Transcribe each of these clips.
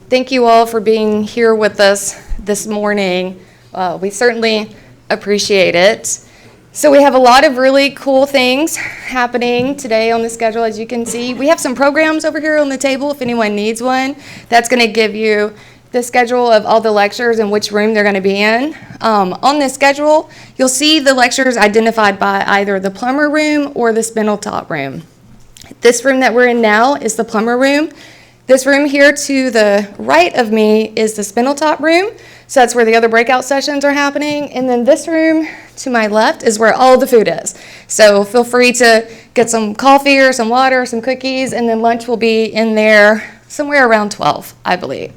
thank you all for being here with us this morning. We certainly appreciate it. So we have a lot of really cool things happening today on the schedule, as you can see. We have some programs over here on the table if anyone needs one. That's going to give you the schedule of all the lectures and which room they're going to be in. On this schedule, you'll see the lectures identified by either the plumber room or the spindle top room. This room that we're in now is the plumber room. This room here to the right of me is the spindle top room. So that's where the other breakout sessions are happening. And then this room to my left is where all the food is. So feel free to get some coffee or some water or some cookies, and then lunch will be in there somewhere around 12, I believe.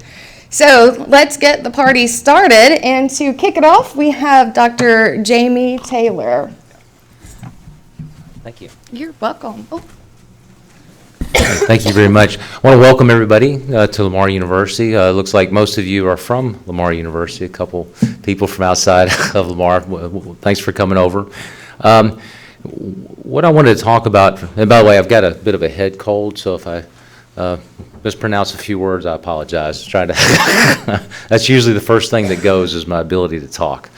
So let's get the party started, and to kick it off, we have Dr. Jamie Taylor. Thank you. You're welcome. Oh. Thank you very much. I want to welcome everybody to Lamar University. It looks like most of you are from Lamar University, a couple people from outside of Lamar. Thanks for coming over. What I wanted to talk about, and by the way, I've got a bit of a head cold, so if I mispronounce a few words, I apologize. Trying to that's usually the first thing that goes is my ability to talk.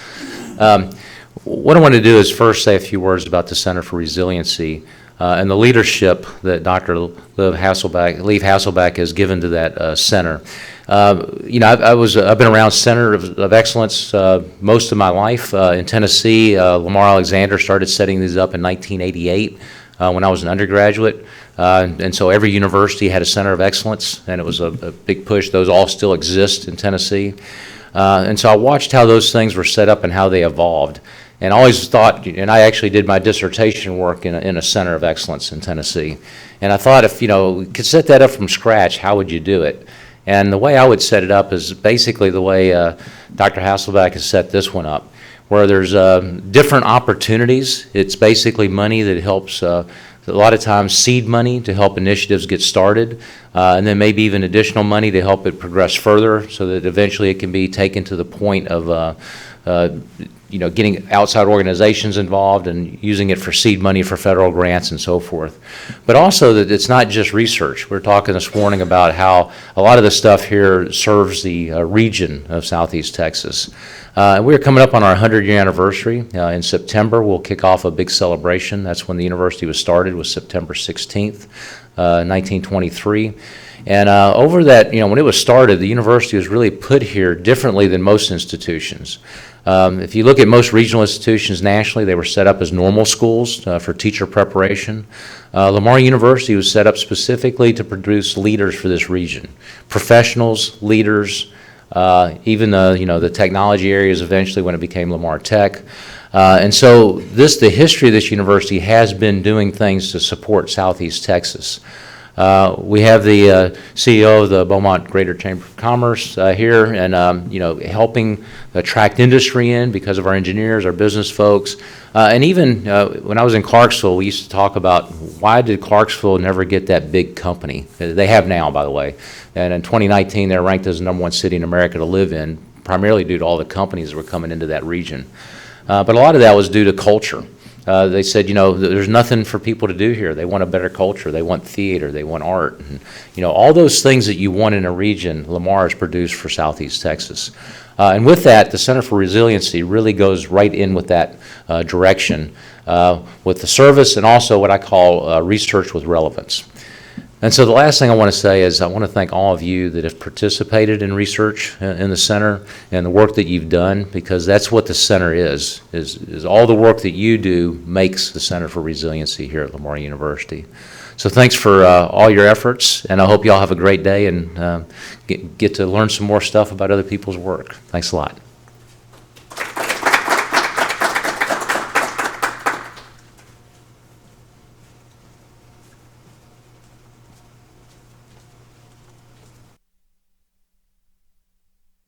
What I want to do is first say a few words about the Center for Resiliency and the leadership that Dr. Leif Hasselbeck has given to that center. I've been around Center of Excellence most of my life in Tennessee. Lamar Alexander started setting these up in 1988 when I was an undergraduate. And so every university had a Center of Excellence, and it was a big push. Those all still exist in Tennessee. And so I watched how those things were set up and how they evolved. And I always thought, and I actually did my dissertation work in a Center of Excellence in Tennessee. And I thought if, we could set that up from scratch, how would you do it? And the way I would set it up is basically the way Dr. Hasselbeck has set this one up, where there's different opportunities. It's basically money that helps, a lot of times, seed money to help initiatives get started, and then maybe even additional money to help it progress further so that eventually it can be taken to the point of getting outside organizations involved and using it for seed money for federal grants and so forth. But also that it's not just research. We're talking this morning about how a lot of the stuff here serves the region of Southeast Texas. We're coming up on our 100-year anniversary. In September, we'll kick off a big celebration. That's when the university was started, was September 16th, 1923. And over that, when it was started, the university was really put here differently than most institutions. If you look at most regional institutions nationally, they were set up as normal schools for teacher preparation. Lamar University was set up specifically to produce leaders for this region, professionals, leaders, even the technology areas eventually when it became Lamar Tech. And so the history of this university has been doing things to support Southeast Texas. We have the CEO of the Beaumont Greater Chamber of Commerce here, and helping attract industry in because of our engineers, our business folks, and even when I was in Clarksville, we used to talk about why did Clarksville never get that big company? They have now, by the way, and in 2019 they're ranked as the #1 city in America to live in, primarily due to all the companies that were coming into that region. But a lot of that was due to culture. They said, there's nothing for people to do here. They want a better culture. They want theater. They want art. And, all those things that you want in a region, Lamar has produced for Southeast Texas. And with that, the Center for Resiliency really goes right in with that direction with the service and also what I call research with relevance. And so the last thing I want to say is I want to thank all of you that have participated in research in the center and the work that you've done, because that's what the center is all the work that you do makes the Center for Resiliency here at Lamar University. So thanks for all your efforts, and I hope you all have a great day and get to learn some more stuff about other people's work. Thanks a lot.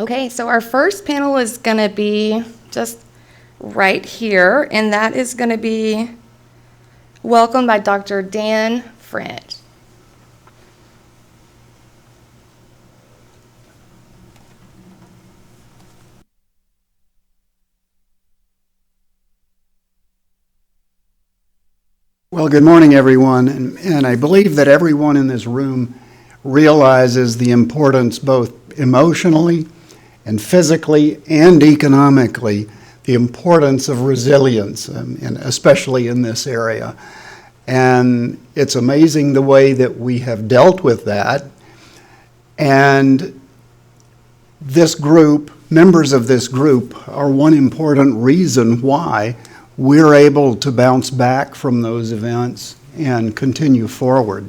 Okay, so our first panel is going to be just right here, and that is going to be welcomed by Dr. Dan French. Well, good morning, everyone, and I believe that everyone in this room realizes the importance both emotionally and physically and economically the importance of resilience, and especially in this area. And it's amazing the way that we have dealt with that. And this group, members of this group, are one important reason why we're able to bounce back from those events and continue forward.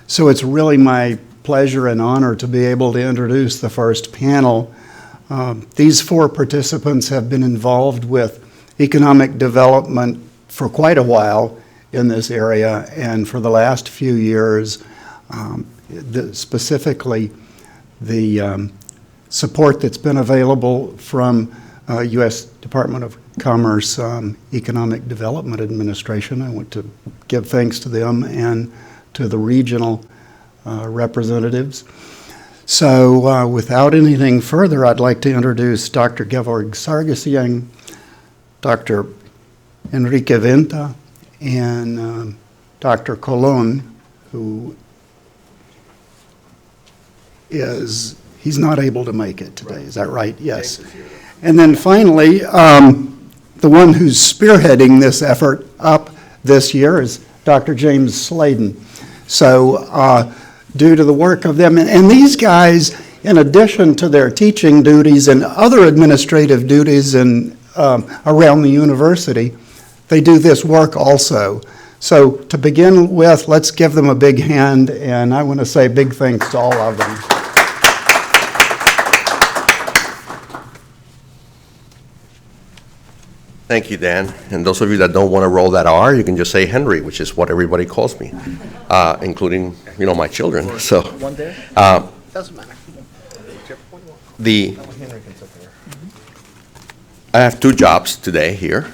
So it's really my pleasure and honor to be able to introduce the first panel. These 4 participants have been involved with economic development for quite a while in this area, and for the last few years, specifically the support that's been available from U.S. Department of Commerce Economic Development Administration. I want to give thanks to them and to the regional representatives. So without anything further, I'd like to introduce Dr. Gevorg Sargsyan, Dr. Enrique Venta, and Dr. Colon, who he's not able to make it today. Is that right? Yes. And then finally, the one who's spearheading this effort up this year is Dr. James Sladen. So due to the work of them, and these guys, in addition to their teaching duties and other administrative duties around the university, they do this work also. So to begin with, let's give them a big hand, and I want to say big thanks to all of them. Thank you, Dan. And those of you that don't want to roll that R, you can just say Henry, which is what everybody calls me, including, my children. So, Doesn't matter. I have 2 jobs today here.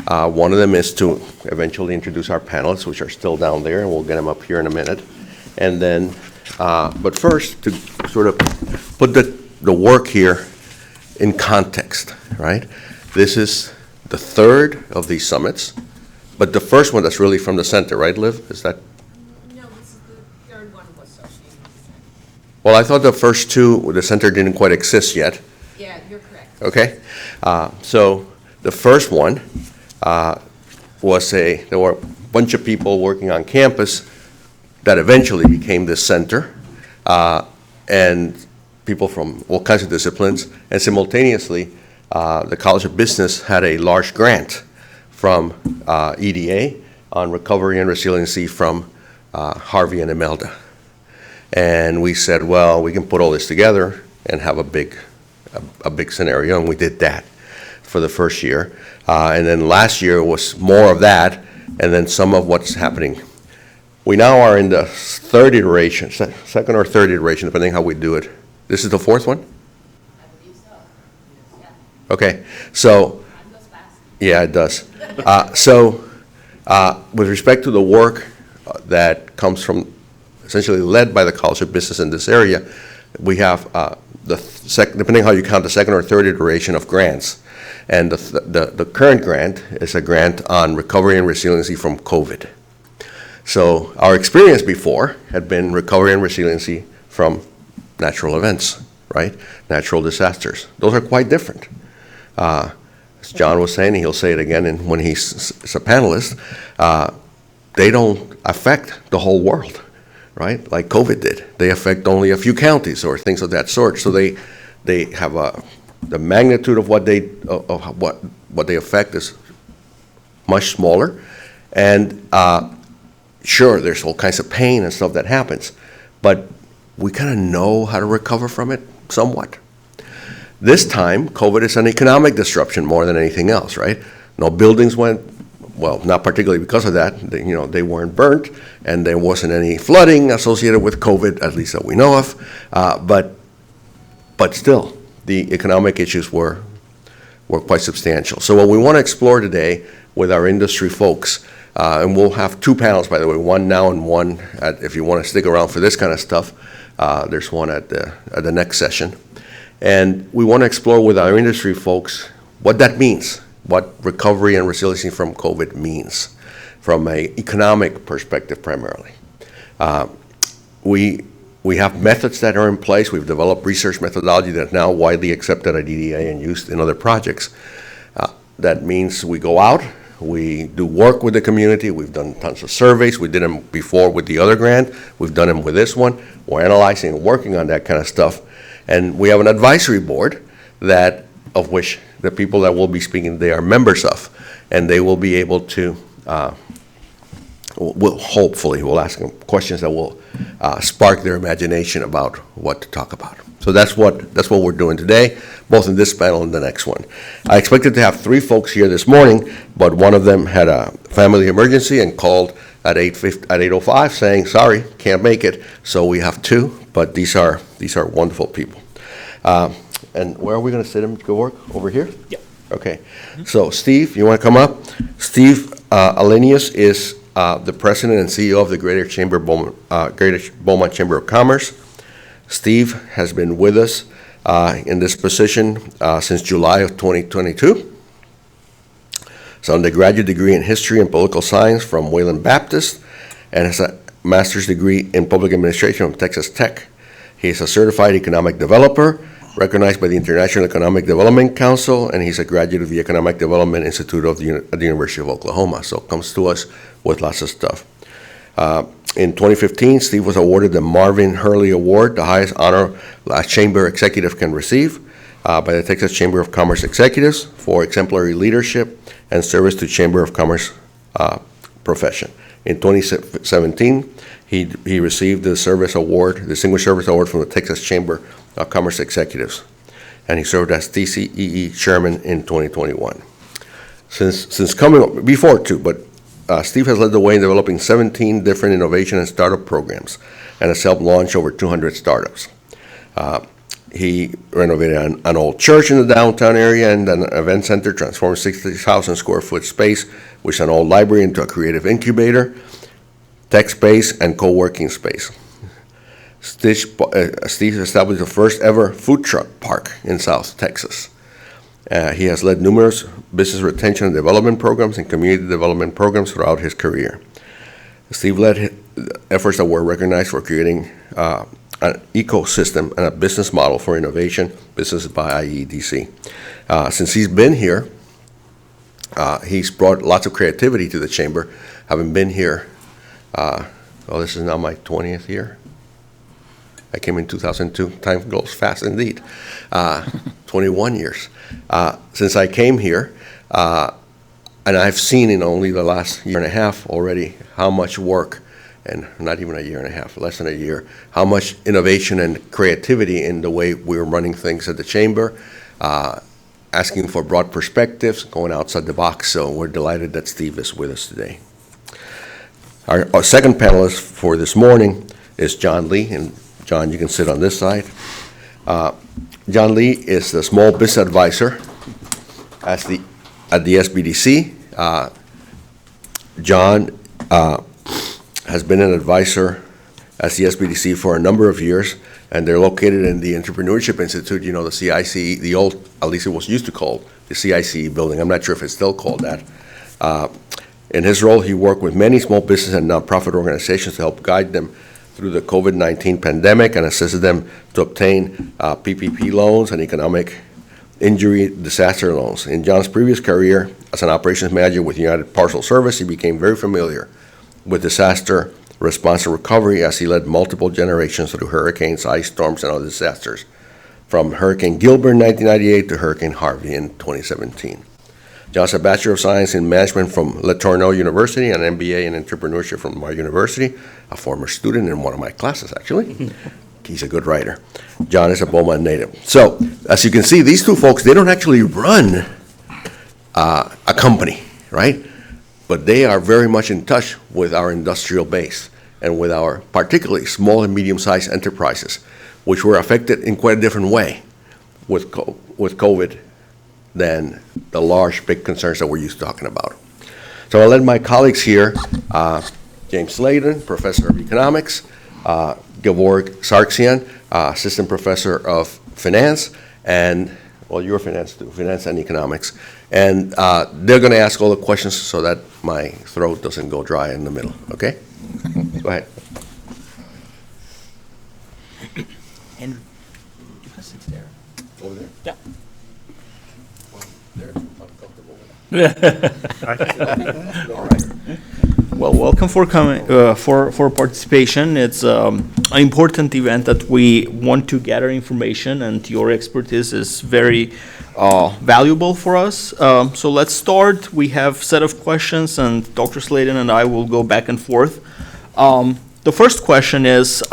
One of them is to eventually introduce our panelists, which are still down there, and we'll get them up here in a minute. And then, but first, to sort of put the work here in context, right? This is the 3rd of these summits, but the first one that's really from the center, right, Liv? Is that? No, this is the 3rd one was associated with the center. Well, I thought the first 2, the center didn't quite exist yet. Yeah, you're correct. Okay. So the first one there were a bunch of people working on campus that eventually became this center, and people from all kinds of disciplines, and simultaneously, the College of Business had a large grant from EDA on recovery and resiliency from Harvey and Imelda. And we said, well, we can put all this together and have a big scenario, and we did that for the first year. And then last year was more of that, and then some of what's happening. We now are in the 3rd iteration, second or 3rd iteration, depending how we do it. This is the 4th one? Okay, so, yeah, it does. With respect to the work that comes from, essentially led by the College of Business in this area, we have depending how you count, the 2nd or 3rd iteration of grants. And the current grant is a grant on recovery and resiliency from COVID. So our experience before had been recovery and resiliency from natural events, right? Natural disasters. Those are quite different. As John was saying, he'll say it again when he's a panelist, they don't affect the whole world, right? Like COVID did. They affect only a few counties or things of that sort. So they have the magnitude of what they affect is much smaller. And sure, there's all kinds of pain and stuff that happens, but we kind of know how to recover from it somewhat. This time, COVID is an economic disruption more than anything else, right? No buildings went, well, not particularly because of that. They weren't burnt, and there wasn't any flooding associated with COVID, at least that we know of. But still, the economic issues were quite substantial. So what we want to explore today with our industry folks, and we'll have 2 panels, by the way, one now and one if you want to stick around for this kind of stuff. There's one at the next session. And we want to explore with our industry folks what that means, what recovery and resiliency from COVID means from an economic perspective primarily. We We have methods that are in place. We've developed research methodology that's now widely accepted at EDA and used in other projects. That means we go out, we do work with the community. We've done tons of surveys. We did them before with the other grant. We've done them with this one. We're analyzing and working on that kind of stuff. And we have an advisory board of which the people that will be speaking, they are members of. And they will be able to, we'll ask them questions that will spark their imagination about what to talk about. So that's what we're doing today, both in this panel and the next one. I expected to have 3 folks here this morning, but one of them had a family emergency and called at 8:05 saying, sorry, can't make it. So we have 2, but these are wonderful people. And where are we going to sit them to go work? Over here? Yeah. Okay. So Steve, you want to come up? Steve Alenius is the president and CEO of the Greater Beaumont Chamber of Commerce. Steve has been with us in this position since July of 2022. His undergraduate degree in history and political science from Wayland Baptist, and has a master's degree in public administration from Texas Tech. He is a certified economic developer, recognized by the International Economic Development Council, and he's a graduate of the Economic Development Institute at the University of Oklahoma. So comes to us with lots of stuff. In 2015, Steve was awarded the Marvin Hurley Award, the highest honor a chamber executive can receive, by the Texas Chamber of Commerce Executives for exemplary leadership and service to Chamber of Commerce profession. In 2017, he received the Distinguished Service Award from the Texas Chamber of Commerce Executives, and he served as TCEE Chairman in 2021. Since coming before too, but Steve has led the way in developing 17 different innovation and startup programs and has helped launch over 200 startups. He renovated an old church in the downtown area and an event center, transformed 60,000 square foot space, which is an old library, into a creative incubator, tech space, and co-working space. Steve established the first ever food truck park in South Texas. He has led numerous business retention and development programs and community development programs throughout his career. Steve led efforts that were recognized for creating an ecosystem and a business model for innovation, business by IEDC. Since he's been here, he's brought lots of creativity to the chamber, having been here, this is now my 20th year. I came in 2002. Time goes fast indeed. 21 years. Since I came here, and I've seen in only the last year and a half already how much work, and not even a year and a half, less than a year, how much innovation and creativity in the way we're running things at the chamber, asking for broad perspectives, going outside the box. So we're delighted that Steve is with us today. Our second panelist for this morning is John Lee, and John, you can sit on this side. John Lee is the Small Business Advisor at the SBDC. John has been an advisor at the SBDC for a number of years, and they're located in the Entrepreneurship Institute, the CICE, the old, at least it was used to call the CICE building. I'm not sure if it's still called that. In his role, he worked with many small business and nonprofit organizations to help guide them through the COVID-19 pandemic and assisted them to obtain PPP loans and economic injury disaster loans. In John's previous career as an operations manager with United Parcel Service, he became very familiar with disaster response and recovery as he led multiple generations through hurricanes, ice storms, and other disasters, from Hurricane Gilbert in 1998 to Hurricane Harvey in 2017. John's a Bachelor of Science in Management from Le Tourneau University and an MBA in Entrepreneurship from Lamar University, a former student in one of my classes, actually. He's a good writer. John is a Beaumont native. So, as you can see, these two folks, they don't actually run a company, right? But they are very much in touch with our industrial base and with our particularly small and medium-sized enterprises, which were affected in quite a different way with COVID than the large, big concerns that we're used to talking about. So I'll let my colleagues here, James Sladen, Professor of Economics, Gevorg Sargsyan, Assistant Professor of Finance, and, well, you're finance too, Finance and Economics. And they're going to ask all the questions so that my throat doesn't go dry in the middle, okay? Go ahead. Over there? Yeah. They're uncomfortable. All right. Well, welcome for coming, for participation. It's an important event that we want to gather information, and your expertise is very valuable for us. So let's start. We have a set of questions, and Dr. Sladen and I will go back and forth. The first question is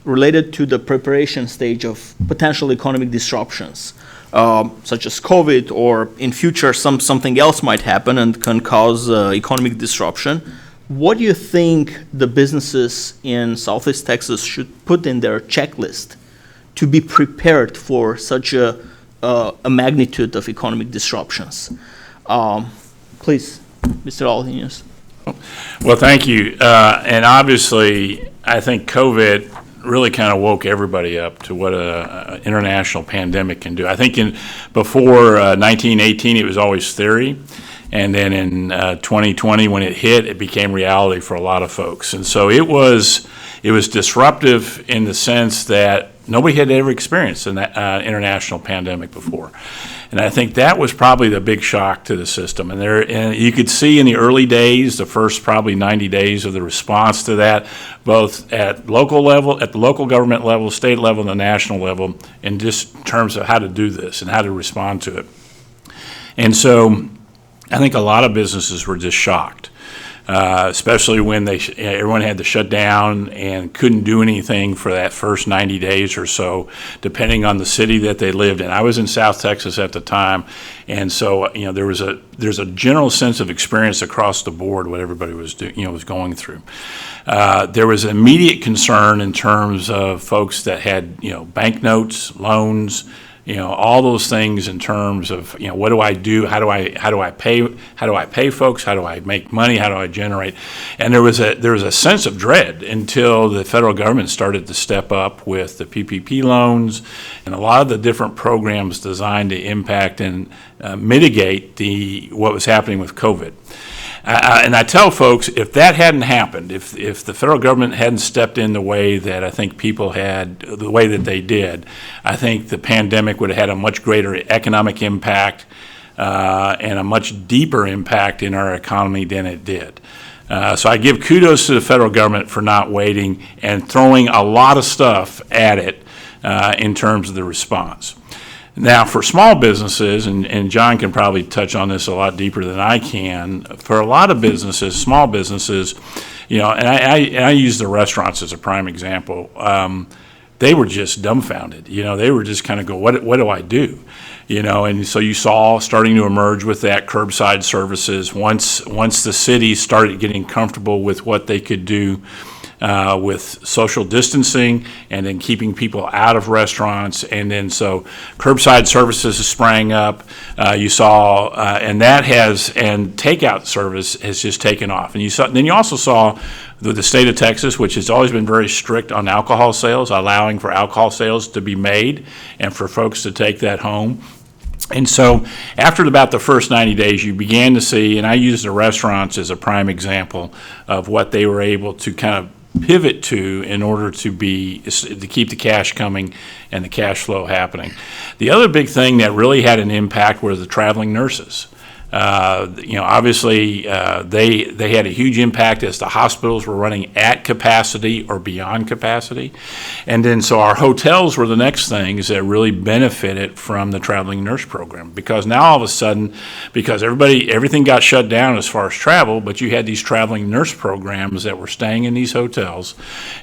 related to the preparation stage of potential economic disruptions, such as COVID, or in future something else might happen and can cause economic disruption. What do you think the businesses in Southeast Texas should put in their checklist to be prepared for such a magnitude of economic disruptions? Please, Mr. Alhenius. Well, thank you. And obviously, I think COVID really kind of woke everybody up to what an international pandemic can do. I think before 1918, it was always theory. And then in 2020, when it hit, it became reality for a lot of folks. And so it was disruptive in the sense that nobody had ever experienced an international pandemic before. And I think that was probably the big shock to the system. And you could see in the early days, the first probably 90 days of the response to that, both at local level, at the local government level, state level, and the national level, in just terms of how to do this and how to respond to it. And so I think a lot of businesses were just shocked. Especially when everyone had to shut down and couldn't do anything for that first 90 days or so, depending on the city that they lived in. I was in South Texas at the time, and so there's a general sense of experience across the board what everybody was was going through. There was immediate concern in terms of folks that had banknotes, loans, all those things in terms of, what do I do? How do I pay folks? How do I make money? How do I generate? And there was a sense of dread until the federal government started to step up with the PPP loans and a lot of the different programs designed to impact and mitigate what was happening with COVID. And I tell folks, if that hadn't happened, if the federal government hadn't stepped in the way that I think people had, the way that they did, I think the pandemic would have had a much greater economic impact and a much deeper impact in our economy than it did. So I give kudos to the federal government for not waiting and throwing a lot of stuff at it in terms of the response. Now, for small businesses, and John can probably touch on this a lot deeper than I can, for a lot of businesses, small businesses, and I use the restaurants as a prime example, they were just dumbfounded. They were just kind of go, what do I do? And so you saw starting to emerge with that curbside services once the city started getting comfortable with what they could do with social distancing and then keeping people out of restaurants. And then so curbside services sprang up. You saw, and takeout service has just taken off. And you also saw the state of Texas, which has always been very strict on alcohol sales, allowing for alcohol sales to be made and for folks to take that home. And so after about the first 90 days, you began to see, and I use the restaurants as a prime example of what they were able to kind of pivot to in order to keep the cash coming and the cash flow happening. The other big thing that really had an impact were the traveling nurses. Obviously, they had a huge impact as the hospitals were running at capacity or beyond capacity. And then so our hotels were the next things that really benefited from the traveling nurse program, because now all of a sudden, because everything got shut down as far as travel, but you had these traveling nurse programs that were staying in these hotels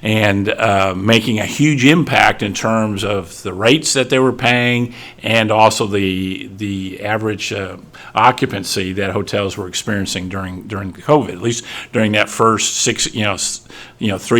and making a huge impact in terms of the rates that they were paying and also the average occupancy that hotels were experiencing during COVID, at least during that first 3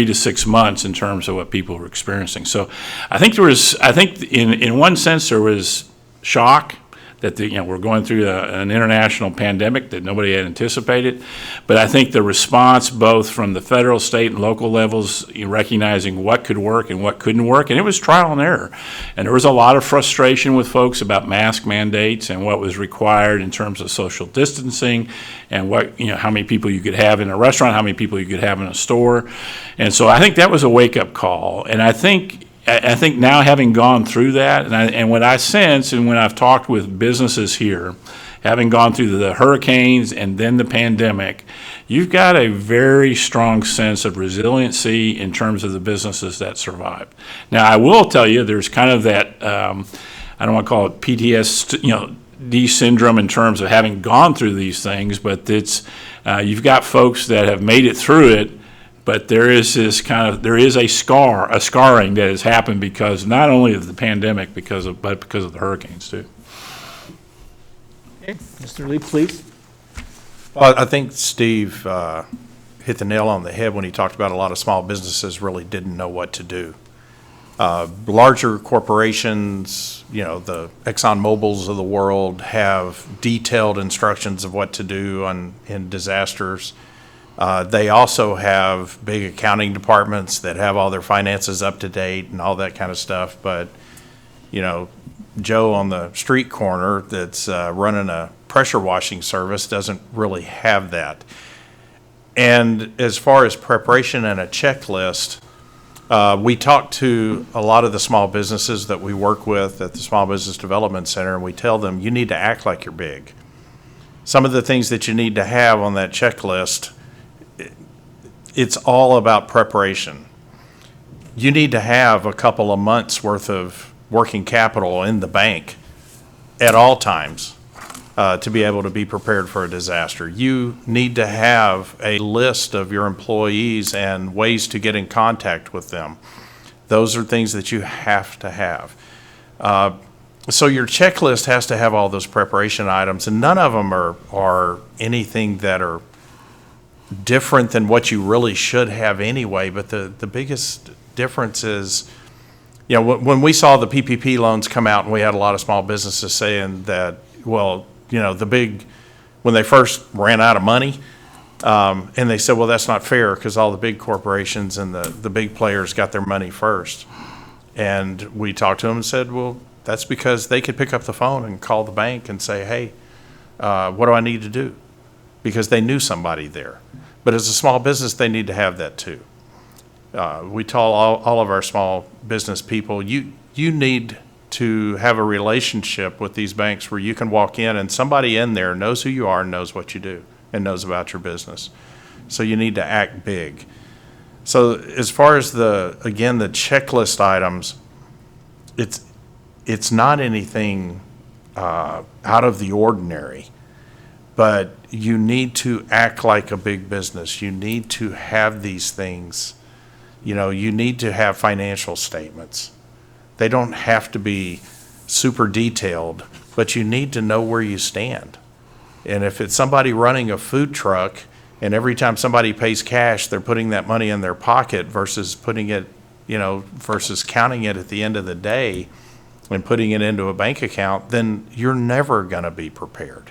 to 6 months in terms of what people were experiencing. So I think in one sense there was shock that we're going through an international pandemic that nobody had anticipated. But I think the response both from the federal, state, and local levels, recognizing what could work and what couldn't work, and it was trial and error. And there was a lot of frustration with folks about mask mandates and what was required in terms of social distancing and how many people you could have in a restaurant, how many people you could have in a store. And so I think that was a wake-up call. And I think I think now having gone through that, and what I sense, and when I've talked with businesses here, having gone through the hurricanes and then the pandemic, you've got a very strong sense of resiliency in terms of the businesses that survived. Now, I will tell you, there's kind of that, I don't want to call it PTSD syndrome in terms of having gone through these things, but it's, you've got folks that have made it through it, but there is a scarring that has happened because not only of the pandemic, but because of the hurricanes too. Okay, Mr. Lee, please. Well, I think Steve hit the nail on the head when he talked about a lot of small businesses really didn't know what to do. Larger corporations, the Exxon Mobils of the world have detailed instructions of what to do in disasters. They also have big accounting departments that have all their finances up to date and all that kind of stuff. But, Joe on the street corner that's running a pressure washing service doesn't really have that. And as far as preparation and a checklist, we talk to a lot of the small businesses that we work with at the Small Business Development Center, and we tell them, you need to act like you're big. Some of the things that you need to have on that checklist, it's all about preparation. You need to have a couple of months worth of working capital in the bank at all times to be able to be prepared for a disaster. You need to have a list of your employees and ways to get in contact with them. Those are things that you have to have. So your checklist has to have all those preparation items, and none of them are anything that are different than what you really should have anyway. But the biggest difference is, when we saw the PPP loans come out, and we had a lot of small businesses saying that, well, when they first ran out of money, and they said, well, that's not fair because all the big corporations and the big players got their money first. And we talked to them and said, well, that's because they could pick up the phone and call the bank and say, hey, what do I need to do? Because they knew somebody there. But as a small business, they need to have that too. We tell all of our small business people, you need to have a relationship with these banks where you can walk in and somebody in there knows who you are and knows what you do and knows about your business. So you need to act big. So as far as the checklist items, it's not anything out of the ordinary, but you need to act like a big business. You need to have these things. You need to have financial statements. They don't have to be super detailed, but you need to know where you stand. And if it's somebody running a food truck and every time somebody pays cash, they're putting that money in their pocket versus putting it, versus counting it at the end of the day and putting it into a bank account, then you're never going to be prepared.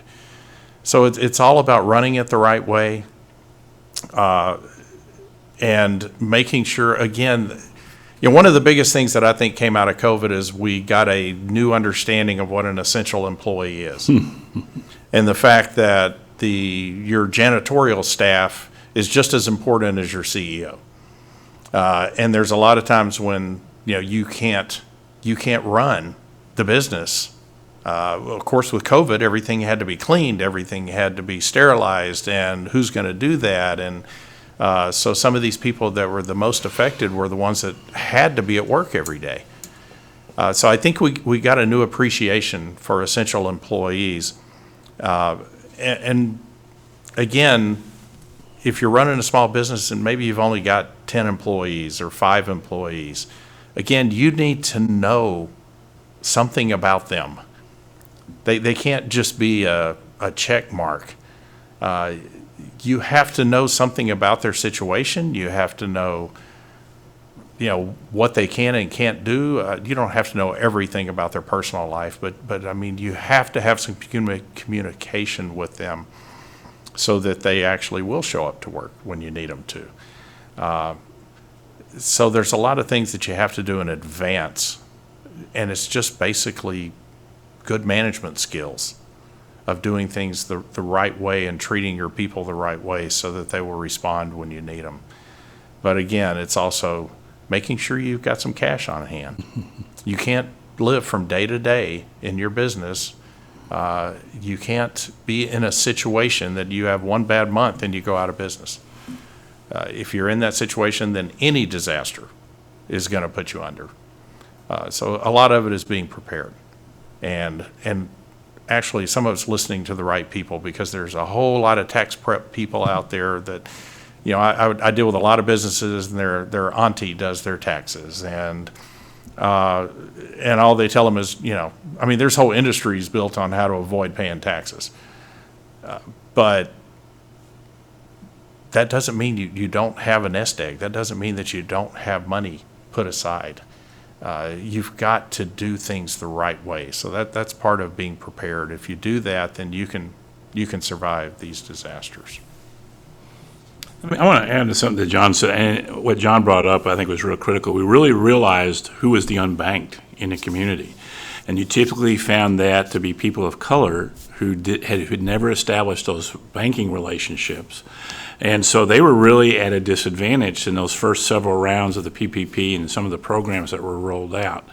So it's all about running it the right way. And making sure, again, one of the biggest things that I think came out of COVID is we got a new understanding of what an essential employee is. And the fact that your janitorial staff is just as important as your CEO. And there's a lot of times when, you can't run the business. Of course, with COVID, everything had to be cleaned, everything had to be sterilized, and who's going to do that? And so some of these people that were the most affected were the ones that had to be at work every day. So I think we got a new appreciation for essential employees. And again, if you're running a small business and maybe you've only got 10 employees or 5 employees, again, you need to know something about them. They can't just be a check mark. You have to know something about their situation. You have to know, what they can and can't do. You don't have to know everything about their personal life, but I mean, you have to have some communication with them so that they actually will show up to work when you need them to. So there's a lot of things that you have to do in advance, and it's just basically good management skills of doing things the right way and treating your people the right way so that they will respond when you need them. But again, it's also making sure you've got some cash on hand. You can't live from day to day in your business. You can't be in a situation that you have one bad month and you go out of business. If you're in that situation, then any disaster is going to put you under. So a lot of it is being prepared. And actually, some of it's listening to the right people, because there's a whole lot of tax prep people out there that, you know, I deal with a lot of businesses, and their auntie does their taxes, and all they tell them is, you know, I mean, there's whole industries built on how to avoid paying taxes. But that doesn't mean you don't have a nest egg. That doesn't mean that you don't have money put aside. You've got to do things the right way. So that's part of being prepared. If you do that, then you can survive these disasters. I mean, I want to add to something that John said, and what John brought up, I think, was real critical. We really realized who was the unbanked in the community. And you typically found that to be people of color who'd never established those banking relationships. And so they were really at a disadvantage in those first several rounds of the PPP and some of the programs that were rolled out.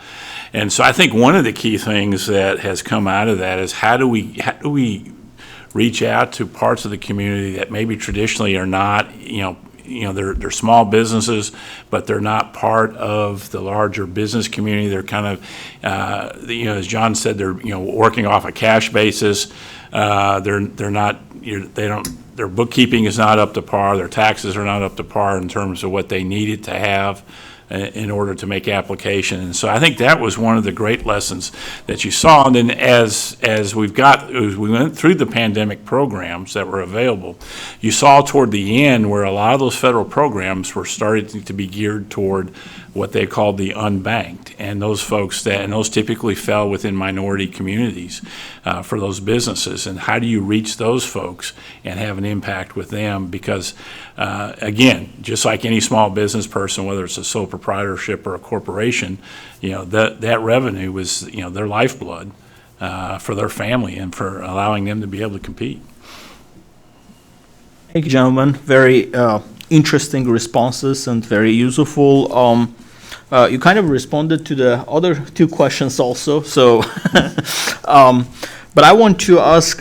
And so I think one of the key things that has come out of that is how do we reach out to parts of the community that maybe traditionally are not, they're small businesses, but they're not part of the larger business community. They're kind of, as John said, they're working off a cash basis. Their bookkeeping is not up to par. Their taxes are not up to par in terms of what they needed to have in order to make application. And so I think that was one of the great lessons that you saw. And then as we went through the pandemic programs that were available, you saw toward the end where a lot of those federal programs were starting to be geared toward what they called the unbanked, and those folks and those typically fell within minority communities for those businesses. And how do you reach those folks and have an impact with them? Because again, just like any small business person, whether it's a sole proprietorship or a corporation, that revenue was their lifeblood for their family and for allowing them to be able to compete. Thank you, gentlemen. Very interesting responses and very useful. You kind of responded to the other two questions also. So, but I want to ask,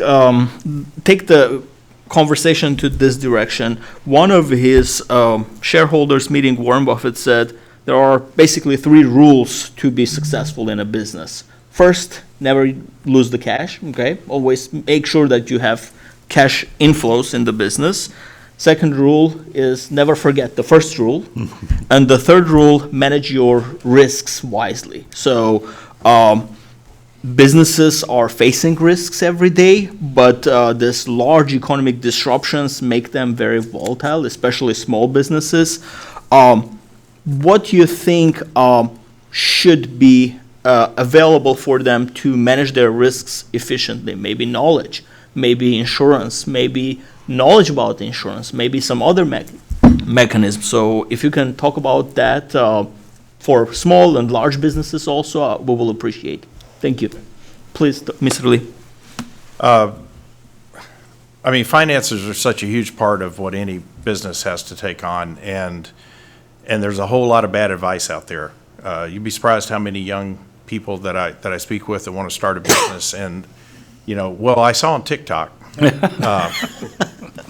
take the conversation to this direction. One of his shareholders meeting, Warren Buffett, said there are basically 3 rules to be successful in a business. First, never lose the cash. Okay, always make sure that you have cash inflows in the business. Second rule is never forget the first rule. And the third rule, manage your risks wisely. So businesses are facing risks every day, but this large economic disruptions make them very volatile, especially small businesses. What do you think should be available for them to manage their risks efficiently? Maybe knowledge, maybe insurance, maybe knowledge about insurance, maybe some other mechanism. So if you can talk about that for small and large businesses also, we will appreciate. Thank you. Please, Mr. Lee. I mean, finances are such a huge part of what any business has to take on, and there's a whole lot of bad advice out there. You'd be surprised how many young people that I speak with that want to start a business, and I saw on TikTok.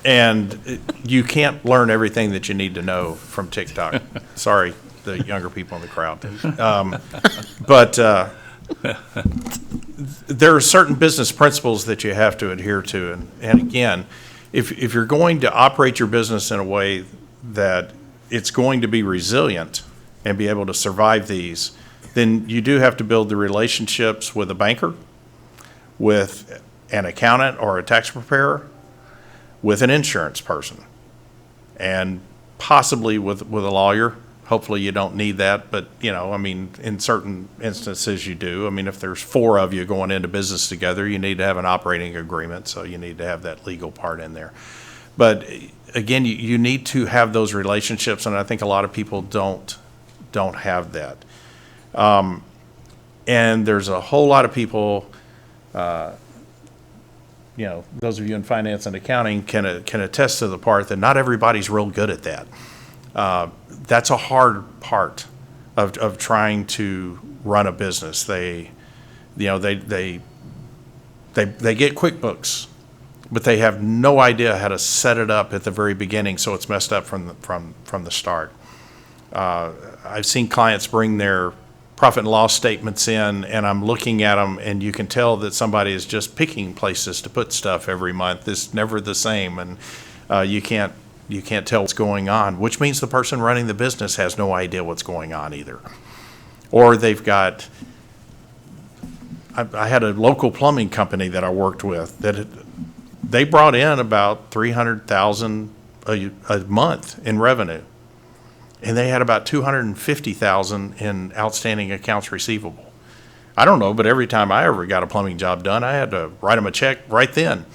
And you can't learn everything that you need to know from TikTok. Sorry, the younger people in the crowd. But there are certain business principles that you have to adhere to. And again, if you're going to operate your business in a way that it's going to be resilient and be able to survive these, then you do have to build the relationships with a banker, with an accountant or a tax preparer, with an insurance person, and possibly with a lawyer. Hopefully you don't need that, but in certain instances you do. I mean, if there's 4 of you going into business together, you need to have an operating agreement, so you need to have that legal part in there. But again, you need to have those relationships, and I think a lot of people don't have that. And there's a whole lot of people, those of you in finance and accounting can attest to the part that not everybody's real good at that. That's a hard part of trying to run a business. They get QuickBooks, but they have no idea how to set it up at the very beginning, so it's messed up from the start. I've seen clients bring their profit and loss statements in, and I'm looking at them, and you can tell that somebody is just picking places to put stuff every month. It's never the same, and you can't tell what's going on, which means the person running the business has no idea what's going on either. Or they've got, I had a local plumbing company that I worked with that they brought in about $300,000 a month in revenue. And they had about $250,000 in outstanding accounts receivable. I don't know, but every time I ever got a plumbing job done, I had to write them a check right then.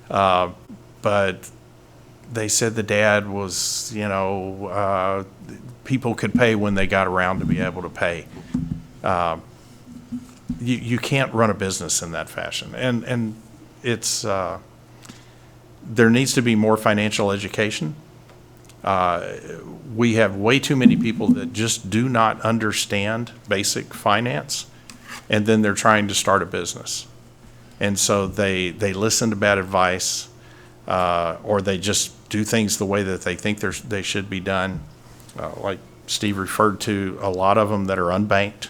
But they said the dad was, people could pay when they got around to be able to pay. You can't run a business in that fashion. And it's, there needs to be more financial education. We have way too many people that just do not understand basic finance, and then they're trying to start a business. And so they listen to bad advice, or they just do things the way that they think they should be done. Like Steve referred to, a lot of them that are unbanked.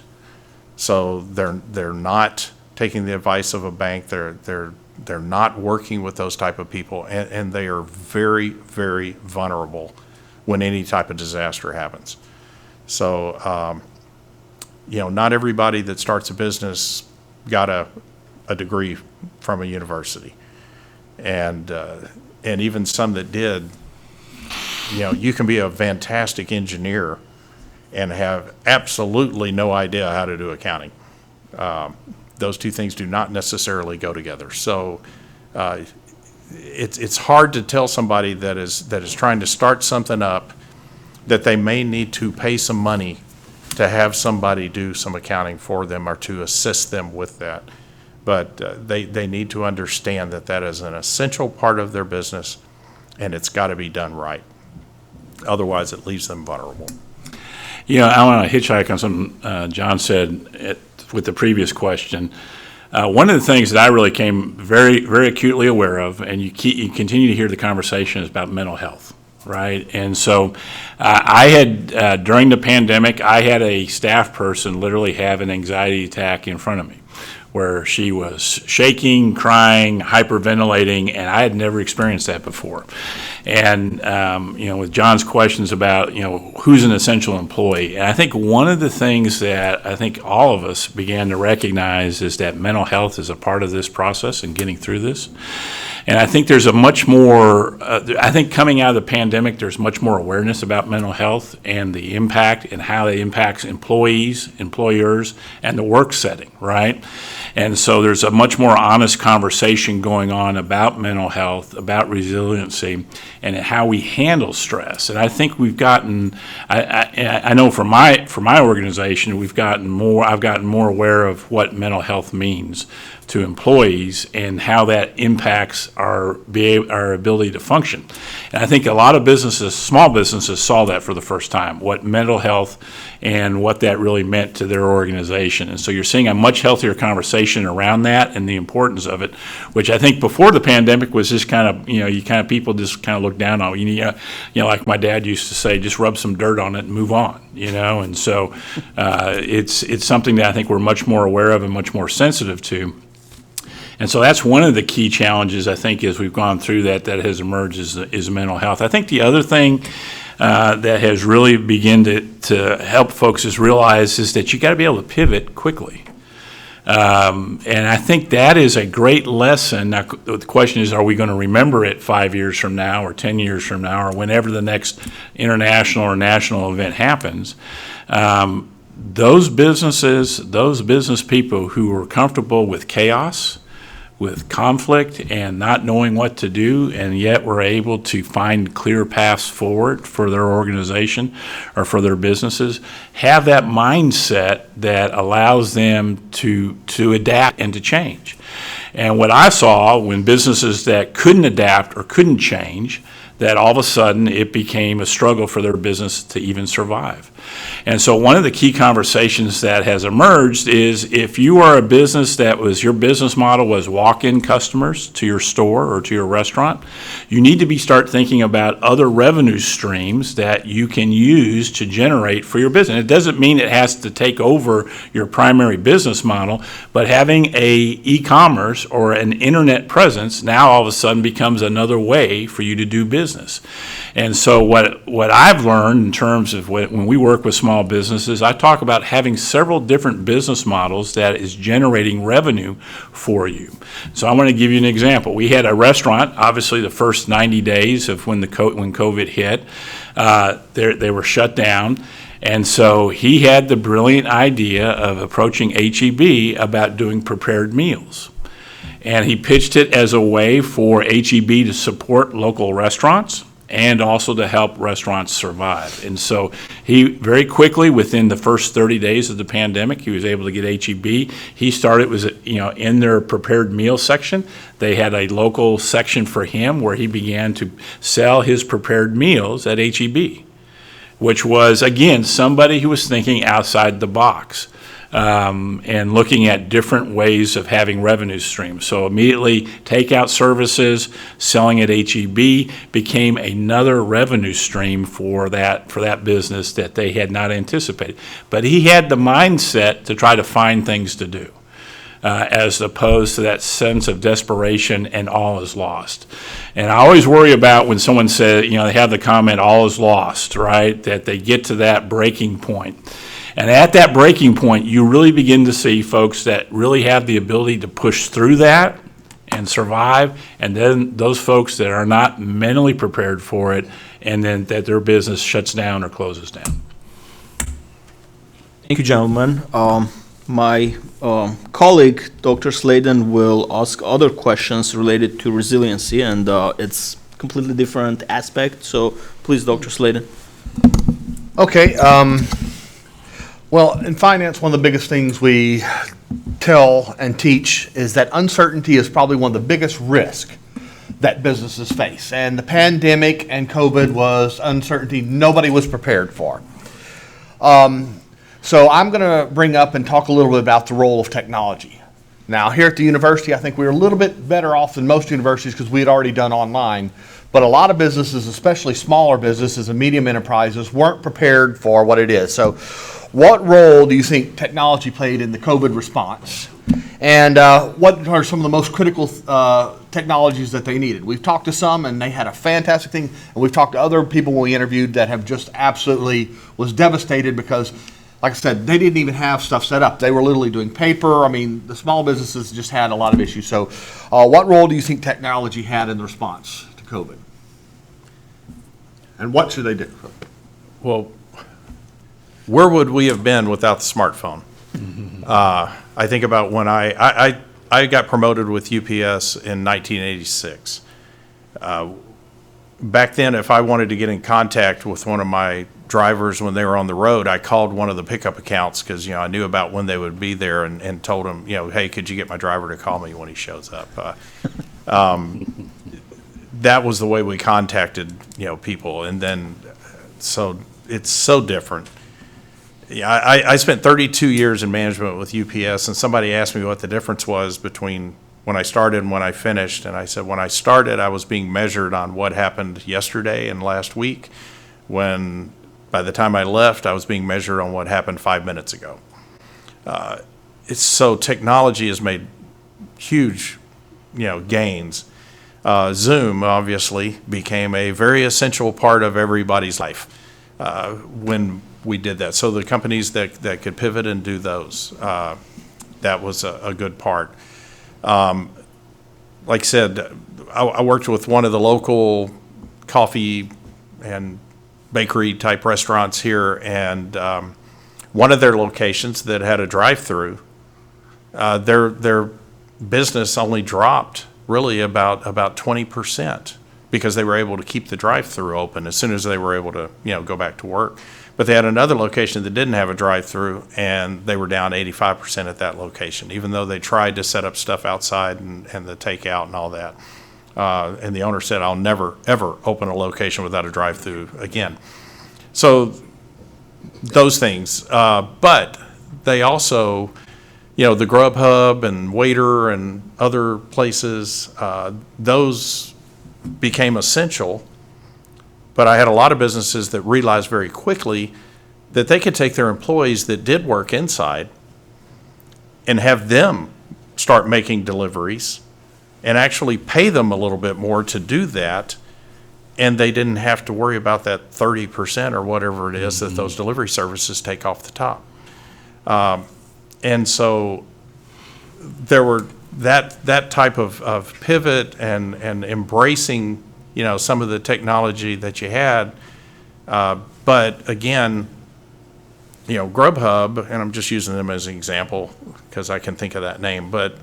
So they're not taking the advice of a bank. They're not working with those type of people, and they are very, very vulnerable when any type of disaster happens. So, not everybody that starts a business got a degree from a university. And even some that did, you can be a fantastic engineer and have absolutely no idea how to do accounting. Those two things do not necessarily go together. So it's hard to tell somebody that is trying to start something up that they may need to pay some money to have somebody do some accounting for them or to assist them with that. But they need to understand that is an essential part of their business, and it's got to be done right. Otherwise, it leaves them vulnerable. I want to hitchhike on something John said with the previous question. One of the things that I really came very, very acutely aware of, and you continue to hear the conversation, is about mental health, right? And so I had, during the pandemic, I had a staff person literally have an anxiety attack in front of me, where she was shaking, crying, hyperventilating, and I had never experienced that before. And, with John's questions about, who's an essential employee, and I think one of the things that I think all of us began to recognize is that mental health is a part of this process and getting through this. And I think there's a much more, I think coming out of the pandemic, there's much more awareness about mental health and the impact and how it impacts employees, employers, and the work setting, right? And so there's a much more honest conversation going on about mental health, about resiliency, and how we handle stress. And I think we've gotten, I know for my organization, I've gotten more aware of what mental health means to employees and how that impacts our ability to function. And I think a lot of businesses, small businesses, saw that for the first time, what mental health and what that really meant to their organization. And so you're seeing a much healthier conversation around that and the importance of it, which I think before the pandemic was just kind of, people just kind of looked down on, like my dad used to say, just rub some dirt on it and move on, And so it's something that I think we're much more aware of and much more sensitive to. And so that's one of the key challenges, I think, as we've gone through that has emerged is mental health. I think the other thing that has really begun to help folks is realize is that you got to be able to pivot quickly. And I think that is a great lesson. Now, the question is, are we going to remember it 5 years from now or 10 years from now or whenever the next international or national event happens? Those business people who are comfortable with chaos, with conflict and not knowing what to do, and yet we're able to find clear paths forward for their organization or for their businesses, have that mindset that allows them to adapt and to change. And what I saw when businesses that couldn't adapt or couldn't change, that all of a sudden it became a struggle for their business to even survive. And so one of the key conversations that has emerged is if you are a business that was, your business model was walk-in customers to your store or to your restaurant, you need to start thinking about other revenue streams that you can use to generate for your business. It doesn't mean it has to take over your primary business model, but having a e-commerce or an internet presence now all of a sudden becomes another way for you to do business. And so what I've learned in terms of when we work with small businesses, I talk about having several different business models that is generating revenue for you. So I want to give you an example. We had a restaurant, obviously the first 90 days of when COVID hit, they were shut down. And so he had the brilliant idea of approaching HEB about doing prepared meals. And he pitched it as a way for HEB to support local restaurants and also to help restaurants survive. And so he very quickly, within the first 30 days of the pandemic, he was able to get HEB. He started, in their prepared meal section. They had a local section for him where he began to sell his prepared meals at HEB, which was, again, somebody who was thinking outside the box. And looking at different ways of having revenue streams. So immediately takeout services, selling at HEB became another revenue stream for that business that they had not anticipated. But he had the mindset to try to find things to do, as opposed to that sense of desperation and all is lost. And I always worry about when someone says, they have the comment, all is lost, right? That they get to that breaking point. And at that breaking point, you really begin to see folks that really have the ability to push through that and survive, and then those folks that are not mentally prepared for it, and then that their business shuts down or closes down. Thank you, gentlemen. My colleague, Dr. Sladen, will ask other questions related to resiliency, and it's completely different aspect. So please, Dr. Sladen. Okay. Well, in finance, one of the biggest things we tell and teach is that uncertainty is probably one of the biggest risks that businesses face. And the pandemic and COVID was uncertainty nobody was prepared for. So I'm going to bring up and talk a little bit about the role of technology. Now, here at the university, I think we're a little bit better off than most universities because we had already done online. But a lot of businesses, especially smaller businesses and medium enterprises, weren't prepared for what it is. So what role do you think technology played in the COVID response? And what are some of the most critical technologies that they needed? We've talked to some, and they had a fantastic thing. And we've talked to other people when we interviewed that have just absolutely was devastated because, like I said, they didn't even have stuff set up. They were literally doing paper. I mean, the small businesses just had a lot of issues. So what role do you think technology had in the response to COVID? And what should they do? Well, where would we have been without the smartphone? I think about when I got promoted with UPS in 1986. Back then, if I wanted to get in contact with one of my drivers when they were on the road, I called one of the pickup accounts because I knew about when they would be there and told them, hey, could you get my driver to call me when he shows up? That was the way we contacted people, and then so it's so different. I spent 32 years in management with UPS, and somebody asked me what the difference was between when I started and when I finished, and I said when I started I was being measured on what happened yesterday and last week, when by the time I left I was being measured on what happened 5 minutes ago. It's so technology has made huge gains. Zoom obviously became a very essential part of everybody's life when we did that. So the companies that could pivot and do those, that was a good part. Like I said, I worked with one of the local coffee and bakery type restaurants here, and one of their locations that had a drive-through, their business only dropped really about 20% because they were able to keep the drive-through open as soon as they were able to go back to work. But they had another location that didn't have a drive-through, and they were down 85% at that location, even though they tried to set up stuff outside and the takeout and all that. And the owner said, I'll never, ever open a location without a drive-through again. So those things. But they also, the Grubhub and Waiter and other places, those became essential. But I had a lot of businesses that realized very quickly that they could take their employees that did work inside and have them start making deliveries and actually pay them a little bit more to do that. And they didn't have to worry about that 30% or whatever it is that those delivery services take off the top. And so there were that type of pivot and embracing, some of the technology that you had. But again, Grubhub, and I'm just using them as an example because I can think of that name, but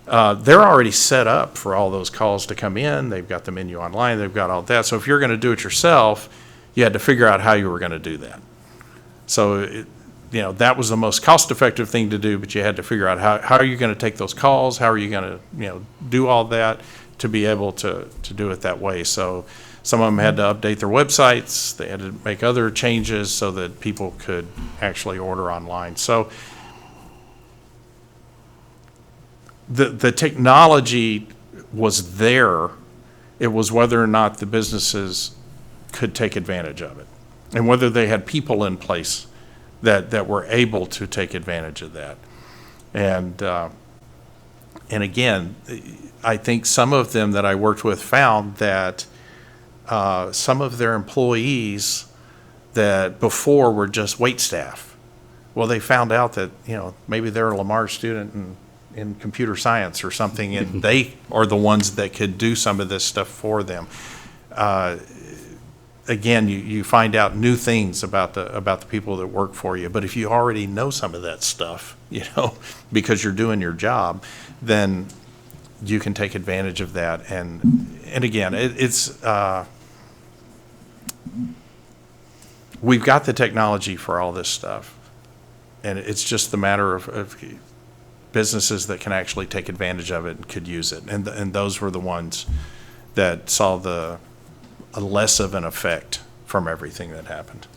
they're already set up for all those calls to come in. They've got the menu online. They've got all that. So if you're going to do it yourself, you had to figure out how you were going to do that. So, that was the most cost-effective thing to do, but you had to figure out how are you going to take those calls? How are you going to, do all that to be able to do it that way? So some of them had to update their websites. They had to make other changes so that people could actually order online. So the technology was there. It was whether or not the businesses could take advantage of it and whether they had people in place that were able to take advantage of that. And again, I think some of them that I worked with found that some of their employees that before were just wait staff, well, they found out that, maybe they're a Lamar student in computer science or something, and they are the ones that could do some of this stuff for them. Again, you find out new things about the people that work for you. But if you already know some of that stuff, because you're doing your job, then you can take advantage of that. And again, it's we've got the technology for all this stuff, and it's just the matter of businesses that can actually take advantage of it and could use it. And those were the ones that saw a less of an effect from everything that happened.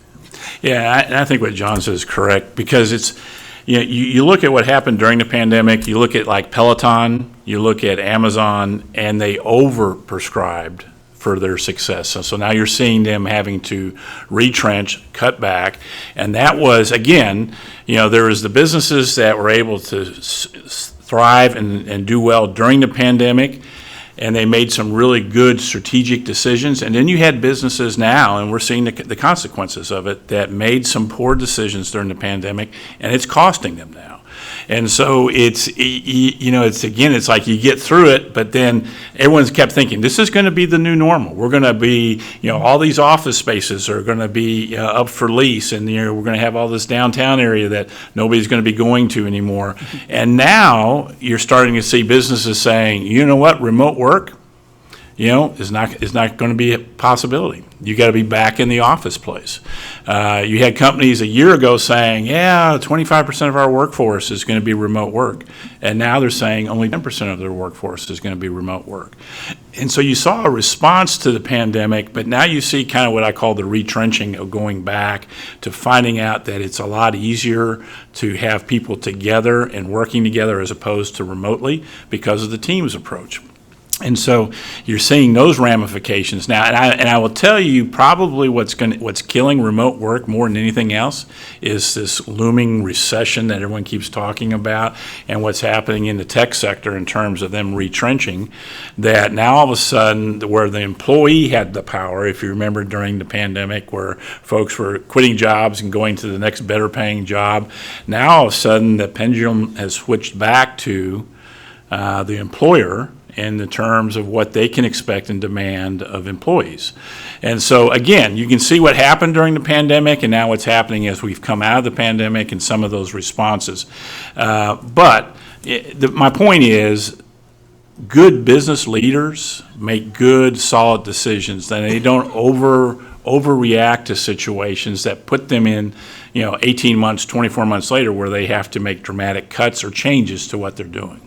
Yeah, and I think what John says is correct, because it's, you look at what happened during the pandemic, you look at like Peloton, you look at Amazon, and they overprescribed for their success. So now you're seeing them having to retrench, cut back, and that was, again, there was the businesses that were able to thrive and do well during the pandemic, and they made some really good strategic decisions. And then you had businesses now, and we're seeing the consequences of it, that made some poor decisions during the pandemic, and it's costing them now. And so it's like you get through it, but then everyone's kept thinking, this is going to be the new normal. We're going to be, all these office spaces are going to be up for lease, and we're going to have all this downtown area that nobody's going to be going to anymore. And now you're starting to see businesses saying, you know what, remote work, is not going to be a possibility. You got to be back in the office place. You had companies a year ago saying, 25% of our workforce is going to be remote work. And now they're saying only 10% of their workforce is going to be remote work. And so you saw a response to the pandemic, but now you see kind of what I call the retrenching of going back to finding out that it's a lot easier to have people together and working together as opposed to remotely because of the Teams approach. And so you're seeing those ramifications now, and I will tell you probably what's killing remote work more than anything else is this looming recession that everyone keeps talking about, and what's happening in the tech sector in terms of them retrenching. That now all of a sudden, where the employee had the power, if you remember during the pandemic, where folks were quitting jobs and going to the next better paying job, now all of a sudden the pendulum has switched back to the employer in the terms of what they can expect and demand of employees. And so, again, you can see what happened during the pandemic and now what's happening as we've come out of the pandemic and some of those responses. But my point is, good business leaders make good, solid decisions, and they don't overreact to situations that put them in, 18 months, 24 months later, where they have to make dramatic cuts or changes to what they're doing.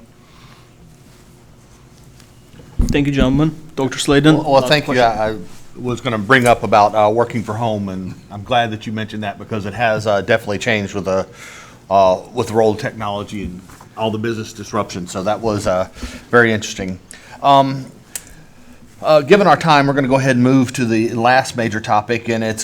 Thank you, gentlemen. Dr. Sladen? Well, thank you. I was going to bring up about working from home, and I'm glad that you mentioned that because it has definitely changed with the role of technology and all the business disruption. So that was very interesting. Given our time, we're going to go ahead and move to the last major topic, and it's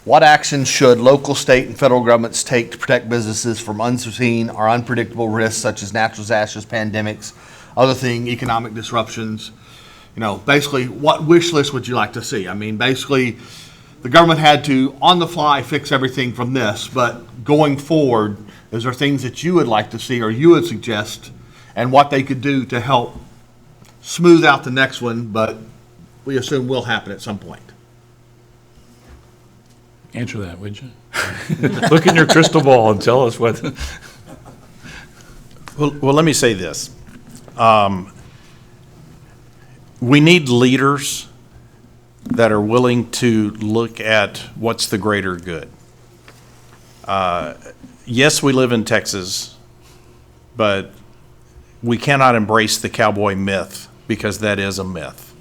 what actions should local, state, and federal governments take to protect businesses from unforeseen or unpredictable risks such as natural disasters, pandemics, other thing, economic disruptions? You know, basically, what wish list would you like to see? I mean, basically, the government had to, on the fly, fix everything from this, but going forward, is there things that you would like to see or you would suggest and what they could do to help smooth out the next one, but we assume will happen at some point? Answer that, would you? Look in your crystal ball and tell us what. Well, let me say this. We need leaders that are willing to look at what's the greater good. Yes, we live in Texas, but we cannot embrace the cowboy myth because that is a myth.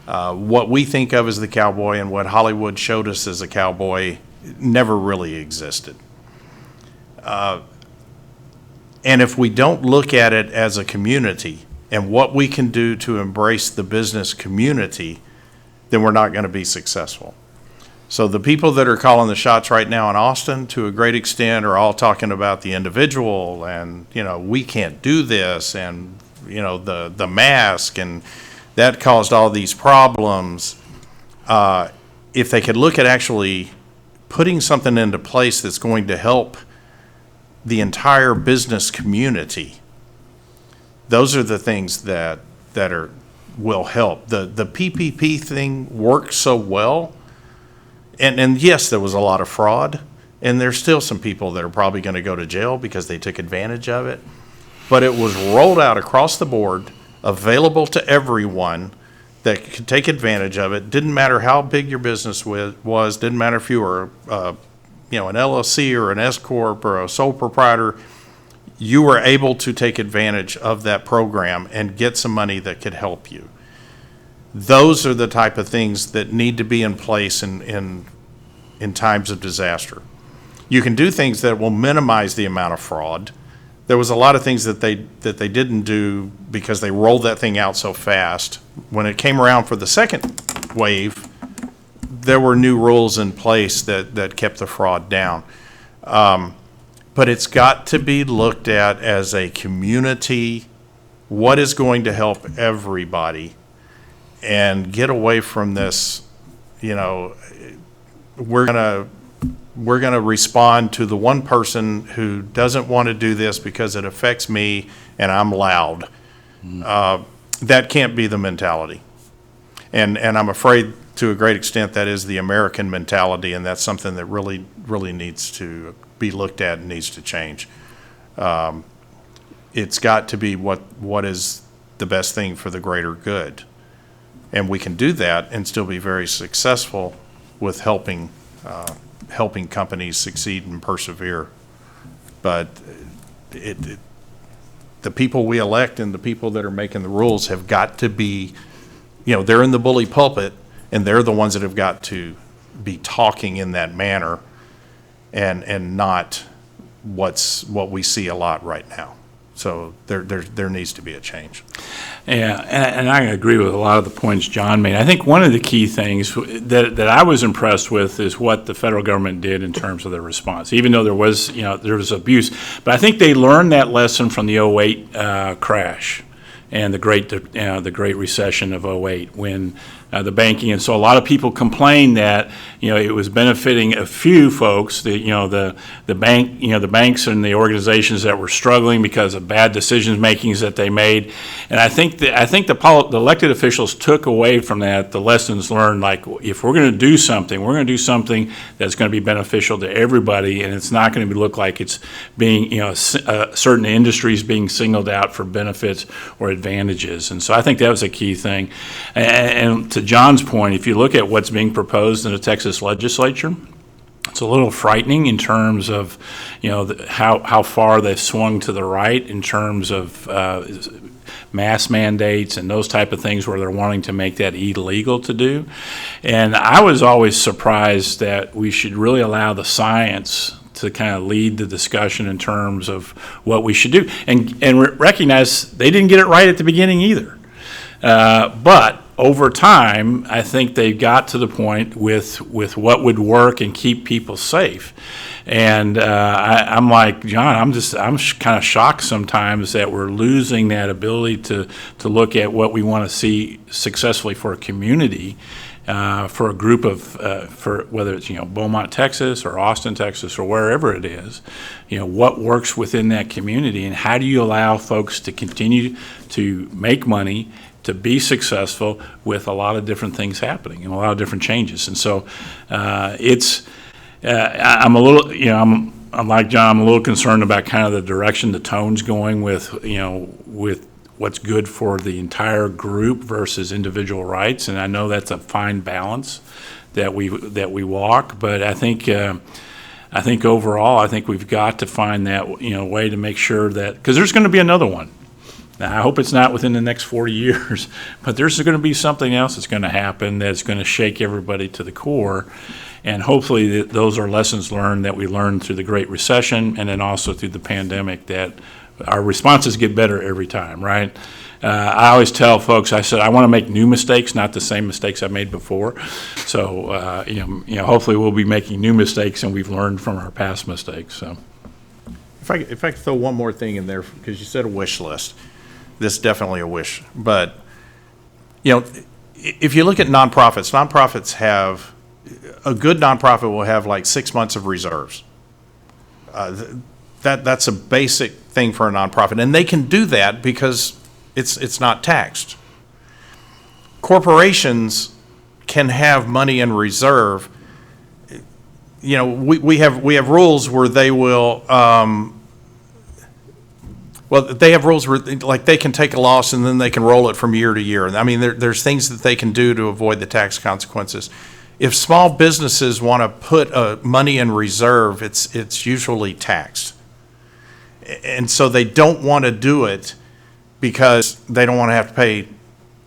What we think of as the cowboy and what Hollywood showed us as a cowboy never really existed. And if we don't look at it as a community and what we can do to embrace the business community, then we're not going to be successful. So the people that are calling the shots right now in Austin, to a great extent, are all talking about the individual and, you know, we can't do this and, you know, the mask, and that caused all these problems. If they could look at actually putting something into place that's going to help the entire business community, those are the things that will help. The PPP thing works so well, and yes, there was a lot of fraud, and there's still some people that are probably going to go to jail because they took advantage of it, but it was rolled out across the board, available to everyone that could take advantage of it. Didn't matter how big your business was, didn't matter if you were an LLC or an S Corp or a sole proprietor, you were able to take advantage of that program and get some money that could help you. Those are the type of things that need to be in place in times of disaster. You can do things that will minimize the amount of fraud. There was a lot of things that they didn't do because they rolled that thing out so fast. When it came around for the second wave, there were new rules in place that kept the fraud down. But it's got to be looked at as a community, what is going to help everybody, and get away from this, you know, we're gonna respond to the one person who doesn't want to do this because it affects me and I'm loud. That can't be the mentality. And I'm afraid to a great extent that is the American mentality, and that's something that really, really needs to be looked at and needs to change. It's got to be what is the best thing for the greater good. And we can do that and still be very successful with helping companies succeed and persevere. But the people we elect and the people that are making the rules have got to be, you know, they're in the bully pulpit, and they're the ones that have got to be talking in that manner and not what we see a lot right now. So there needs to be a change. Yeah, and I agree with a lot of the points John made. I think one of the key things that I was impressed with is what the federal government did in terms of their response, even though there was abuse. But I think they learned that lesson from the 2008 crash and the Great Recession of 2008 when the banking, and so a lot of people complained that it was benefiting a few folks, the banks and the organizations that were struggling because of bad decision makings that they made, and I think the elected officials took away from that the lessons learned. Like, if we're going to do something, we're going to do something that's going to be beneficial to everybody, and it's not going to look like it's being certain industries being singled out for benefits or advantages, and so I think that was a key thing, and to John's point, if you look at what's being proposed in the Texas legislature, it's a little frightening in terms of, how far they've swung to the right in terms of mask mandates and those type of things where they're wanting to make that illegal to do. And I was always surprised that we should really allow the science to kind of lead the discussion in terms of what we should do, and recognize they didn't get it right at the beginning either. But over time, I think they got to the point with what would work and keep people safe. And I'm like, John, I'm kind of shocked sometimes that we're losing that ability to look at what we want to see successfully for a community, for a group of, for whether it's, Beaumont, Texas, or Austin, Texas, or wherever it is, what works within that community, and how do you allow folks to continue to make money, to be successful with a lot of different things happening and a lot of different changes. And so I'm a little, I'm like John, I'm a little concerned about kind of the direction the tone's going with, with what's good for the entire group versus individual rights. And I know that's a fine balance that we walk, but I think overall, I think we've got to find that, way to make sure that, because there's going to be another one. Now, I hope it's not within the next 40 years, but there's going to be something else that's going to happen that's going to shake everybody to the core. And hopefully those are lessons learned that we learned through the Great Recession and then also through the pandemic, that our responses get better every time, right? I always tell folks, I said, I want to make new mistakes, not the same mistakes I made before. So, hopefully we'll be making new mistakes and we've learned from our past mistakes. So, If I could throw one more thing in there, because you said a wish list. This is definitely a wish. But, if you look at nonprofits have, a good nonprofit will have like 6 months of reserves. That's a basic thing for a nonprofit. And they can do that because it's not taxed. Corporations can have money in reserve. We have rules where they will, they have rules where, like, they can take a loss and then they can roll it from year to year. I mean, there's things that they can do to avoid the tax consequences. If small businesses want to put money in reserve, it's usually taxed. And so they don't want to do it because they don't want to have to pay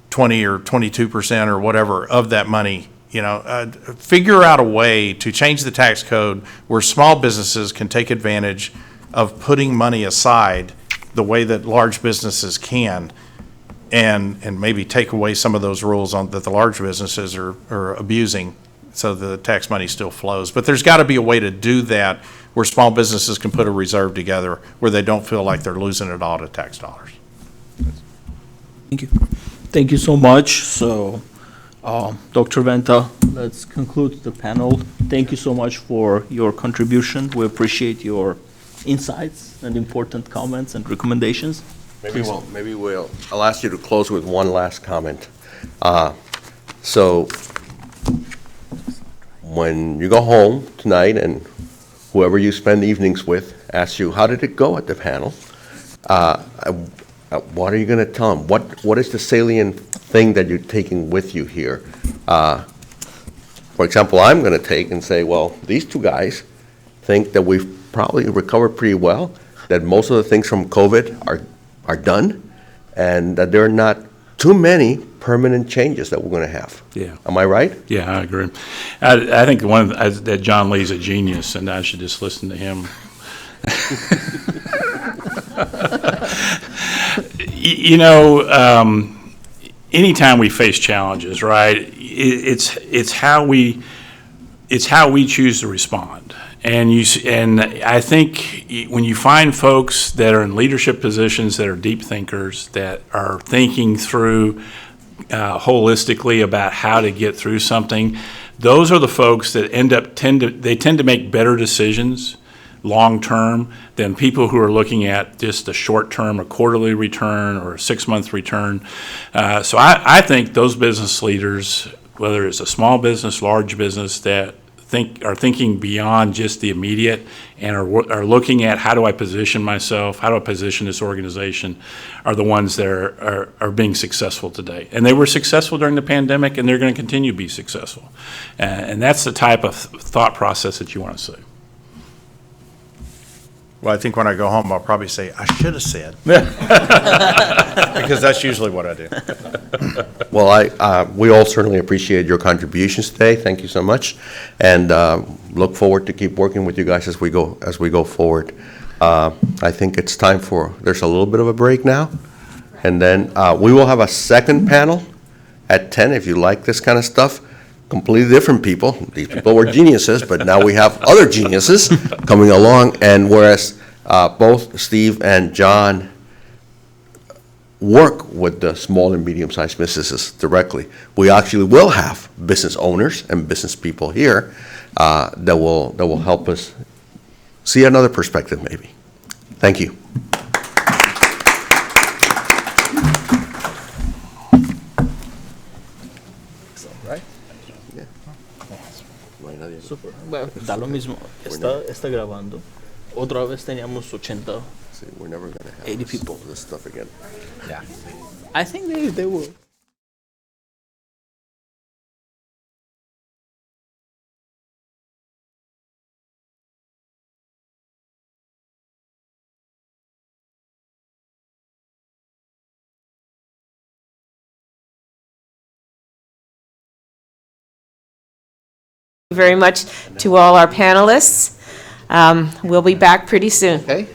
20 or 22% or whatever of that money. Figure out a way to change the tax code where small businesses can take advantage of putting money aside the way that large businesses can, and maybe take away some of those rules that the large businesses are abusing, so the tax money still flows. But there's got to be a way to do that where small businesses can put a reserve together where they don't feel like they're losing it all to tax dollars. Thank you. Thank you so much. So, Dr. Venta, let's conclude the panel. Thank you so much for your contribution. We appreciate your insights and important comments and recommendations. I'll ask you to close with one last comment. So when you go home tonight and whoever you spend evenings with asks you, how did it go at the panel? What are you going to tell them? What is the salient thing that you're taking with you here? For example, I'm going to take and say, well, these two guys think that we've probably recovered pretty well, that most of the things from COVID are done, and that there are not too many permanent changes that we're going to have. Yeah. Am I right? Yeah, I agree. I think that John Lee's a genius, and I should just listen to him. Anytime we face challenges, right? It's how we choose to respond. And I think when you find folks that are in leadership positions that are deep thinkers, that are thinking through holistically about how to get through something, those are the folks that tend to make better decisions long term than people who are looking at just a short term, a quarterly return or a 6-month return. So I think those business leaders, whether it's a small business, large business, that are thinking beyond just the immediate and are looking at how do I position myself, how do I position this organization, are the ones that are being successful today. And they were successful during the pandemic, and they're going to continue to be successful. And that's the type of thought process that you want to see. Well, I think when I go home, I'll probably say, I should have said. I because that's usually what I do. Well, we all certainly appreciate your contributions today. Thank you so much, and look forward to keep working with you guys as we go forward. I think it's time there's a little bit of a break now, and then we will have a second panel at 10 if you like this kind of stuff. Completely different people. These people were geniuses, but now we have other geniuses coming along, and whereas both Steve and John work with the small and medium-sized businesses directly, we actually will have business owners and business people here that will help us see another perspective maybe. Thank you. Super. Bueno, da lo mismo. Está grabando. Otra vez teníamos 80. See, we're never going to have 80 people. this stuff again. Yeah. I think they will. Very much to all our panelists. We'll be back pretty soon. Okay.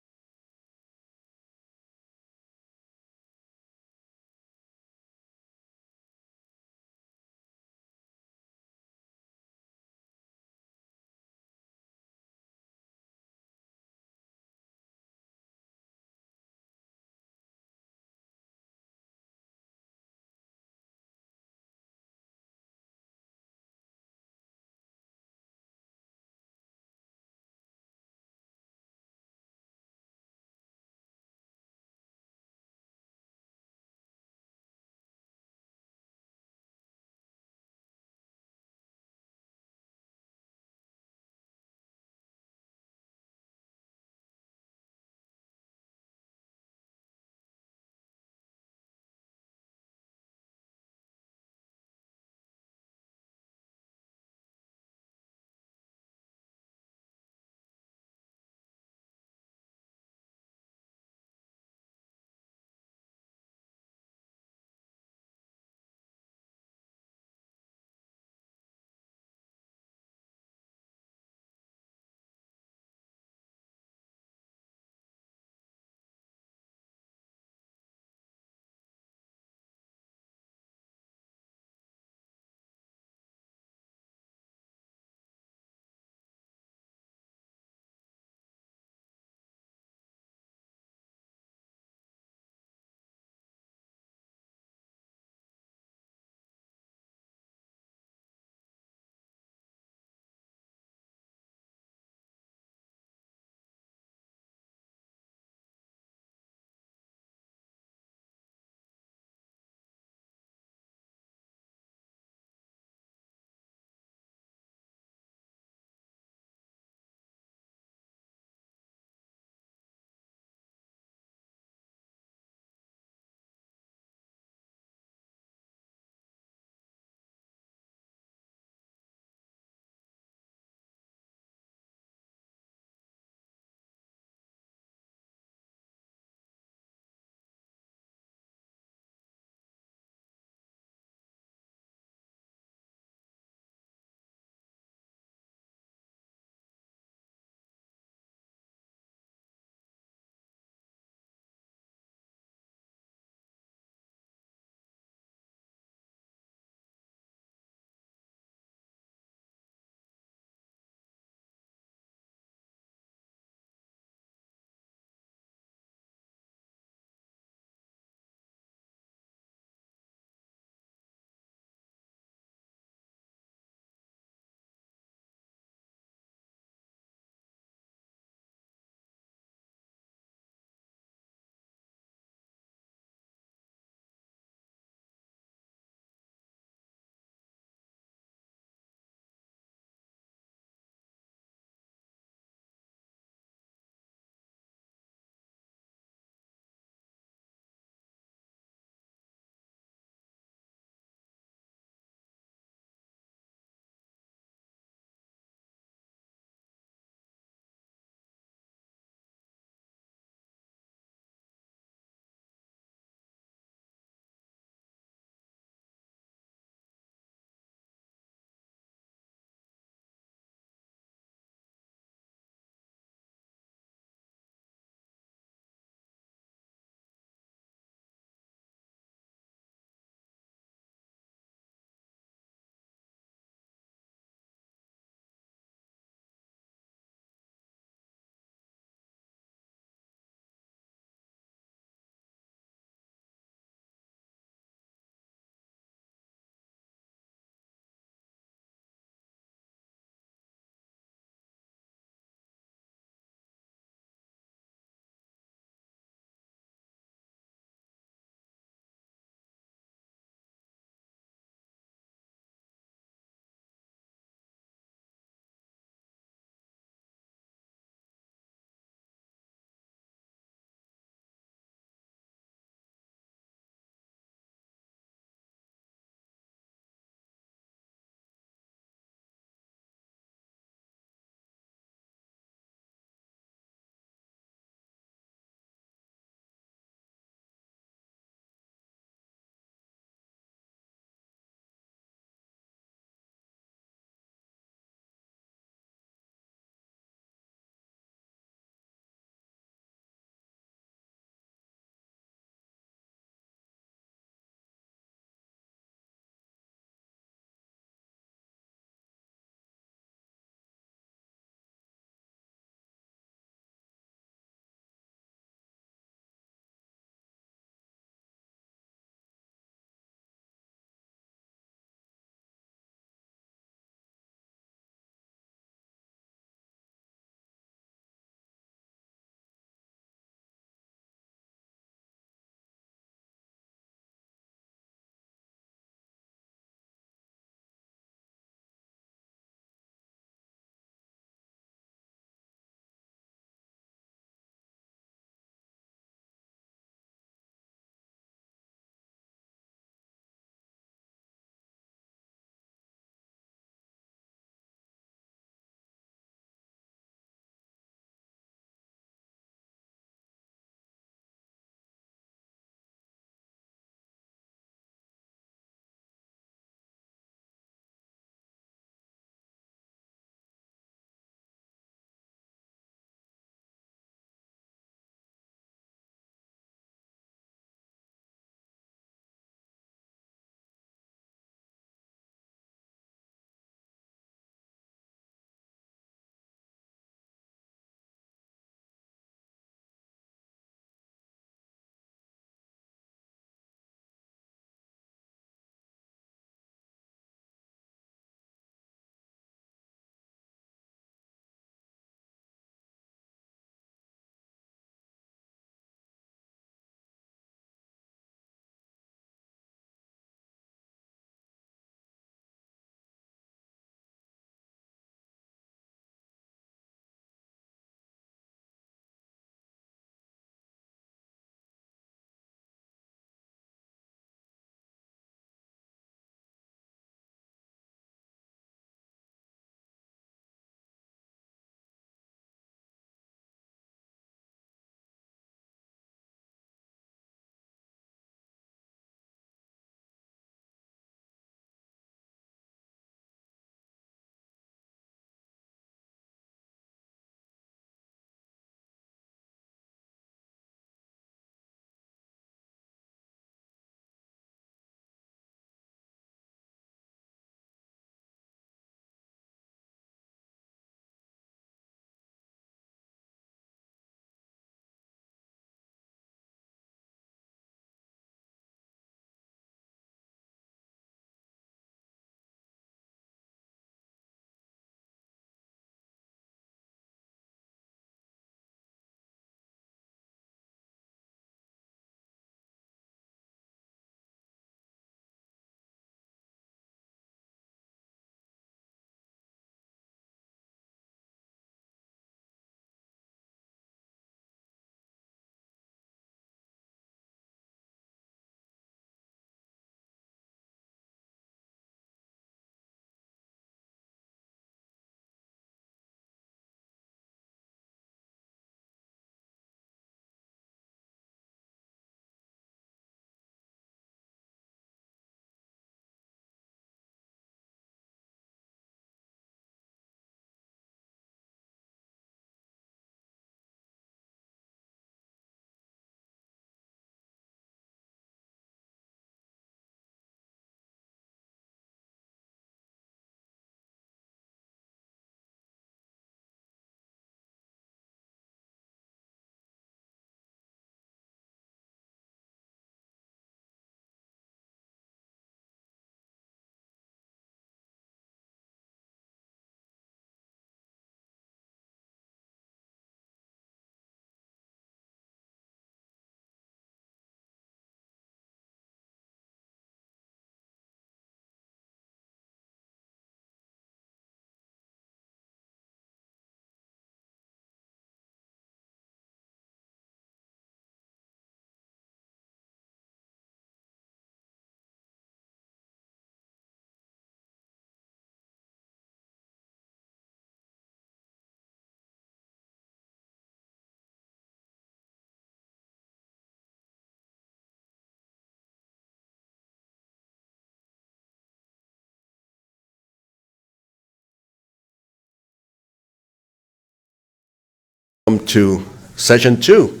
to session 2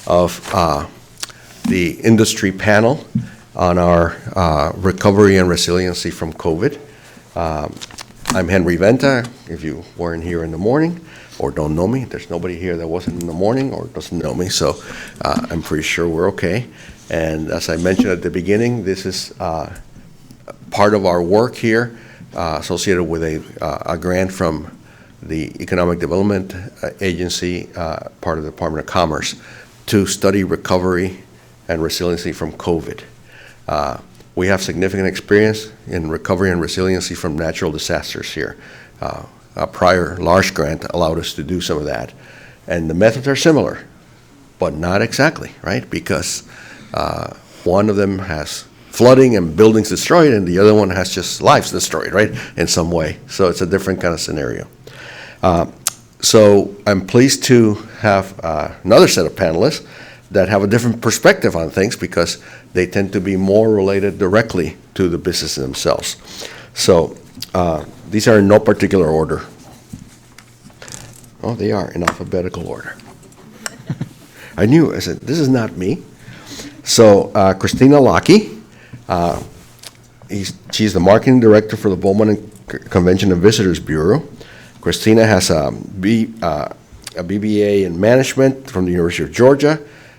of the industry panel on our recovery and resiliency from COVID. I'm Henry Venta. If you weren't here in the morning or don't know me, there's nobody here that wasn't in the morning or doesn't know me, so I'm pretty sure we're okay. And as I mentioned at the beginning, this is part of our work here associated with a grant from the Economic Development Agency, part of the Department of Commerce, to study recovery and resiliency from COVID. We have significant experience in recovery and resiliency from natural disasters here. A prior large grant allowed us to do some of that. And the methods are similar, but not exactly, right? Because one of them has flooding and buildings destroyed, and the other one has just lives destroyed, right, in some way. So it's a different kind of scenario. So I'm pleased to have another set of panelists that have a different perspective on things because they tend to be more related directly to the business themselves. So these are in no particular order. Oh, they are in alphabetical order. I said, this is not me. So Christina Locke, she's the marketing director for the Bowman Convention and Visitors Bureau. Christina has a BBA in management from the University of Georgia,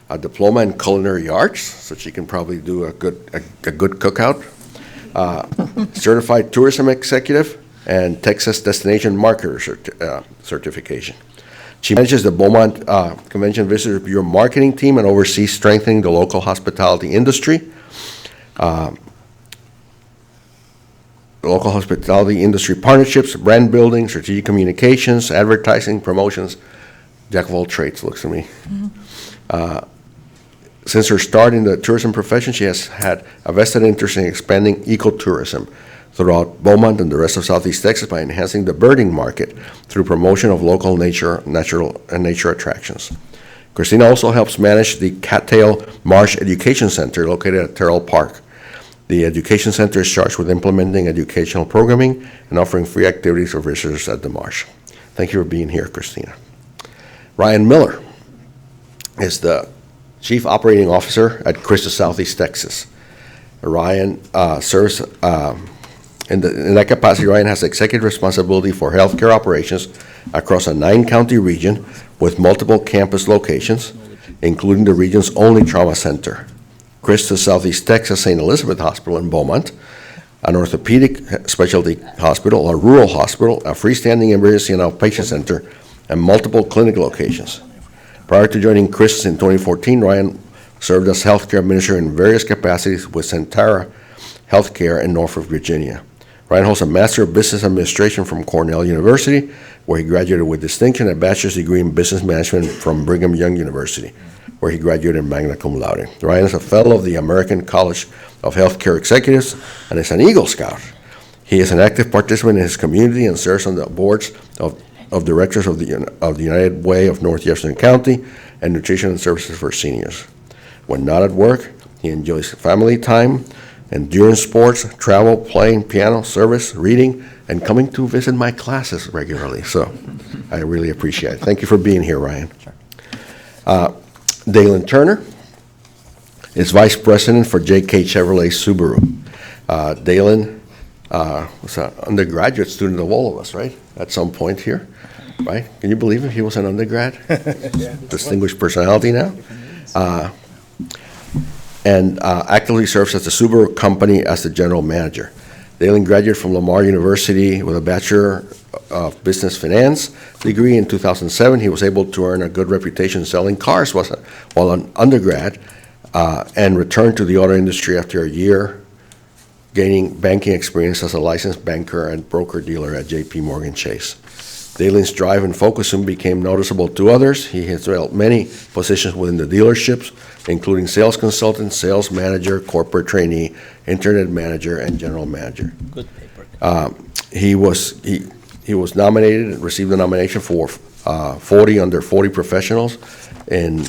a diploma in culinary arts, so she can probably do a good cookout, certified tourism executive, and Texas Destination Marketer certification. She manages the Beaumont Convention Visitors Bureau marketing team and oversees strengthening the local hospitality industry. Local hospitality industry partnerships, brand building, strategic communications, advertising, promotions, jack of all trades, looks to me. Since her start in the tourism profession, she has had a vested interest in expanding ecotourism throughout Beaumont and the rest of Southeast Texas by enhancing the birding market through promotion of local nature attractions. Christina also helps manage the Cattail Marsh Education Center located at Terrell Park. The education center is charged with implementing educational programming and offering free activities for visitors at the marsh. Thank you for being here, Christina. Ryan Miller is the Chief Operating Officer at Christus Southeast Texas. Ryan serves in that capacity. Ryan has executive responsibility for healthcare operations across a 9-county region with multiple campus locations, including the region's only trauma center, Christus Southeast Texas St. Elizabeth Hospital in Beaumont, an orthopedic specialty hospital, a rural hospital, a freestanding emergency and outpatient center, and multiple clinic locations. Prior to joining Christus in 2014, Ryan served as healthcare administrator in various capacities with Centara Healthcare in Norfolk, Virginia. Ryan holds a Master of Business Administration from Cornell University, where he graduated with distinction, a bachelor's degree in business management from Brigham Young University, where he graduated magna cum laude. Ryan is a fellow of the American College of Healthcare Executives and is an Eagle Scout. He is an active participant in his community and serves on the boards of directors of the United Way of North Jefferson County and Nutrition and Services for Seniors. When not at work, he enjoys family time, endurance sports, travel, playing piano, service, reading, and coming to visit my classes regularly. So I really appreciate it. Thank you for being here, Ryan. Sure. Dalen Turner is Vice President for JK Chevrolet Subaru. Dalen was an undergraduate student of all of us, right? At some point here, right? Can you believe it? He was an undergrad? Distinguished personality now. And actively serves as the Subaru company as the general manager. Dalen graduated from Lamar University with a Bachelor of Business Finance degree in 2007. He was able to earn a good reputation selling cars while an undergrad and returned to the auto industry after a year gaining banking experience as a licensed banker and broker-dealer at J.P. Morgan Chase. Dalen's drive and focus soon became noticeable to others. He has held many positions within the dealerships, including sales consultant, sales manager, corporate trainee, internet manager, and general manager. Good paper. He was nominated and received a nomination for 40 under 40 professionals in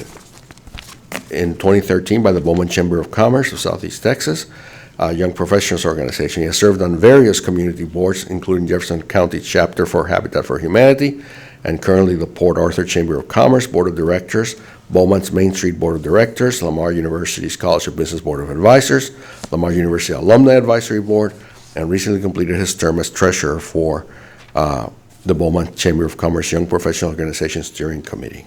2013 by the Bowman Chamber of Commerce of Southeast Texas, a young professionals organization. He has served on various community boards, including Jefferson County Chapter for Habitat for Humanity and currently the Port Arthur Chamber of Commerce Board of Directors, Beaumont's Main Street Board of Directors, Lamar University's College of Business Board of Advisors, Lamar University Alumni Advisory Board, and recently completed his term as treasurer for the Beaumont Chamber of Commerce Young Professional Organization Steering Committee.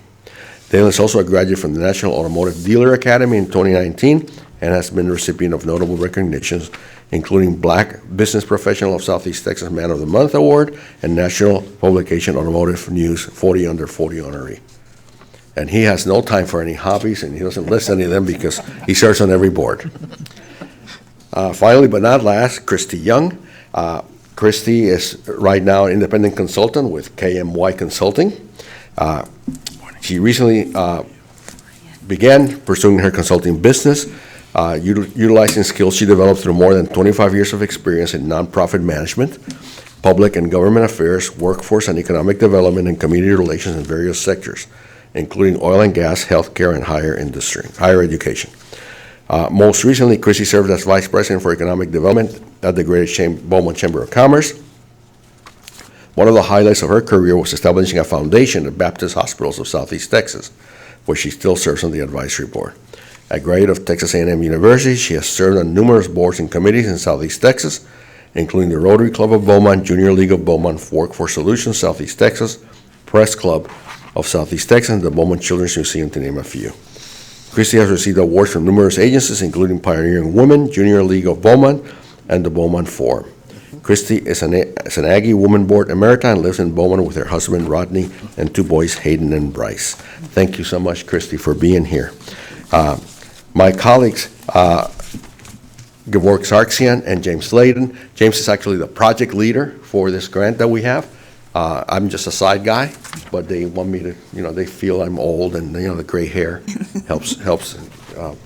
Dale is also a graduate from the National Automotive Dealer Academy in 2019 and has been the recipient of notable recognitions, including Black Business Professional of Southeast Texas Man of the Month Award and National Publication Automotive News 40 Under 40 honoree. And he has no time for any hobbies, and he doesn't list any of them because he serves on every board. Finally, but not last, Christy Young. Christy is right now an independent consultant with KMY Consulting. She recently began pursuing her consulting business, utilizing skills she developed through more than 25 years of experience in nonprofit management, public and government affairs, workforce and economic development, and community relations in various sectors, including oil and gas, healthcare, and higher education. Most recently, Christy served as Vice President for Economic Development at the Greater Beaumont Chamber of Commerce. One of the highlights of her career was establishing a foundation at Baptist Hospitals of Southeast Texas, where she still serves on the advisory board. A graduate of Texas A&M University, she has served on numerous boards and committees in Southeast Texas, including the Rotary Club of Beaumont, Junior League of Beaumont, Workforce Solutions Southeast Texas, Press Club of Southeast Texas, and the Beaumont Children's Museum, to name a few. Christy has received awards from numerous agencies, including Pioneering Women, Junior League of Beaumont, and the Beaumont Forum. Christy is an Aggie Woman Board Emerita and lives in Beaumont with her husband, Rodney, and two boys, Hayden and Bryce. Thank you so much, Christy, for being here. My colleagues, Gevorg Sarksian and James Slayden. James is actually the project leader for this grant that we have. I'm just a side guy, but they want me to, they feel I'm old, and the gray hair helps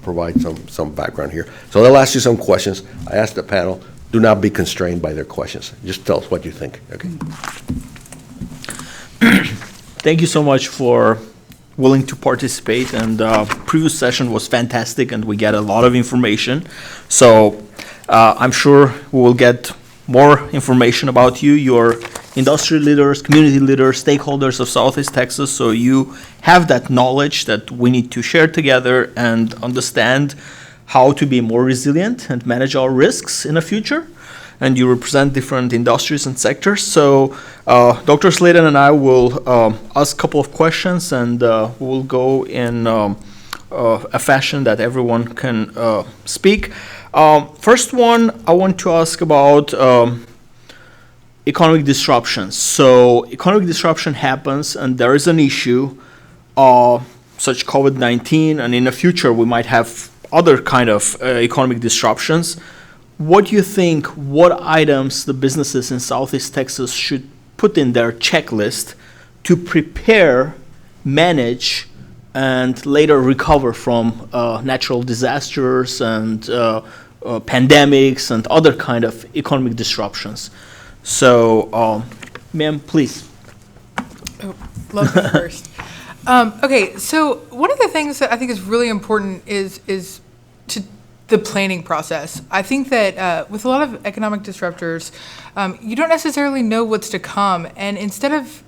provide some background here. So they'll ask you some questions. I asked the panel, do not be constrained by their questions. Just tell us what you think. Okay. Thank you so much for willing to participate, and previous session was fantastic, and we get a lot of information. So I'm sure we will get more information about you, your industry leaders, community leaders, stakeholders of Southeast Texas, so you have that knowledge that we need to share together and understand how to be more resilient and manage our risks in the future. And you represent different industries and sectors. So Dr. Slayden and I will ask a couple of questions, and we'll go in a fashion that everyone can speak. First one, I want to ask about economic disruptions. So economic disruption happens, and there is an issue, such COVID-19, and in the future we might have other kind of economic disruptions. What do you think, what items the businesses in Southeast Texas should put in their checklist to prepare, manage, and later recover from natural disasters and pandemics and other kind of economic disruptions? So, ma'am, please. Oh, love me first. Okay, so one of the things that I think is really important is to the planning process. I think that with a lot of economic disruptors, you don't necessarily know what's to come, and instead of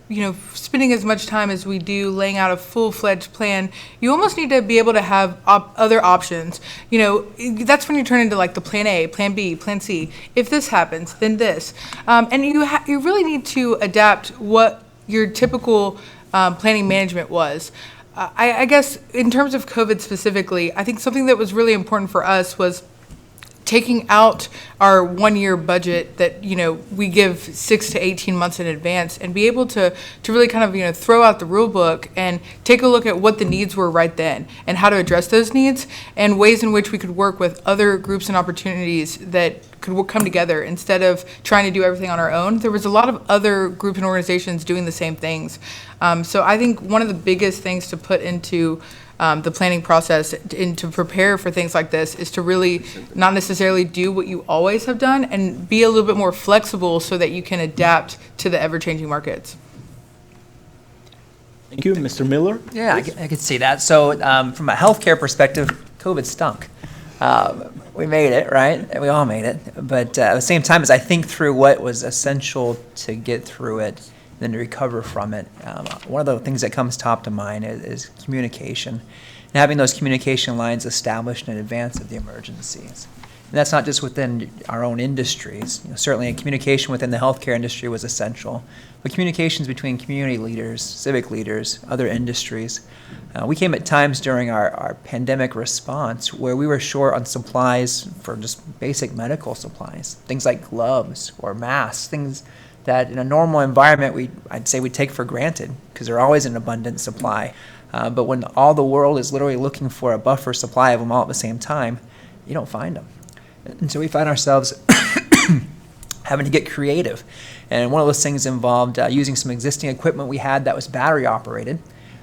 spending as much time as we do laying out a full-fledged plan, you almost need to be able to have other options. That's when you turn into like the plan A, plan B, plan C. If this happens, then this, and you really need to adapt what your typical planning management was. I guess in terms of COVID specifically, I think something that was really important for us was taking out our 1-year budget that we give 6 to 18 months in advance, and be able to really kind of throw out the rule book and take a look at what the needs were right then and how to address those needs, and ways in which we could work with other groups and opportunities that could come together instead of trying to do everything on our own. There was a lot of other groups and organizations doing the same things. So I think one of the biggest things to put into the planning process and to prepare for things like this is to really not necessarily do what you always have done, and be a little bit more flexible so that you can adapt to the ever-changing markets. Thank you. Mr. Miller? Yeah, I could see that. So from a healthcare perspective, COVID stunk. We made it, right? We all made it. But at the same time, as I think through what was essential to get through it, then to recover from it. One of the things that comes top to mind is communication, and having those communication lines established in advance of the emergencies. And that's not just within our own industries. Certainly, communication within the healthcare industry was essential, but communications between community leaders, civic leaders, other industries. We came at times during our pandemic response where we were short on supplies for just basic medical supplies, things like gloves or masks, things that in a normal environment I'd say we take for granted because they're always in abundant supply. But when all the world is literally looking for a buffer supply of them all at the same time, you don't find them. And so we find ourselves having to get creative. And one of those things involved using some existing equipment we had that was battery operated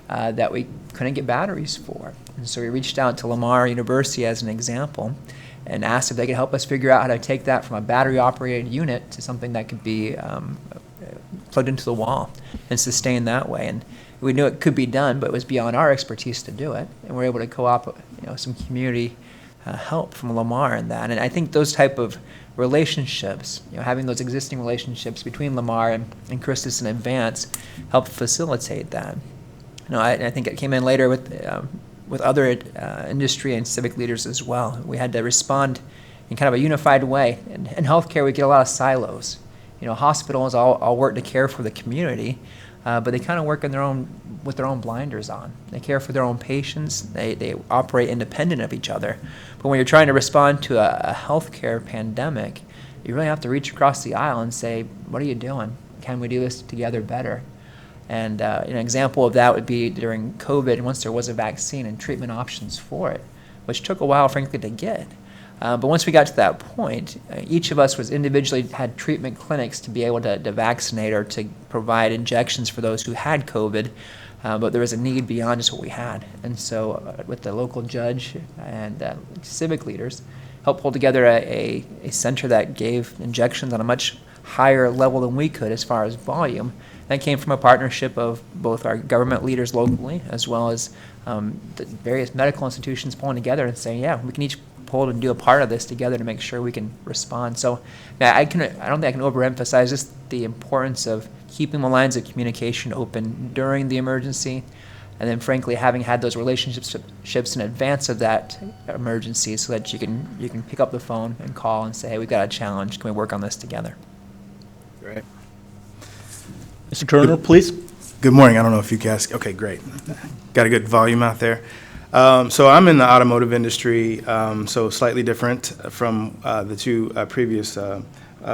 that we couldn't get batteries for. And so we reached out to Lamar University as an example and asked if they could help us figure out how to take that from a battery operated unit to something that could be plugged into the wall and sustain that way. And we knew it could be done, but it was beyond our expertise to do it. And we were able to co-op some community help from Lamar in that. And I think those type of relationships, having those existing relationships between Lamar and Christus in advance helped facilitate that. I think it came in later with other industry and civic leaders as well. We had to respond in kind of a unified way. In healthcare, we get a lot of silos. Hospitals all work to care for the community, but they kind of work with their own blinders on. They care for their own patients. They operate independent of each other. But when you're trying to respond to a healthcare pandemic, you really have to reach across the aisle and say, what are you doing? Can we do this together better? And an example of that would be during COVID, once there was a vaccine and treatment options for it, which took a while, frankly, to get. But once we got to that point, each of us was individually had treatment clinics to be able to vaccinate or to provide injections for those who had COVID, but there was a need beyond just what we had. And so with the local judge and civic leaders, helped pull together a center that gave injections on a much higher level than we could as far as volume. That came from a partnership of both our government leaders locally as well as the various medical institutions pulling together and saying, yeah, we can each pull and do a part of this together to make sure we can respond. So I don't think I can overemphasize just the importance of keeping the lines of communication open during the emergency, and then frankly having had those relationships in advance of that emergency so that you can pick up the phone and call and say, hey, we've got a challenge, can we work on this together? Great. Mr. Turner, please. Good morning. I don't know if you guys, okay, great. Got a good volume out there. So I'm in the automotive industry, so slightly different from the two previous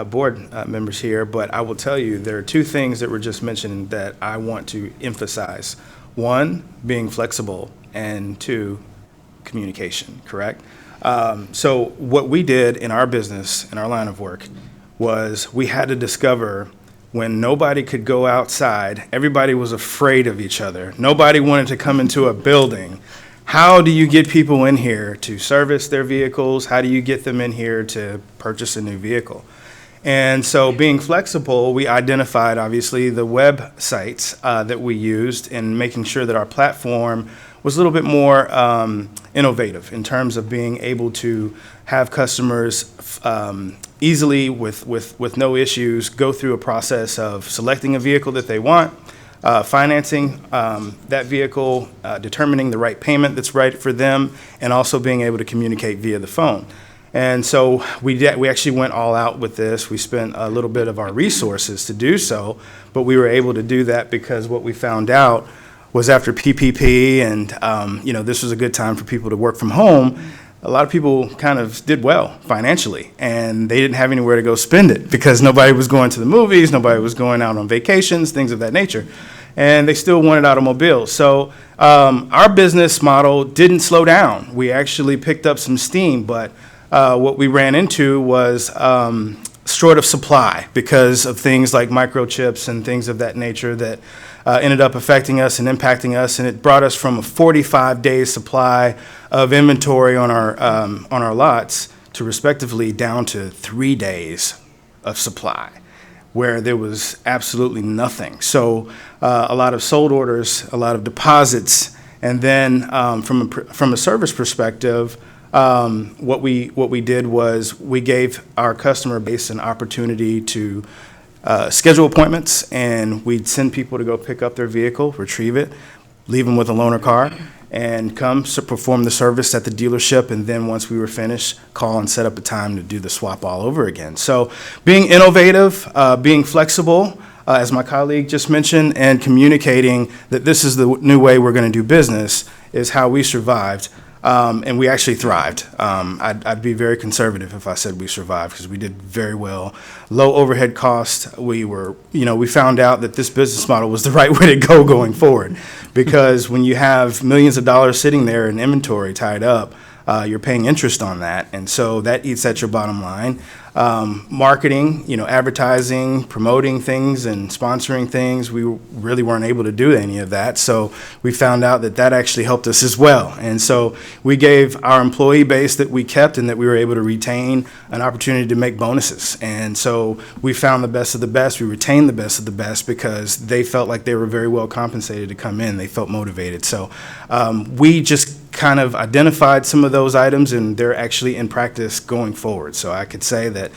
board members here, but I will tell you there are two things that were just mentioned that I want to emphasize. One, being flexible, and two, communication, correct? So what we did in our business, in our line of work, was we had to discover when nobody could go outside, everybody was afraid of each other. Nobody wanted to come into a building. How do you get people in here to service their vehicles? How do you get them in here to purchase a new vehicle? And so being flexible, we identified obviously the websites that we used and making sure that our platform was a little bit more innovative in terms of being able to have customers easily with no issues go through a process of selecting a vehicle that they want, financing that vehicle, determining the right payment that's right for them, and also being able to communicate via the phone. And so we actually went all out with this. We spent a little bit of our resources to do so, but we were able to do that because what we found out was after PPP and this was a good time for people to work from home, a lot of people kind of did well financially, and they didn't have anywhere to go spend it because nobody was going to the movies, nobody was going out on vacations, things of that nature, and they still wanted automobiles. So our business model didn't slow down. We actually picked up some steam, but what we ran into was short of supply because of things like microchips and things of that nature that ended up affecting us and impacting us, and it brought us from a 45-day supply of inventory on our lots to respectively down to 3 days of supply, where there was absolutely nothing. So a lot of sold orders, a lot of deposits, and then from a service perspective, what we did was we gave our customer base an opportunity to schedule appointments, and we'd send people to go pick up their vehicle, retrieve it, leave them with a loaner car, and come perform the service at the dealership, and then once we were finished, call and set up a time to do the swap all over again. So being innovative, being flexible, as my colleague just mentioned, and communicating that this is the new way we're going to do business is how we survived. And we actually thrived. I'd be very conservative if I said we survived, because we did very well. Low overhead cost. We found out that this business model was the right way to go going forward, because when you have millions of dollars sitting there in inventory tied up, you're paying interest on that, and so that eats at your bottom line. Marketing, advertising, promoting things and sponsoring things, we really weren't able to do any of that. So we found out that that actually helped us as well. And so we gave our employee base that we kept and that we were able to retain an opportunity to make bonuses. And so we found the best of the best. We retained the best of the best because they felt like they were very well compensated to come in. They felt motivated. So we just kind of identified some of those items, and they're actually in practice going forward. So I could say that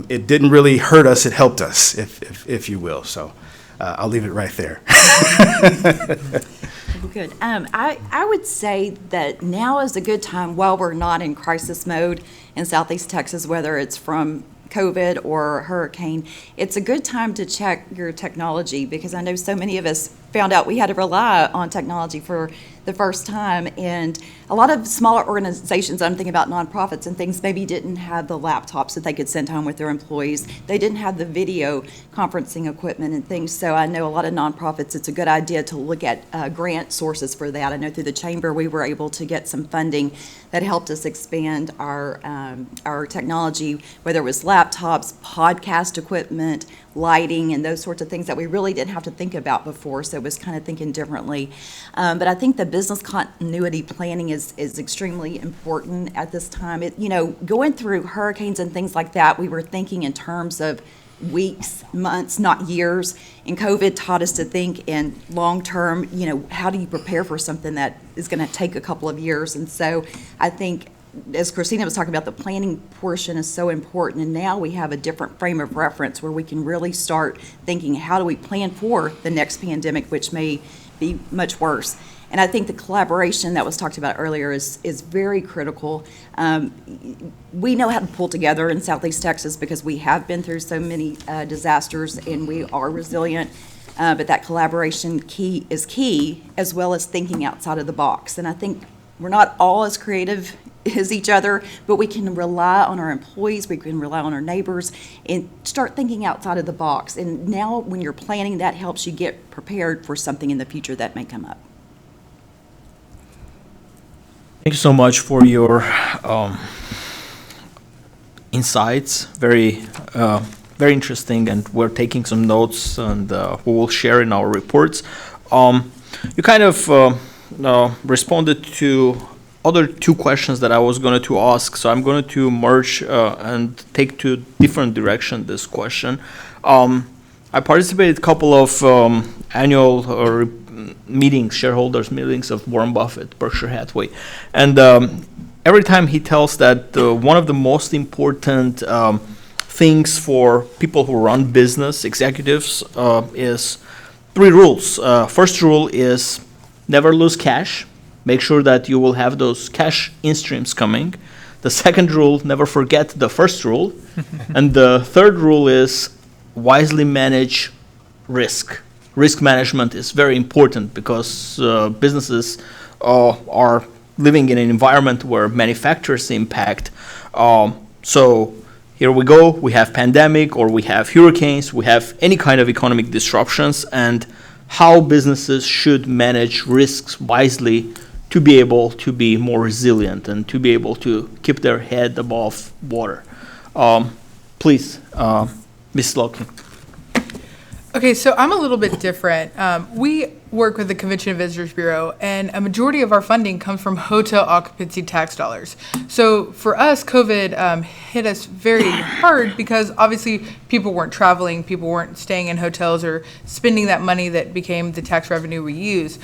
it didn't really hurt us, it helped us, if you will. So I'll leave it right there. Good. I would say that now is a good time, while we're not in crisis mode in Southeast Texas, whether it's from COVID or hurricane, it's a good time to check your technology, because I know so many of us found out we had to rely on technology for the first time, and a lot of smaller organizations, I'm thinking about nonprofits and things, maybe didn't have the laptops that they could send home with their employees. They didn't have the video conferencing equipment and things, so I know a lot of nonprofits, it's a good idea to look at grant sources for that. I know through the chamber we were able to get some funding that helped us expand our technology, whether it was laptops, podcast equipment, lighting, and those sorts of things that we really didn't have to think about before, so it was kind of thinking differently. But I think the business continuity planning is extremely important at this time. Going through hurricanes and things like that, we were thinking in terms of weeks, months, not years, and COVID taught us to think in long-term, how do you prepare for something that is going to take a couple of years? And so I think, as Christina was talking about, the planning portion is so important, and now we have a different frame of reference where we can really start thinking, how do we plan for the next pandemic, which may be much worse. And I think the collaboration that was talked about earlier is very critical. We know how to pull together in Southeast Texas because we have been through so many disasters, and we are resilient. But that collaboration is key, as well as thinking outside of the box. And I think we're not all as creative as each other, but we can rely on our employees, we can rely on our neighbors, and start thinking outside of the box. And now when you're planning, that helps you get prepared for something in the future that may come up. Thank you so much for your insights. Very interesting, and we're taking some notes, and we will share in our reports. You kind of responded to other two questions that I was going to ask, so I'm going to merge and take to different direction this question. I participated a couple of annual meetings, shareholders meetings of Warren Buffett, Berkshire Hathaway, and every time he tells that one of the most important things for people who run business, executives, is 3 rules. First rule is never lose cash. Make sure that you will have those cash in-streams coming. The second rule, never forget the first rule. And the third rule is wisely manage risk. Risk management is very important because businesses are living in an environment where manufacturers impact. So here we go, we have pandemic, or we have hurricanes, we have any kind of economic disruptions, and how businesses should manage risks wisely to be able to be more resilient and to be able to keep their head above water. Please, Ms. Loki. Okay, so I'm a little bit different. We work with the Convention and Visitors Bureau, and a majority of our funding comes from hotel occupancy tax dollars. So for us, COVID hit us very hard because obviously people weren't traveling, people weren't staying in hotels or spending that money that became the tax revenue we use.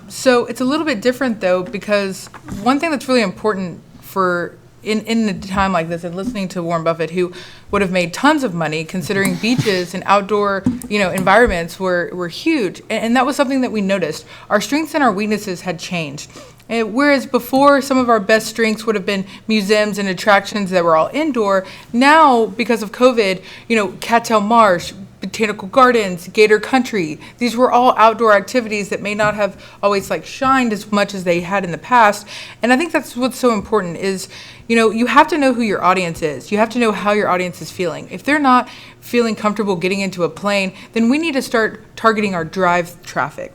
So it's a little bit different though, because one thing that's really important for in a time like this, and listening to Warren Buffett, who would have made tons of money considering beaches and outdoor, environments were huge. And that was something that we noticed. Our strengths and our weaknesses had changed. Whereas before, some of our best strengths would have been museums and attractions that were all indoor. Now, because of COVID, Cattail Marsh, Botanical Gardens, Gator Country, these were all outdoor activities that may not have always shined as much as they had in the past. And I think that's what's so important is, you have to know who your audience is. You have to know how your audience is feeling. If they're not feeling comfortable getting into a plane, then we need to start targeting our drive traffic.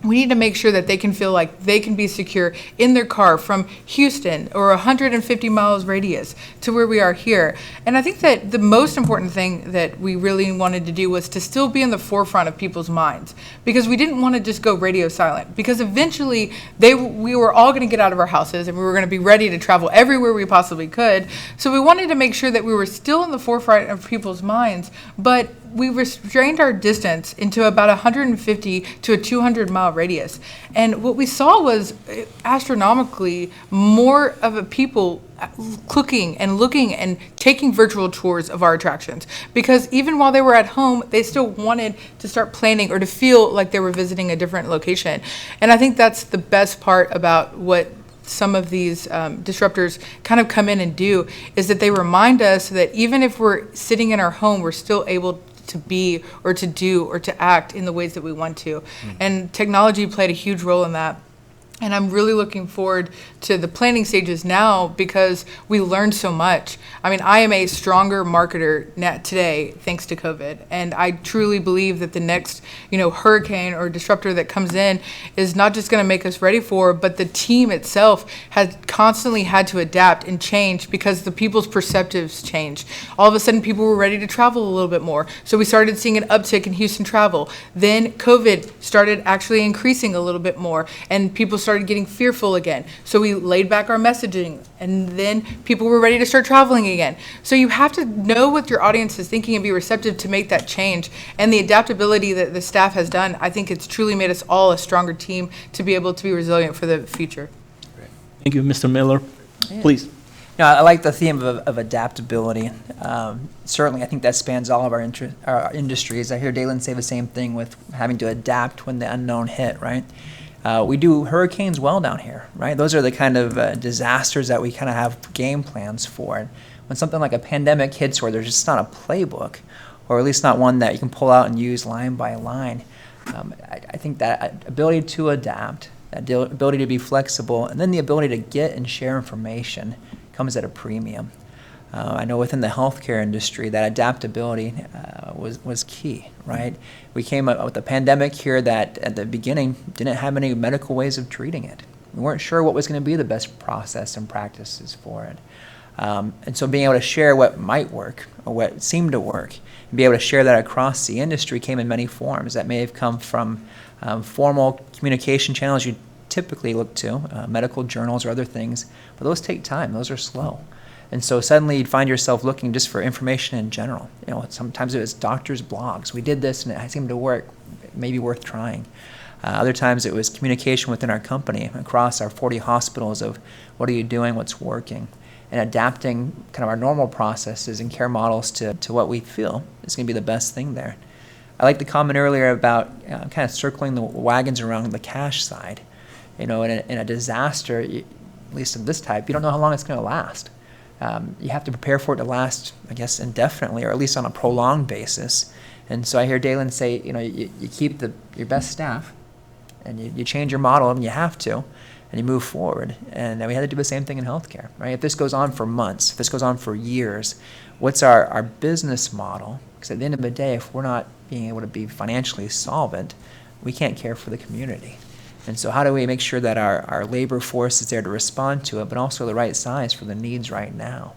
We need to make sure that they can feel like they can be secure in their car from Houston or 150 miles radius to where we are here. And I think that the most important thing that we really wanted to do was to still be in the forefront of people's minds, because we didn't want to just go radio silent, because eventually we were all going to get out of our houses and we were going to be ready to travel everywhere we possibly could. So we wanted to make sure that we were still in the forefront of people's minds, but we restrained our distance into about 150 to a 200-mile radius. And what we saw was astronomically more of a people cooking and looking and taking virtual tours of our attractions. Because even while they were at home, they still wanted to start planning or to feel like they were visiting a different location. And I think that's the best part about what some of these disruptors kind of come in and do, is that they remind us that even if we're sitting in our home, we're still able to be or to do or to act in the ways that we want to. And technology played a huge role in that. And I'm really looking forward to the planning stages now, because we learned so much. I mean, I am a stronger marketer today thanks to COVID. And I truly believe that the next, hurricane or disruptor that comes in is not just going to make us ready for, but the team itself has constantly had to adapt and change because the people's perceptives changed. All of a sudden, people were ready to travel a little bit more. So we started seeing an uptick in Houston travel. Then COVID started actually increasing a little bit more, and people started getting fearful again. So we laid back our messaging, and then people were ready to start traveling again. So you have to know what your audience is thinking and be receptive to make that change. And the adaptability that the staff has done, I think it's truly made us all a stronger team to be able to be resilient for the future. Thank you, Mr. Miller. Please. I like the theme of adaptability. Certainly, I think that spans all of our industries. I hear Dalen say the same thing with having to adapt when the unknown hit, right? We do hurricanes well down here, right? Those are the kind of disasters that we kind of have game plans for. When something like a pandemic hits where there's just not a playbook, or at least not one that you can pull out and use line by line, I think that ability to adapt, that ability to be flexible, and then the ability to get and share information comes at a premium. I know within the healthcare industry that adaptability was key, right? We came up with a pandemic here that at the beginning didn't have any medical ways of treating it. We weren't sure what was going to be the best process and practices for it. And so being able to share what might work or what seemed to work, and be able to share that across the industry came in many forms. That may have come from formal communication channels you typically look to, medical journals or other things, but those take time, those are slow. And so suddenly you'd find yourself looking just for information in general. Sometimes it was doctors' blogs. We did this and it seemed to work, it may be worth trying. Other times it was communication within our company across our 40 hospitals of what are you doing, what's working, and adapting kind of our normal processes and care models to what we feel is going to be the best thing there. I like the comment earlier about kind of circling the wagons around the cash side. In a disaster, at least of this type, you don't know how long it's going to last. You have to prepare for it to last, I guess, indefinitely, or at least on a prolonged basis. And so I hear Dalen say, you keep your best staff, and you change your model, and you have to, and you move forward. And we had to do the same thing in healthcare, right? If this goes on for months, if this goes on for years, what's our business model? Because at the end of the day, if we're not being able to be financially solvent, we can't care for the community. And so how do we make sure that our labor force is there to respond to it, but also the right size for the needs right now?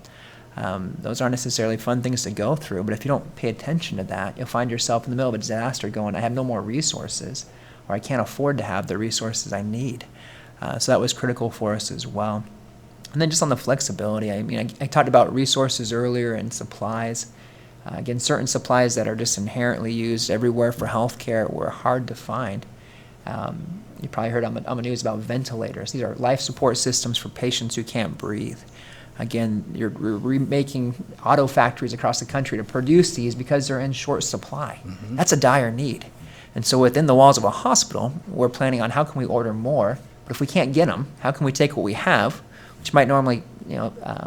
Those aren't necessarily fun things to go through, but if you don't pay attention to that, you'll find yourself in the middle of a disaster going, I have no more resources, or I can't afford to have the resources I need. So that was critical for us as well. And then just on the flexibility, I talked about resources earlier and supplies. Again, certain supplies that are just inherently used everywhere for healthcare were hard to find. You probably heard on the news about ventilators. These are life support systems for patients who can't breathe. Again, you're remaking auto factories across the country to produce these because they're in short supply. That's a dire need. And so within the walls of a hospital, we're planning on how can we order more, but if we can't get them, how can we take what we have, which might normally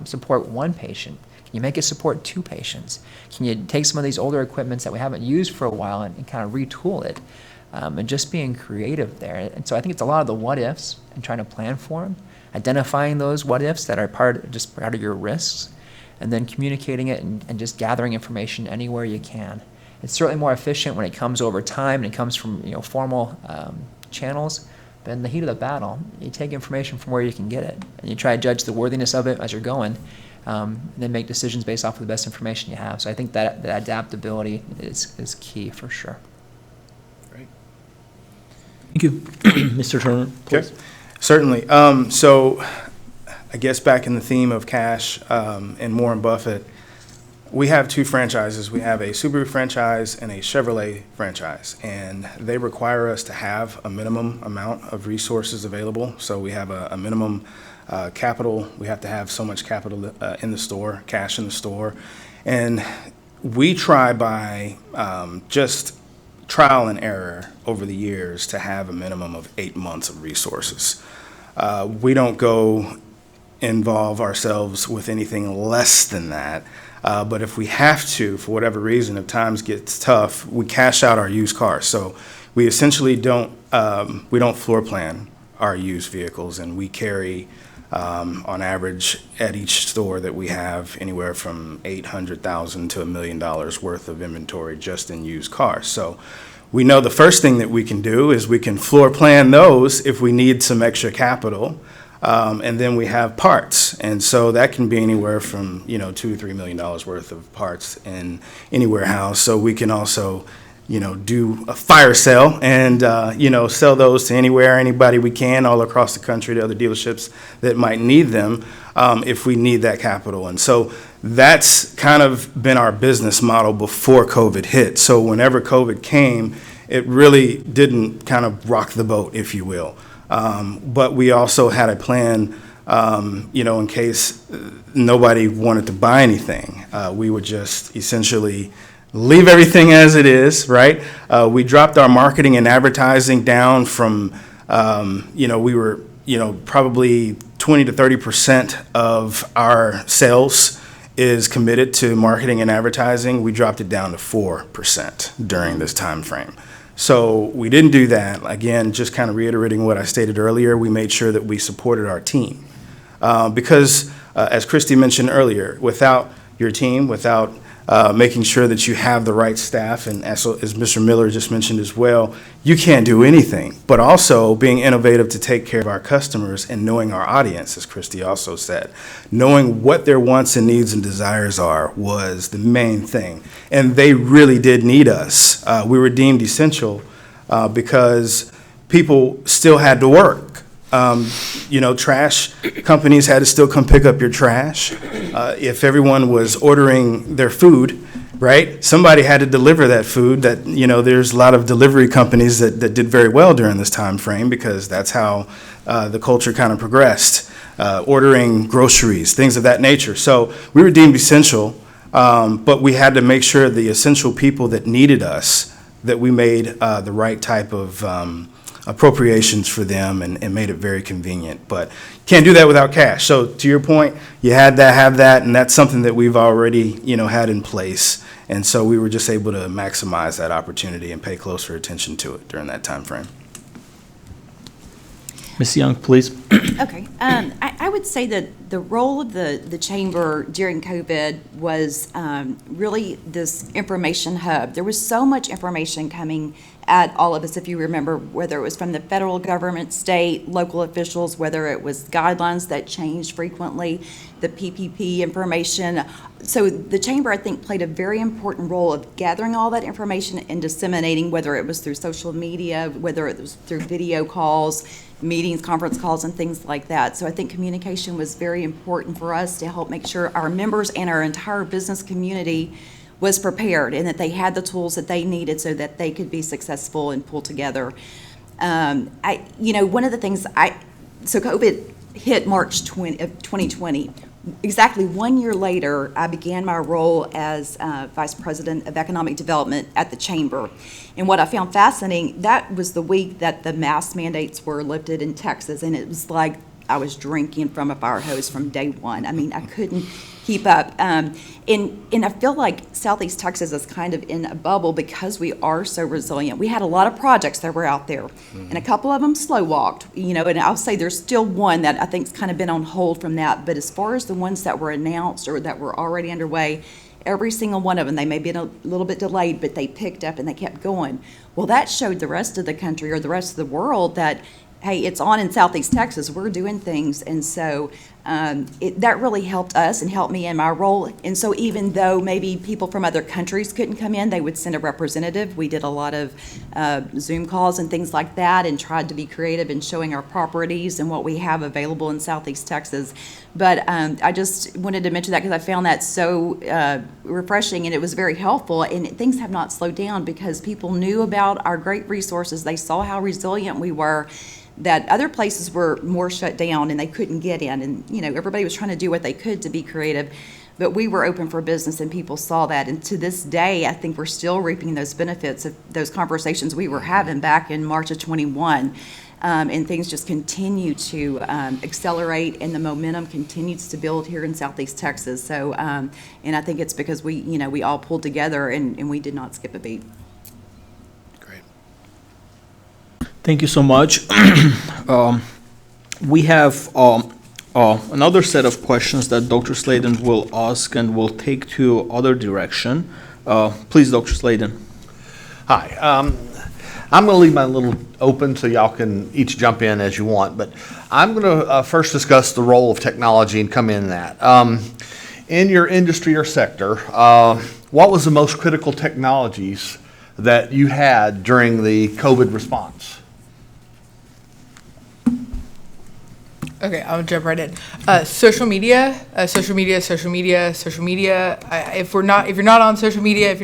support one patient? Can you make it support 2 patients? Can you take some of these older equipments that we haven't used for a while and kind of retool it? And just being creative there. And so I think it's a lot of the what ifs and trying to plan for them, identifying those what ifs that are part of your risks, and then communicating it and just gathering information anywhere you can. It's certainly more efficient when it comes over time and it comes from formal channels. But in the heat of the battle, you take information from where you can get it, and you try to judge the worthiness of it as you're going, and then make decisions based off of the best information you have. So I think that adaptability is key for sure. Thank you. Mr. Turner, please. Okay. Certainly. So I guess back in the theme of cash and Warren Buffett, we have 2 franchises. We have a Subaru franchise and a Chevrolet franchise, and they require us to have a minimum amount of resources available. So we have a minimum capital. We have to have so much capital in the store, cash in the store. And we try by just trial and error over the years to have a minimum of 8 months of resources. We don't go involve ourselves with anything less than that. But if we have to, for whatever reason, if times get tough, we cash out our used cars. So we essentially don't floor plan our used vehicles, and we carry, on average, at each store that we have, anywhere from $800,000 to $1 million worth of inventory just in used cars. So we know the first thing that we can do is we can floor plan those if we need some extra capital. And then we have parts, and so that can be anywhere from $2 to $3 million worth of parts in any warehouse. So we can also do a fire sale and sell those to anybody we can all across the country to other dealerships that might need them if we need that capital. And so that's kind of been our business model before COVID hit. So whenever COVID came, it really didn't kind of rock the boat, if you will. But we also had a plan, in case nobody wanted to buy anything. We would just essentially leave everything as it is, right? We dropped our marketing and advertising down from, we were, probably 20 to 30% of our sales is committed to marketing and advertising. We dropped it down to 4% during this time frame. So we didn't do that. Again, just kind of reiterating what I stated earlier, we made sure that we supported our team. Because, as Christy mentioned earlier, without your team, without making sure that you have the right staff, and as Mr. Miller just mentioned as well, you can't do anything. But also being innovative to take care of our customers and knowing our audience, as Christy also said. Knowing what their wants and needs and desires are was the main thing. And they really did need us. We were deemed essential because people still had to work. Trash companies had to still come pick up your trash. If everyone was ordering their food, right, somebody had to deliver that food. There's a lot of delivery companies that did very well during this time frame because that's how the culture kind of progressed, ordering groceries, things of that nature. So we were deemed essential, but we had to make sure the essential people that needed us, that we made the right type of appropriations for them and made it very convenient. But can't do that without cash. So to your point, you had to have that, and that's something that we've already, had in place. And so we were just able to maximize that opportunity and pay closer attention to it during that time frame. Ms. Young, please. Okay. I would say that the role of the chamber during COVID was really this information hub. There was so much information coming at all of us, if you remember, whether it was from the federal government, state, local officials, whether it was guidelines that changed frequently, the PPP information. So the chamber, I think, played a very important role of gathering all that information and disseminating, whether it was through social media, whether it was through video calls, meetings, conference calls, and things like that. So I think communication was very important for us to help make sure our members and our entire business community was prepared and that they had the tools that they needed so that they could be successful and pull together. One of the things so COVID hit March 2020. exactly 1 year later, I began my role as Vice President of Economic Development at the Chamber. And what I found fascinating, that was the week that the mask mandates were lifted in Texas, and it was like I was drinking from a fire hose from day one. I mean, I couldn't keep up. And I feel like Southeast Texas is kind of in a bubble because we are so resilient. We had a lot of projects that were out there, and a couple of them slow walked, and I'll say there's still one that I think's kind of been on hold from that. But as far as the ones that were announced or that were already underway, every single one of them, they may be a little bit delayed, but they picked up and they kept going. Well, that showed the rest of the country or the rest of the world that, hey, it's on in Southeast Texas, we're doing things. And so that really helped us and helped me in my role. And so even though maybe people from other countries couldn't come in, they would send a representative. We did a lot of Zoom calls and things like that and tried to be creative in showing our properties and what we have available in Southeast Texas. But I just wanted to mention that because I found that so refreshing, and it was very helpful. And things have not slowed down because people knew about our great resources. They saw how resilient we were, that other places were more shut down and they couldn't get in. And, everybody was trying to do what they could to be creative. But we were open for business and people saw that. And to this day, I think we're still reaping those benefits of those conversations we were having back in March of 21. And things just continue to accelerate, and the momentum continues to build here in Southeast Texas. So, and I think it's because we all pulled together and we did not skip a beat. Thank you so much. We have another set of questions that Dr. Sladen will ask, and we'll take to other direction. Please, Dr. Sladen. Hi. I'm going to leave my little open so y'all can each jump in as you want, but I'm going to first discuss the role of technology and come in that. In your industry or sector, what was the most critical technologies that you had during the COVID response? Okay, I'll jump right in. Social media. If you're not on social media, if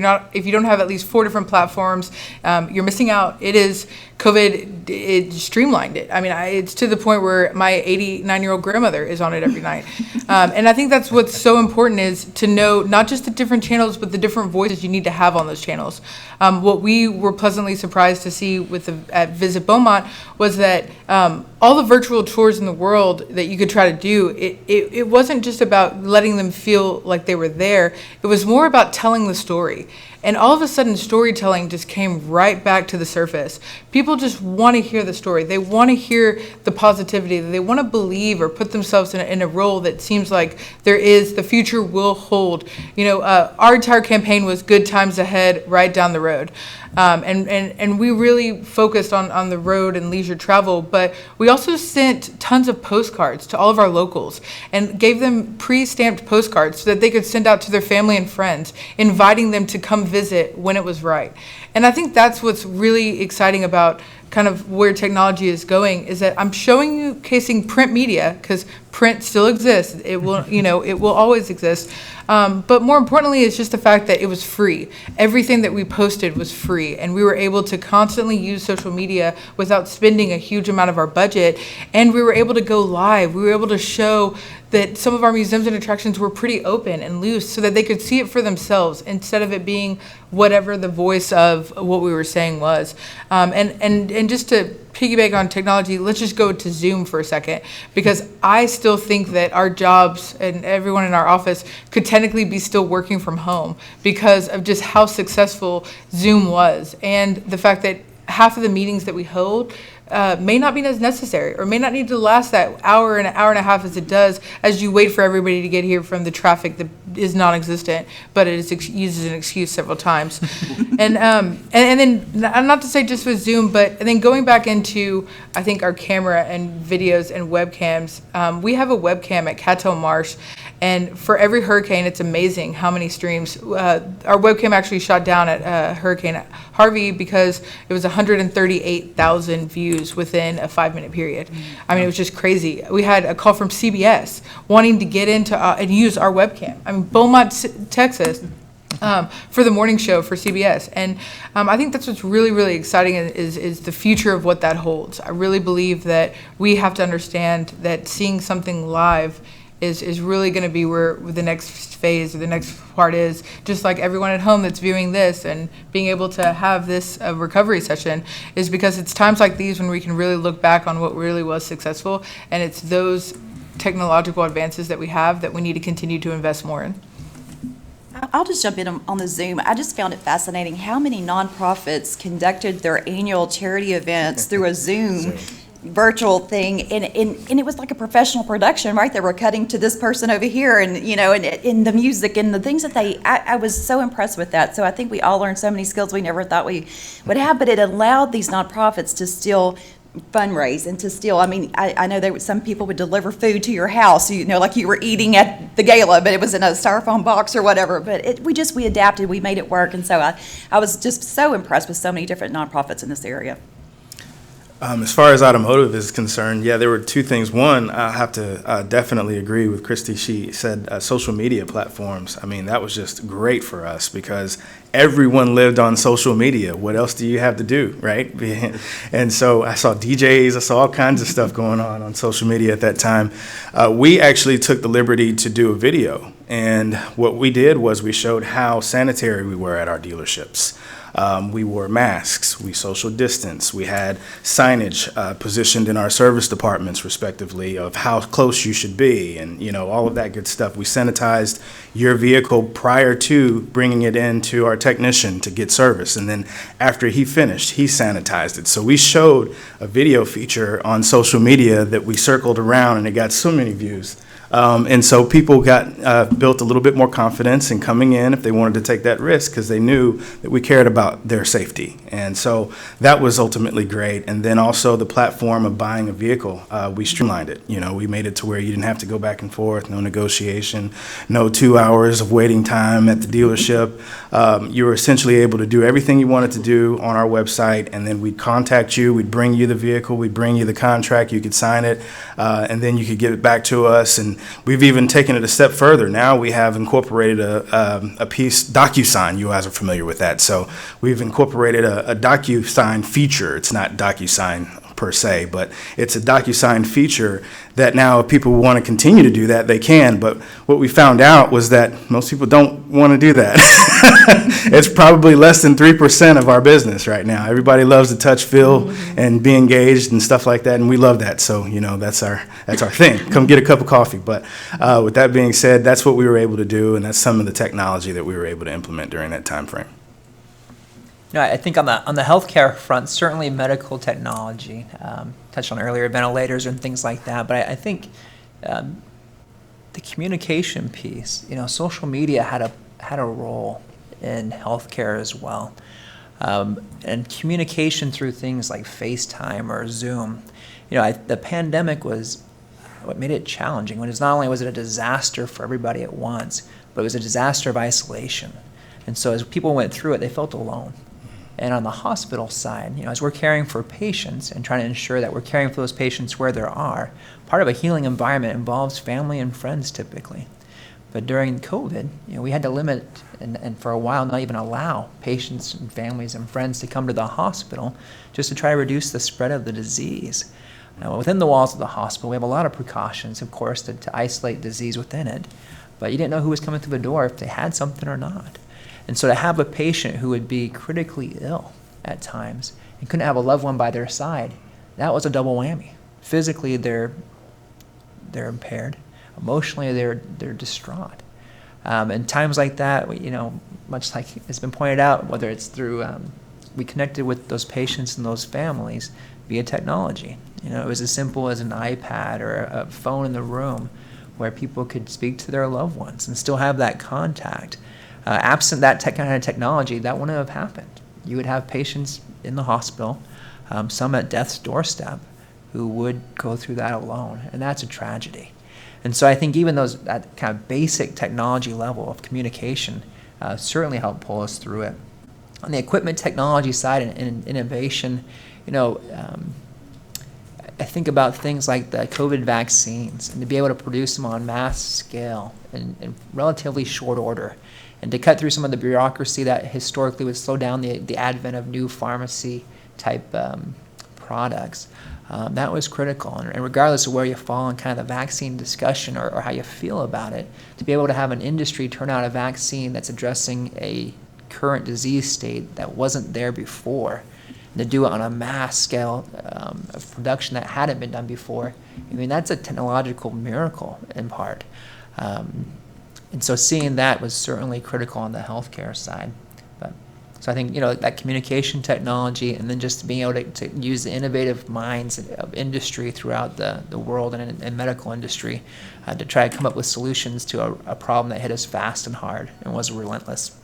you don't have at least 4 different platforms, you're missing out. COVID, it streamlined it. I mean, it's to the point where my 89-year-old grandmother is on it every night. And I think that's what's so important, is to know not just the different channels, but the different voices you need to have on those channels. What we were pleasantly surprised to see at Visit Beaumont was that all the virtual tours in the world that you could try to do, it wasn't just about letting them feel like they were there. It was more about telling the story. And all of a sudden, storytelling just came right back to the surface. People just want to hear the story. They want to hear the positivity. They want to believe or put themselves in a role that seems like the future will hold. Our entire campaign was good times ahead, right down the road. And we really focused on the road and leisure travel, but we also sent tons of postcards to all of our locals and gave them pre-stamped postcards so that they could send out to their family and friends, inviting them to come visit when it was right. And I think that's what's really exciting about kind of where technology is going, is that I'm showcasing print media, because print still exists. It will, it will always exist. But more importantly, it's just the fact that it was free. Everything that we posted was free, and we were able to constantly use social media without spending a huge amount of our budget. And we were able to go live. We were able to show that some of our museums and attractions were pretty open and loose so that they could see it for themselves instead of it being whatever the voice of what we were saying was. And just to piggyback on technology, let's just go to Zoom for a second, because I still think that our jobs and everyone in our office could technically be still working from home because of just how successful Zoom was, and the fact that half of the meetings that we hold may not be as necessary, or may not need to last that hour and a half as it does as you wait for everybody to get here from the traffic that is non-existent, but it is used as an excuse several times. And then, not to say just with Zoom, but then going back into, I think, our camera and videos and webcams, we have a webcam at Cattell Marsh, and for every hurricane, it's amazing how many streams. Our webcam actually shot down at Hurricane Harvey because it was 138,000 views within a 5-minute period. I mean, it was just crazy. We had a call from CBS wanting to get into and use our webcam. I mean, Beaumont, Texas, for the morning show for CBS. And I think that's what's really, really exciting is the future of what that holds. I really believe that we have to understand that seeing something live is really going to be where the next phase or the next part is. Just like everyone at home that's viewing this and being able to have this recovery session is because it's times like these when we can really look back on what really was successful, and it's those technological advances that we have that we need to continue to invest more in. I'll just jump in on the Zoom. I just found it fascinating how many nonprofits conducted their annual charity events through a Zoom virtual thing, and it was like a professional production, right? They were cutting to this person over here, and and the music and the things that I was so impressed with that. So I think we all learned so many skills we never thought we would have, but it allowed these nonprofits to still fundraise and to still, I know some people would deliver food to your house, like you were eating at the gala, but it was in a styrofoam box or whatever. But we adapted, we made it work, and so I was just so impressed with so many different nonprofits in this area. As far as automotive is concerned, yeah, there were two things. One, I have to definitely agree with Christy. She said social media platforms. That was just great for us because everyone lived on social media. What else do you have to do, right? And so I saw DJs, I saw all kinds of stuff going on social media at that time. We actually took the liberty to do a video. And what we did was we showed how sanitary we were at our dealerships. We wore masks, we social distance, we had signage positioned in our service departments respectively of how close you should be, and all of that good stuff. We sanitized your vehicle prior to bringing it in to our technician to get service, and then after he finished, he sanitized it. So we showed a video feature on social media that we circled around, and it got so many views. And so people got built a little bit more confidence in coming in if they wanted to take that risk because they knew that we cared about their safety. And so that was ultimately great. And then also the platform of buying a vehicle, we streamlined it. We made it to where you didn't have to go back and forth, no negotiation, no 2 hours of waiting time at the dealership. You were essentially able to do everything you wanted to do on our website, and then we'd contact you, we'd bring you the vehicle, we'd bring you the contract, you could sign it, and then you could give it back to us. And we've even taken it a step further. Now we have incorporated a piece, DocuSign. You guys are familiar with that. So we've incorporated a DocuSign feature. It's not DocuSign per se, but it's a DocuSign feature that now if people want to continue to do that, they can. But what we found out was that most people don't want to do that. It's probably less than 3% of our business right now. Everybody loves to touch, feel, and be engaged and stuff like that, and we love that. So, that's our thing. Come get a cup of coffee. But with that being said, that's what we were able to do, and that's some of the technology that we were able to implement during that time frame. I think on the healthcare front, certainly medical technology, touched on earlier, ventilators and things like that. But I think the communication piece, social media had a role in healthcare as well, and communication through things like FaceTime or Zoom. The pandemic was what made it challenging. When not only was it a disaster for everybody at once, but it was a disaster of isolation. And so as people went through it, they felt alone. And on the hospital side, as we're caring for patients and trying to ensure that we're caring for those patients where there are, part of a healing environment involves family and friends typically. But during COVID, we had to limit and for a while not even allow patients and families and friends to come to the hospital just to try to reduce the spread of the disease. Now, within the walls of the hospital, we have a lot of precautions, of course, to isolate disease within it. But you didn't know who was coming through the door if they had something or not. And so to have a patient who would be critically ill at times and couldn't have a loved one by their side, that was a double whammy. Physically, they're impaired. Emotionally, they're distraught. And times like that, much like it's been pointed out, whether it's through, we connected with those patients and those families via technology. It was as simple as an iPad or a phone in the room where people could speak to their loved ones and still have that contact. Absent that kind of technology, that wouldn't have happened. You would have patients in the hospital, some at death's doorstep, who would go through that alone, and that's a tragedy. And so I think even that kind of basic technology level of communication certainly helped pull us through it. On the equipment technology side and innovation, I think about things like the COVID vaccines and to be able to produce them on mass scale in relatively short order, and to cut through some of the bureaucracy that historically would slow down the advent of new pharmacy type products. That was critical. And regardless of where you fall in kind of the vaccine discussion or how you feel about it, to be able to have an industry turn out a vaccine that's addressing a current disease state that wasn't there before, and to do it on a mass scale of production that hadn't been done before, I mean, that's a technological miracle in part. And so seeing that was certainly critical on the healthcare side. So I think, that communication technology and then just being able to use the innovative minds of industry throughout the world and medical industry to try to come up with solutions to a problem that hit us fast and hard and was relentless.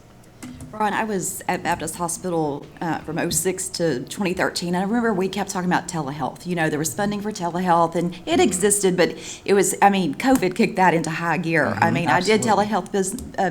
Ron, I was at Baptist Hospital from 2006 to 2013. And I remember we kept talking about telehealth. There was funding for telehealth, and it existed, but it was, COVID kicked that into high gear. I did telehealth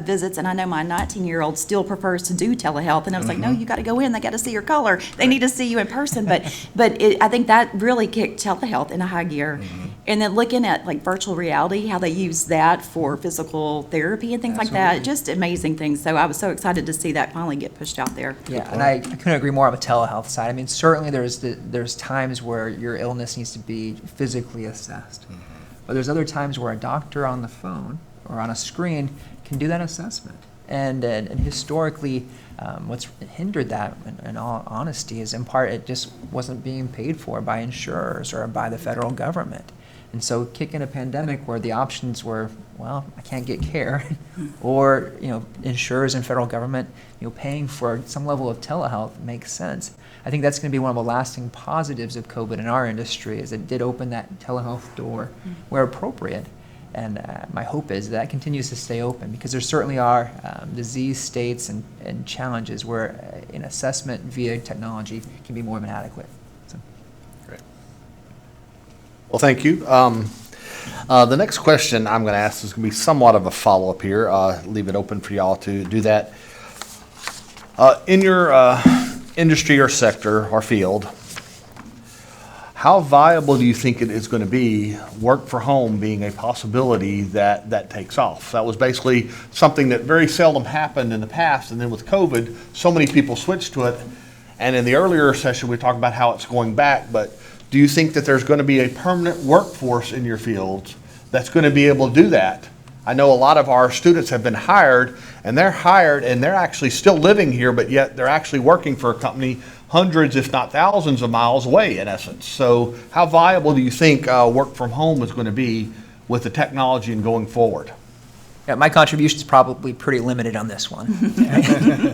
visits, and I know my 19-year-old still prefers to do telehealth. And I was like, no, you got to go in. They got to see your color. They need to see you in person. But I think that really kicked telehealth into high gear. And then looking at virtual reality, how they use that for physical therapy and things like that, just amazing things. So I was so excited to see that finally get pushed out there. Yeah, and I couldn't agree more on the telehealth side. Certainly there's times where your illness needs to be physically assessed. But there's other times where a doctor on the phone or on a screen can do that assessment. And historically, what's hindered that, in all honesty, is in part it just wasn't being paid for by insurers or by the federal government. And so kicking a pandemic where the options were, well, I can't get care, or, insurers and federal government, paying for some level of telehealth makes sense. I think that's going to be one of the lasting positives of COVID in our industry, is it did open that telehealth door where appropriate. And my hope is that continues to stay open, because there certainly are disease states and challenges where an assessment via technology can be more than adequate. So. Great. Well, thank you. The next question I'm going to ask is going to be somewhat of a follow-up here. Leave it open for y'all to do that. In your industry or sector or field, how viable do you think it is going to be, work for home being a possibility that takes off? That was basically something that very seldom happened in the past, and then with COVID, so many people switched to it. And in the earlier session, we talked about how it's going back, but do you think that there's going to be a permanent workforce in your fields that's going to be able to do that? I know a lot of our students have been hired, and they're actually still living here, but yet they're actually working for a company hundreds, if not thousands of miles away, in essence. So how viable do you think work from home is going to be with the technology and going forward? Yeah, my contribution is probably pretty limited on this one.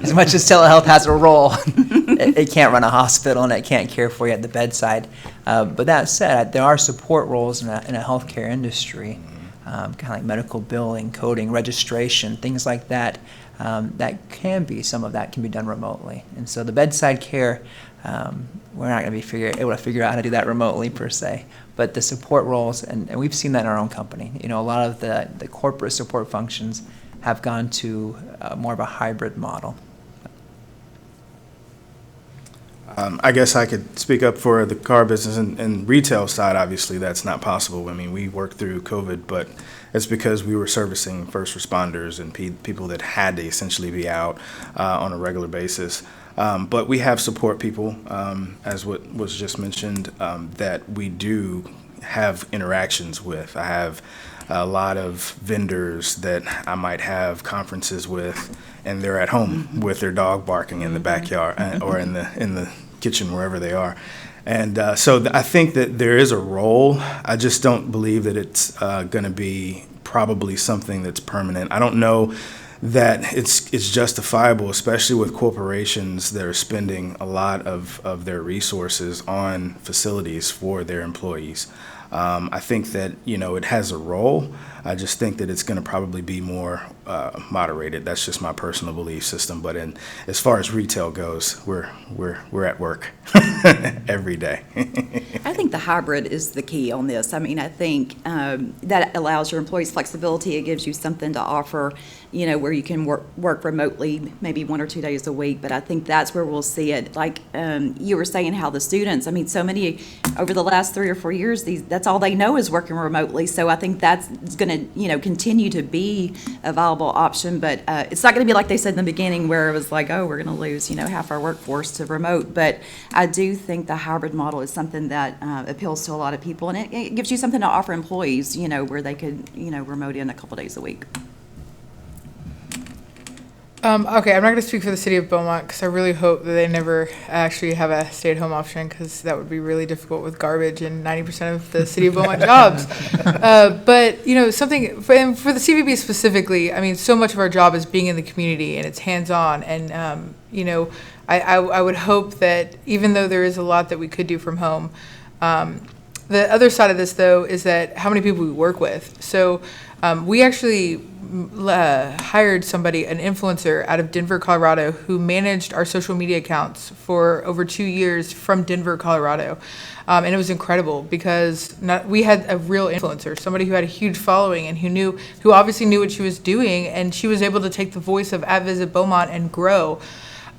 As much as telehealth has a role, it can't run a hospital and it can't care for you at the bedside. But that said, there are support roles in a healthcare industry, kind of like medical billing, coding, registration, things like that. Some of that can be done remotely. And so the bedside care, we're not going to be able to figure out how to do that remotely per se. But the support roles, and we've seen that in our own company. A lot of the corporate support functions have gone to more of a hybrid model. I guess I could speak up for the car business and retail side. Obviously, that's not possible. We worked through COVID, but it's because we were servicing first responders and people that had to essentially be out on a regular basis. But we have support people, as what was just mentioned, that we do have interactions with. I have a lot of vendors that I might have conferences with, and they're at home with their dog barking in the backyard or in the kitchen, wherever they are. And so I think that there is a role. I just don't believe that it's going to be probably something that's permanent. I don't know that it's justifiable, especially with corporations that are spending a lot of their resources on facilities for their employees. I think that, it has a role. I just think that it's going to probably be more moderated. That's just my personal belief system. But as far as retail goes, we're at work every day. I think the hybrid is the key on this. I think that allows your employees flexibility. It gives you something to offer where you can work remotely, maybe 1 or 2 days a week. But I think that's where we'll see it. Like you were saying, how the students, I mean, so many over the last 3 or 4 years, that's all they know is working remotely. So I think that's going to, continue to be a viable option. But it's not going to be like they said in the beginning, where it was like, oh, we're going to lose, half our workforce to remote. But I do think the hybrid model is something that appeals to a lot of people, and it gives you something to offer employees, where they could, remote in a couple days a week. Okay, I'm not going to speak for the city of Beaumont because I really hope that they never actually have a stay-at-home option, because that would be really difficult with garbage and 90% of the city of Beaumont jobs. But, something, for the CVB specifically, I mean, so much of our job is being in the community and it's hands-on. And, I would hope that even though there is a lot that we could do from home, the other side of this, though, is that how many people we work with. So we actually hired somebody, an influencer out of Denver, Colorado, who managed our social media accounts for over 2 years from Denver, Colorado. And it was incredible because we had a real influencer, somebody who had a huge following and who obviously knew what she was doing, and she was able to take the voice of At Visit Beaumont and grow.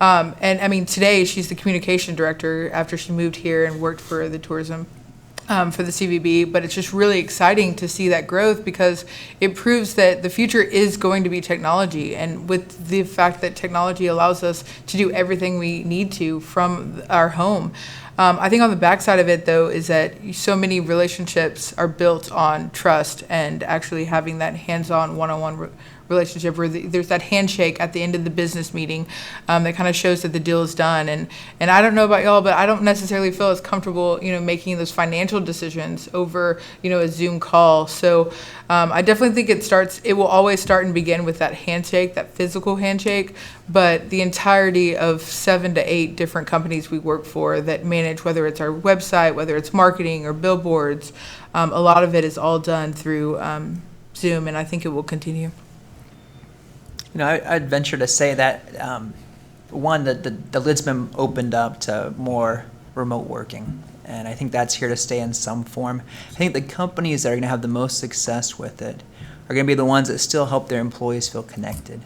And I mean, today she's the communication director after she moved here and worked for the tourism for the CVB, but it's just really exciting to see that growth because it proves that the future is going to be technology, and with the fact that technology allows us to do everything we need to from our home. I think on the backside of it, though, is that so many relationships are built on trust and actually having that hands-on one-on-one relationship where there's that handshake at the end of the business meeting that kind of shows that the deal is done. And I don't know about y'all, but I don't necessarily feel as comfortable, making those financial decisions over, a Zoom call. So I definitely think it will always start and begin with that handshake, that physical handshake. But the entirety of 7 to 8 different companies we work for that manage, whether it's our website, whether it's marketing or billboards, a lot of it is all done through Zoom, and I think it will continue. I'd venture to say that, one, the lid's been opened up to more remote working, and I think that's here to stay in some form. I think the companies that are going to have the most success with it are going to be the ones that still help their employees feel connected.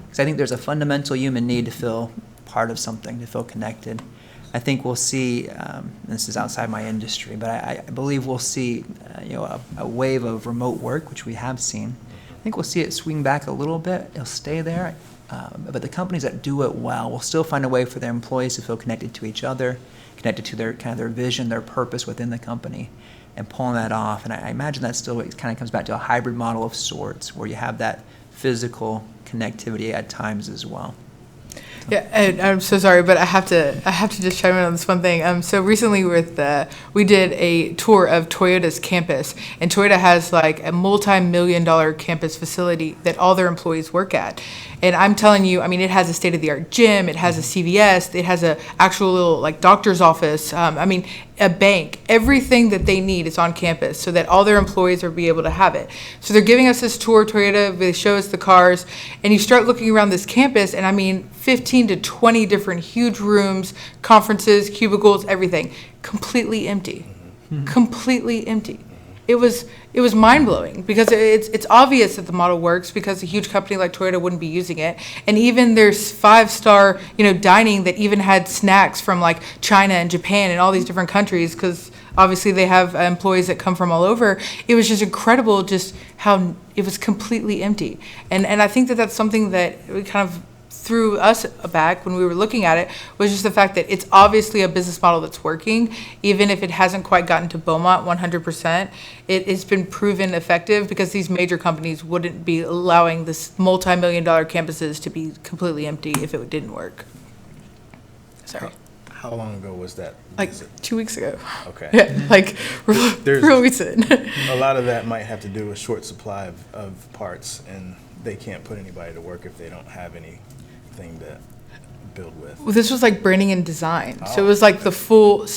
Because I think there's a fundamental human need to feel part of something, to feel connected. I think we'll see, this is outside my industry, but I believe we'll see a wave of remote work, which we have seen. I think we'll see it swing back a little bit. It'll stay there. But the companies that do it well will still find a way for their employees to feel connected to each other, connected to their vision, their purpose within the company, and pulling that off. And I imagine that still kind of comes back to a hybrid model of sorts, where you have that physical connectivity at times as well. Yeah, and I'm so sorry, but I have to just chime in on this one thing. So recently we did a tour of Toyota's campus, and Toyota has like a multi-million-dollar campus facility that all their employees work at. And I'm telling you, I mean, it has a state-of-the-art gym, it has a CVS, it has a actual little like doctor's office, a bank. Everything that they need is on campus so that all their employees will be able to have it. So they're giving us this tour, Toyota, they show us the cars, and you start looking around this campus, and I mean, 15 to 20 different huge rooms, conferences, cubicles, everything, completely empty, completely empty. It was mind-blowing because it's obvious that the model works because a huge company like Toyota wouldn't be using it. And even there's 5-star, dining that even had snacks from like China and Japan and all these different countries, because obviously they have employees that come from all over. It was just incredible just how it was completely empty. And I think that that's something that we kind of threw us back when we were looking at it, was just the fact that it's obviously a business model that's working, even if it hasn't quite gotten to Beaumont 100%. It has been proven effective because these major companies wouldn't be allowing this multi-million-dollar campuses to be completely empty if it didn't work. Sorry. How long ago was that? Like 2 weeks ago. Okay. Yeah, like real recent. A lot of that might have to do with short supply of parts, and they can't put anybody to work if they don't have anything to build with. Well, this was like branding and design. So it was like the full,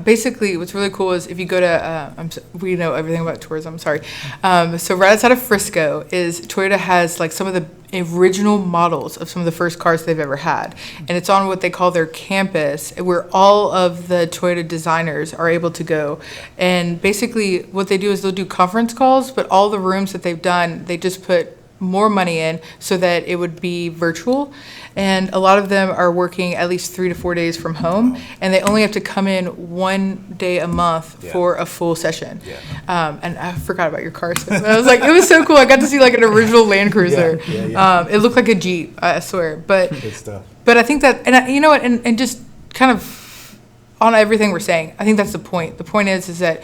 basically what's really cool is if you go to, we know everything about tourism, sorry. So right outside of Frisco is Toyota has like some of the original models of some of the first cars they've ever had. And it's on what they call their campus, where all of the Toyota designers are able to go. And basically what they do is they'll do conference calls, but all the rooms that they've done, they just put more money in so that it would be virtual. And a lot of them are working at least 3 to 4 days from home, and they only have to come in 1 day a month for a full session. And I forgot about your car. So I was like, it was so cool. I got to see like an original Land Cruiser. It looked like a Jeep, I swear. But I think that, and you know what, and just kind of on everything we're saying, I think that's the point. The point is that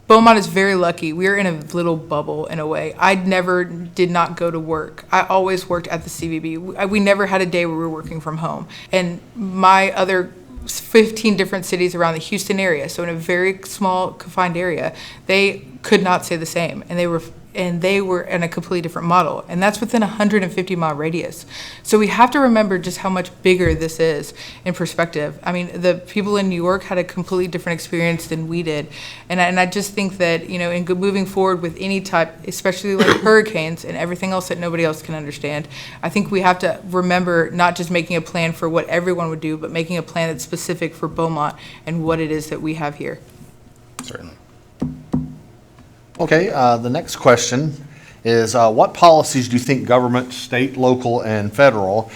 Beaumont is very lucky. We're in a little bubble in a way. I never did not go to work. I always worked at the CVB. We never had a day where we were working from home. And my other 15 different cities around the Houston area, so in a very small confined area, they could not say the same. And they were in a completely different model, and that's within a 150-mile radius. So we have to remember just how much bigger this is in perspective. I mean, the people in New York had a completely different experience than we did, and I just think that, in moving forward with any type, especially like hurricanes and everything else that nobody else can understand, I think we have to remember not just making a plan for what everyone would do, but making a plan that's specific for Beaumont and what it is that we have here. Certainly. Okay, the next question is, what policies do you think government, state, local, and federal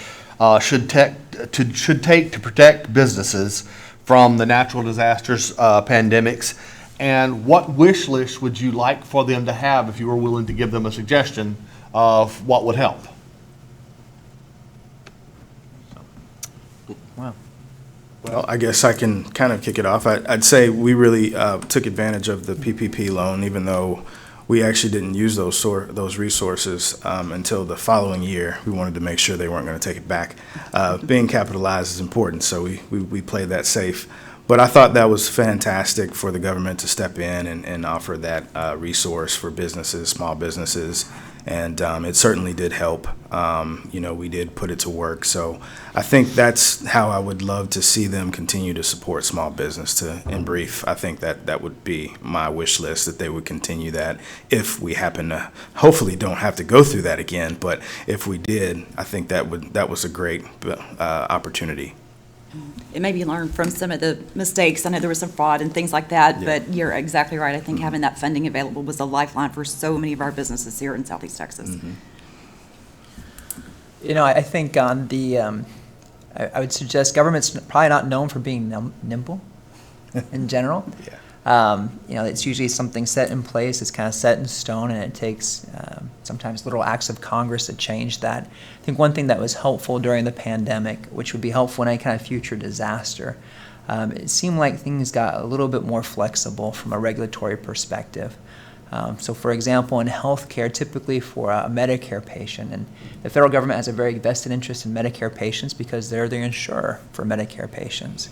should take to protect businesses from the natural disasters, pandemics, and what wish list would you like for them to have if you were willing to give them a suggestion of what would help? Well, I guess I can kind of kick it off. I'd say we really took advantage of the PPP loan, even though we actually didn't use those resources until the following year. We wanted to make sure they weren't going to take it back. Being capitalized is important, so we played that safe. But I thought that was fantastic for the government to step in and offer that resource for businesses, small businesses. And it certainly did help. We did put it to work. So I think that's how I would love to see them continue to support small business. In brief, I think that would be my wish list, that they would continue that if we happen to, hopefully don't have to go through that again. But if we did, I think that was a great opportunity. It made me learn from some of the mistakes. I know there was some fraud and things like that, but you're exactly right. I think having that funding available was a lifeline for so many of our businesses here in Southeast Texas. I think on the, I would suggest government's probably not known for being nimble in general. It's usually something set in place, it's kind of set in stone, and it takes sometimes little acts of Congress to change that. I think one thing that was helpful during the pandemic, which would be helpful in any kind of future disaster, it seemed like things got a little bit more flexible from a regulatory perspective. So for example, in healthcare, typically for a Medicare patient, and the federal government has a very vested interest in Medicare patients because they're the insurer for Medicare patients.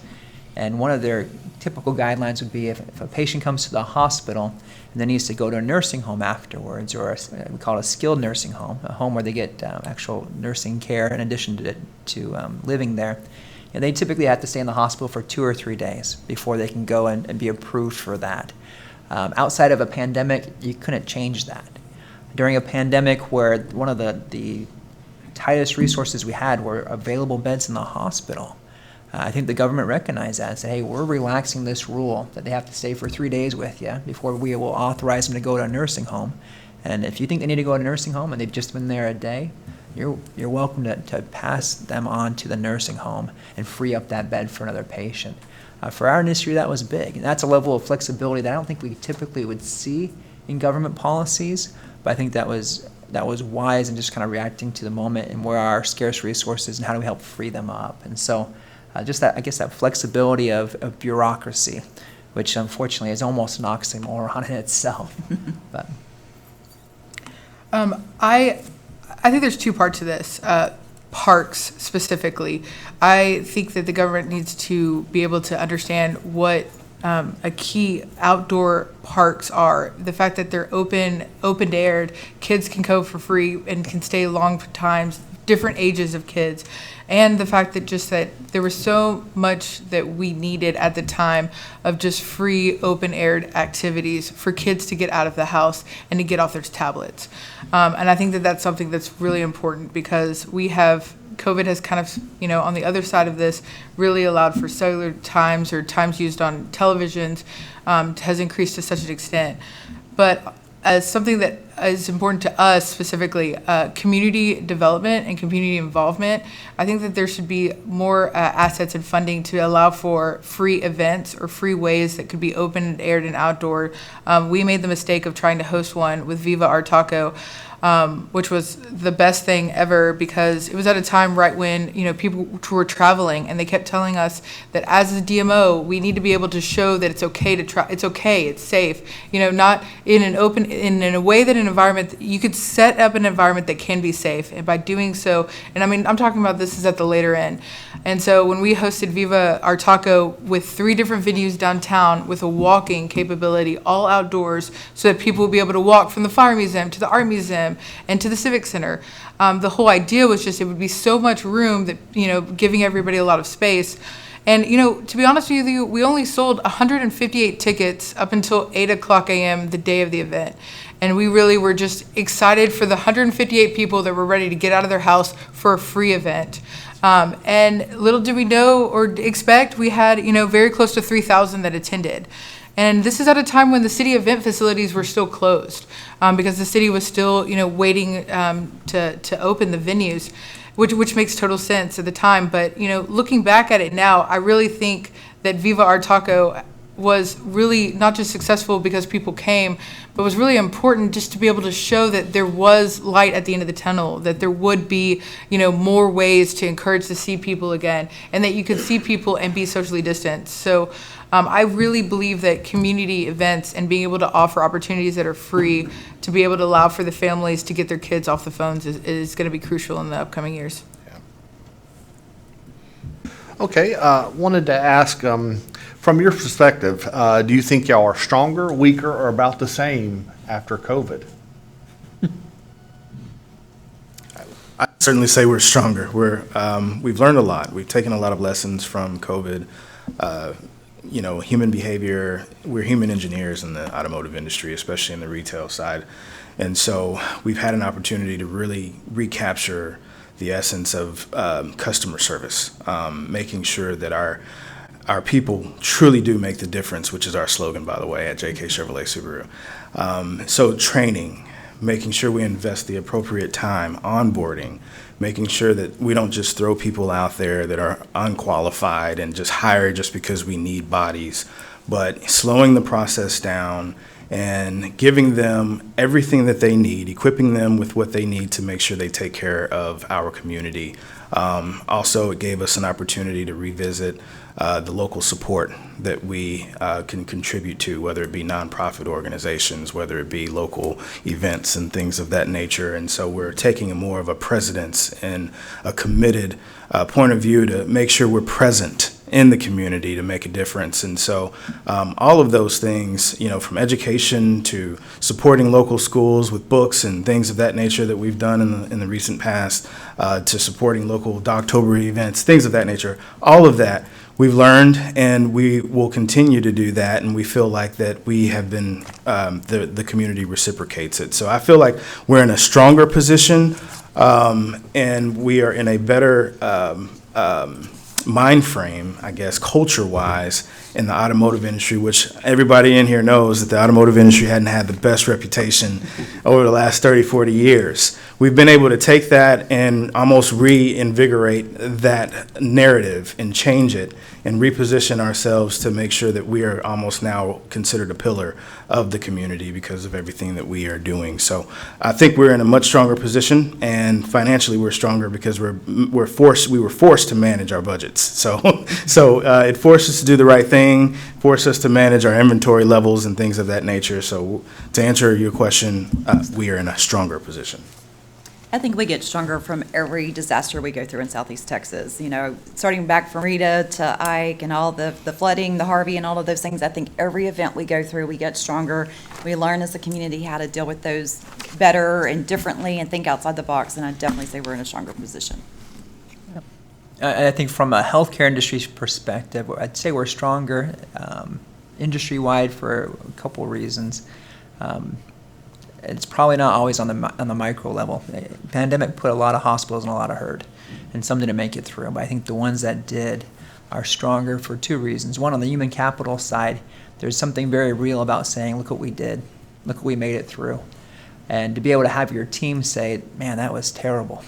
And one of their typical guidelines would be if a patient comes to the hospital and then needs to go to a nursing home afterwards, or we call it a skilled nursing home, a home where they get actual nursing care in addition to living there, and they typically have to stay in the hospital for 2 or 3 days before they can go and be approved for that. Outside of a pandemic, you couldn't change that. During a pandemic where one of the tightest resources we had were available beds in the hospital, I think the government recognized that and said, hey, we're relaxing this rule that they have to stay for 3 days with you before we will authorize them to go to a nursing home. And if you think they need to go to a nursing home and they've just been there a day, you're welcome to pass them on to the nursing home and free up that bed for another patient. For our industry, that was big. And that's a level of flexibility that I don't think we typically would see in government policies, but I think that was wise and just kind of reacting to the moment and where are our scarce resources and how do we help free them up. And so just that, I guess, that flexibility of bureaucracy, which unfortunately is almost an oxymoron in itself. But I think there's 2 parts to this. Parks specifically, I think that the government needs to be able to understand what a key outdoor parks are. The fact that they're open-aired, kids can go for free and can stay long times, different ages of kids, and the fact that there was so much that we needed at the time of just free open-aired activities for kids to get out of the house and to get off their tablets. And I think that that's something that's really important because COVID has kind of, on the other side of this, really allowed for cellular times or times used on televisions has increased to such an extent. But as something that is important to us specifically, community development and community involvement. I think that there should be more assets and funding to allow for free events or free ways that could be open and aired and outdoor. We made the mistake of trying to host one with Viva Our Taco, which was the best thing ever because it was at a time right when, you know, people were traveling and they kept telling us that as a DMO, we need to be able to show that it's okay to try, it's okay, it's safe, you know, not in an open, in a way that an environment, you could set up an environment that can be safe. And by doing so, and I mean, I'm talking about this is at the later end. And so when we hosted Viva Our Taco with 3 different venues downtown with a walking capability, all outdoors, so that people would be able to walk from the Fire Museum to the Art Museum and to the Civic Center. The whole idea was just it would be so much room that, you know, giving everybody a lot of space. And, you know, to be honest with you, we only sold 158 tickets up until 8 o'clock a.m. the day of the event. And we really were just excited for the 158 people that were ready to get out of their house for a free event. And little did we know or expect, we had, you know, very close to 3,000 that attended. And this is at a time when the city event facilities were still closed because the city was still, you know, waiting to open the venues, which makes total sense at the time. But, you know, looking back at it now, I really think that Viva Our Taco was really not just successful because people came, but was really important just to be able to show that there was light at the end of the tunnel, that there would be, you know, more ways to encourage to see people again, and that you could see people and be socially distanced. So I really believe that community events and being able to offer opportunities that are free to be able to allow for the families to get their kids off the phones is going to be crucial in the upcoming years. Okay, wanted to ask, from your perspective, do you think y'all are stronger, weaker, or about the same after COVID? I'd certainly say we're stronger. We've learned a lot. We've taken a lot of lessons from COVID. You know, human behavior, we're human engineers in the automotive industry, especially in the retail side. And so we've had an opportunity to really recapture the essence of customer service, making sure that our people truly do make the difference, which is our slogan, by the way, at JK Chevrolet Subaru. So training, making sure we invest the appropriate time, onboarding, making sure that we don't just throw people out there that are unqualified and just hire just because we need bodies, but slowing the process down and giving them everything that they need, equipping them with what they need to make sure they take care of our community. Also, it gave us an opportunity to revisit the local support that we can contribute to, whether it be nonprofit organizations, whether it be local events and things of that nature. And so we're taking more of a precedence and a committed point of view to make sure we're present in the community to make a difference. And so all of those things, you know, from education to supporting local schools with books and things of that nature that we've done in the recent past, to supporting local Dogtober events, things of that nature, all of that we've learned, and we will continue to do that, and we feel like that we have been, the community reciprocates it. So I feel like we're in a stronger position, and we are in a better mind frame, I guess, culture-wise, in the automotive industry, which everybody in here knows that the automotive industry hadn't had the best reputation over the last 30, 40 years. We've been able to take that and almost reinvigorate that narrative and change it and reposition ourselves to make sure that we are almost now considered a pillar of the community because of everything that we are doing. So I think we're in a much stronger position, and financially we're stronger because we were forced to manage our budgets. So it forced us to do the right thing, forced us to manage our inventory levels and things of that nature. So to answer your question, we are in a stronger position. I think we get stronger from every disaster we go through in Southeast Texas. You know, starting back from Rita to Ike and all the flooding, the Harvey and all of those things, I think every event we go through, we get stronger. We learn as a community how to deal with those better and differently and think outside the box, and I definitely say we're in a stronger position. I think from a healthcare industry perspective, I'd say we're stronger industry-wide for a couple of reasons. It's probably not always on the micro level. The pandemic put a lot of hospitals in a lot of hurt, and some didn't make it through. But I think the ones that did are stronger for 2 reasons. One, on the human capital side, there's something very real about saying, look what we did. look what we made it through. And to be able to have your team say, man, that was terrible.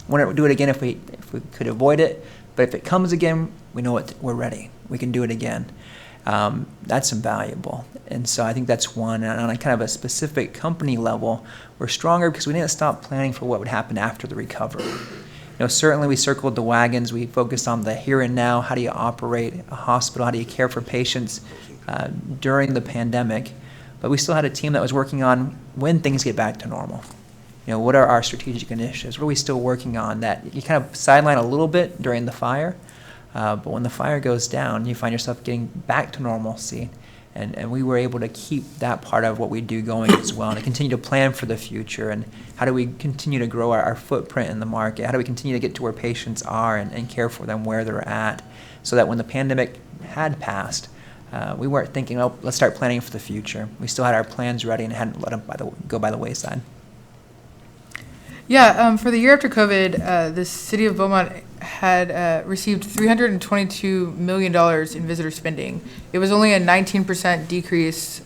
Wouldn't do it again if we could avoid it, but if it comes again, we know we're ready. We can do it again. That's invaluable. And so I think that's one. And on a kind of a specific company level, we're stronger because we didn't stop planning for what would happen after the recovery. Certainly we circled the wagons. We focused on the here and now. How do you operate a hospital? How do you care for patients during the pandemic? But we still had a team that was working on when things get back to normal. What are our strategic initiatives? What are we still working on that you kind of sideline a little bit during the fire, but when the fire goes down, you find yourself getting back to normalcy. And we were able to keep that part of what we do going as well, and to continue to plan for the future. And how do we continue to grow our footprint in the market? How do we continue to get to where patients are and care for them where they're at, so that when the pandemic had passed, we weren't thinking, oh, let's start planning for the future. We still had our plans ready and hadn't let them go by the wayside. Yeah, for the year after COVID, the city of Beaumont had received $322 million in visitor spending. It was only a 19% decrease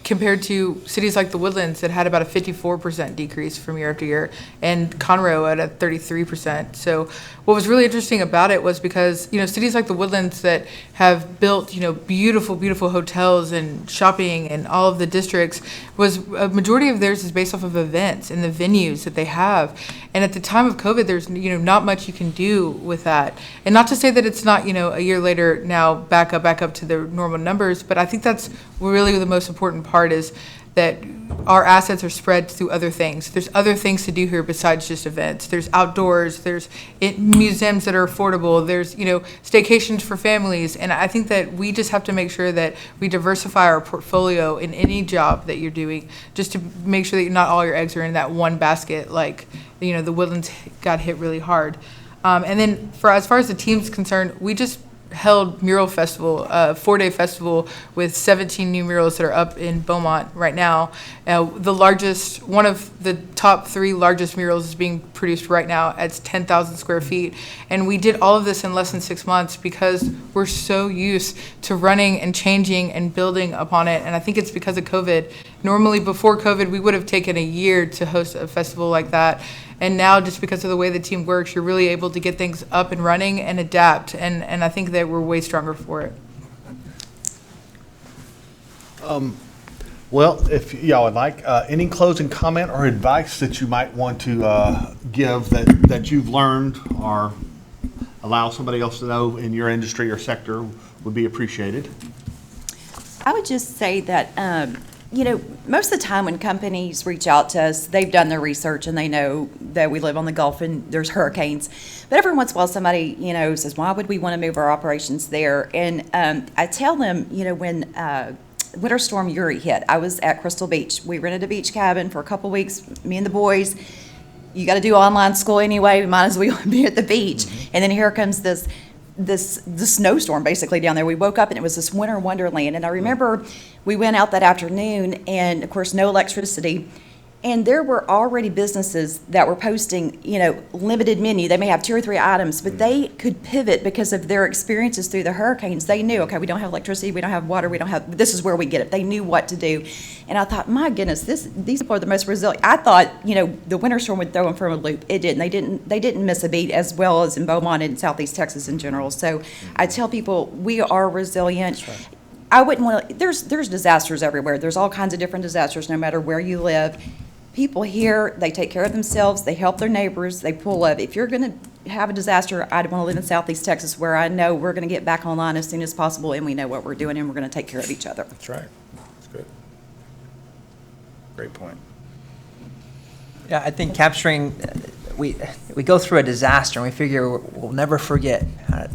compared to cities like the Woodlands that had about a 54% decrease from year after year, and Conroe at a 33%. So what was really interesting about it was because, cities like the Woodlands that have built, beautiful, beautiful hotels and shopping and all of the districts, was a majority of theirs is based off of events and the venues that they have. And at the time of COVID, there's, not much you can do with that. And not to say that it's not, a year later now back up to their normal numbers, but I think that's really the most important part, is that our assets are spread through other things. There's other things to do here besides just events. There's outdoors, there's museums that are affordable, there's, staycations for families. And I think that we just have to make sure that we diversify our portfolio in any job that you're doing, just to make sure that not all your eggs are in that one basket, like, the Woodlands got hit really hard. And then as far as the team's concerned, we just held Mural Festival, a 4-day festival with 17 new murals that are up in Beaumont right now. One of the top 3 largest murals is being produced right now at 10,000 square feet. And we did all of this in less than 6 months because we're so used to running and changing and building upon it. And I think it's because of COVID. Normally before COVID, we would have taken a year to host a festival like that. And now, just because of the way the team works, you're really able to get things up and running and adapt. And I think that we're way stronger for it. Well, if y'all would like, any closing comment or advice that you might want to give that you've learned or allow somebody else to know in your industry or sector would be appreciated. I would just say that, most of the time when companies reach out to us, they've done their research and they know that we live on the Gulf and there's hurricanes. But every once in a while somebody, says, why would we want to move our operations there? And I tell them, when Winter Storm Uri hit, I was at Crystal Beach. We rented a beach cabin for a couple weeks, me and the boys. You got to do online school anyway. We might as well be at the beach. And then here comes this snowstorm basically down there. We woke up and it was this winter wonderland. And I remember we went out that afternoon and of course no electricity. And there were already businesses that were posting, limited menu. They may have 2 or 3 items, but they could pivot because of their experiences through the hurricanes. They knew, okay, we don't have electricity, we don't have water, this is where we get it. They knew what to do. And I thought, my goodness, these people are the most resilient. I thought, the winter storm would throw them for a loop. It didn't. They didn't miss a beat, as well as in Beaumont and Southeast Texas in general. So I tell people, we are resilient. That's right. I wouldn't want to, there's disasters everywhere. There's all kinds of different disasters, no matter where you live. People here, they take care of themselves, they help their neighbors, they pull up. If you're going to have a disaster, I'd want to live in Southeast Texas, where I know we're going to get back online as soon as possible, and we know what we're doing, and we're going to take care of each other. That's right. That's good. Great point. Yeah, I think capturing, we go through a disaster and we figure we'll never forget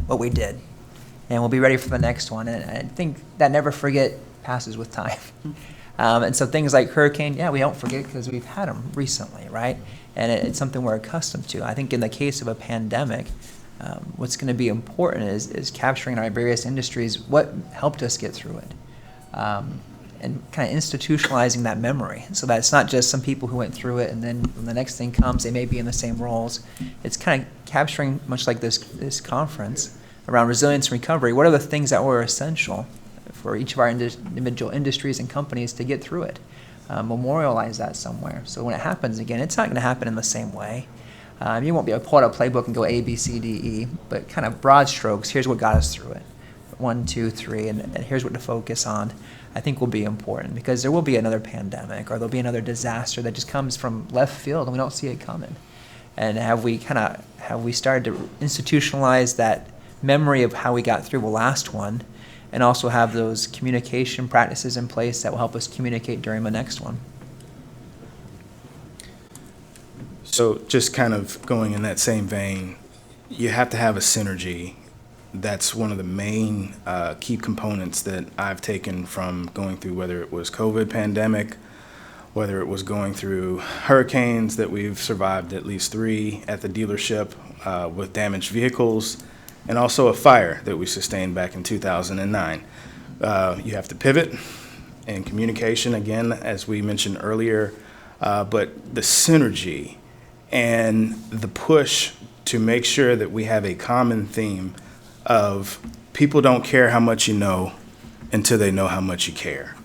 what we did, and we'll be ready for the next one. And I think that never forget passes with time. And so things like hurricane, we don't forget because we've had them recently, right? And it's something we're accustomed to. I think in the case of a pandemic, what's going to be important is capturing in our various industries what helped us get through it, and kind of institutionalizing that memory so that it's not just some people who went through it and then when the next thing comes, they may be in the same roles. It's kind of capturing, much like this conference, around resilience and recovery. What are the things that were essential for each of our individual industries and companies to get through it. Memorialize that somewhere. So when it happens again, it's not going to happen in the same way. You won't be able to pull out a playbook and go A, B, C, D, E, but kind of broad strokes, here's what got us through it. 1, 2, 3, and here's what to focus on, I think will be important, because there will be another pandemic or there'll be another disaster that just comes from left field and we don't see it coming. And have we started to institutionalize that memory of how we got through the last one, and also have those communication practices in place that will help us communicate during the next one? So just kind of going in that same vein, you have to have a synergy. That's one of the main key components that I've taken from going through, whether it was COVID pandemic, whether it was going through hurricanes that we've survived at least 3 at the dealership with damaged vehicles, and also a fire that we sustained back in 2009. You have to pivot in communication, again, as we mentioned earlier, but the synergy and the push to make sure that we have a common theme of people don't care how much you know until they know how much you care.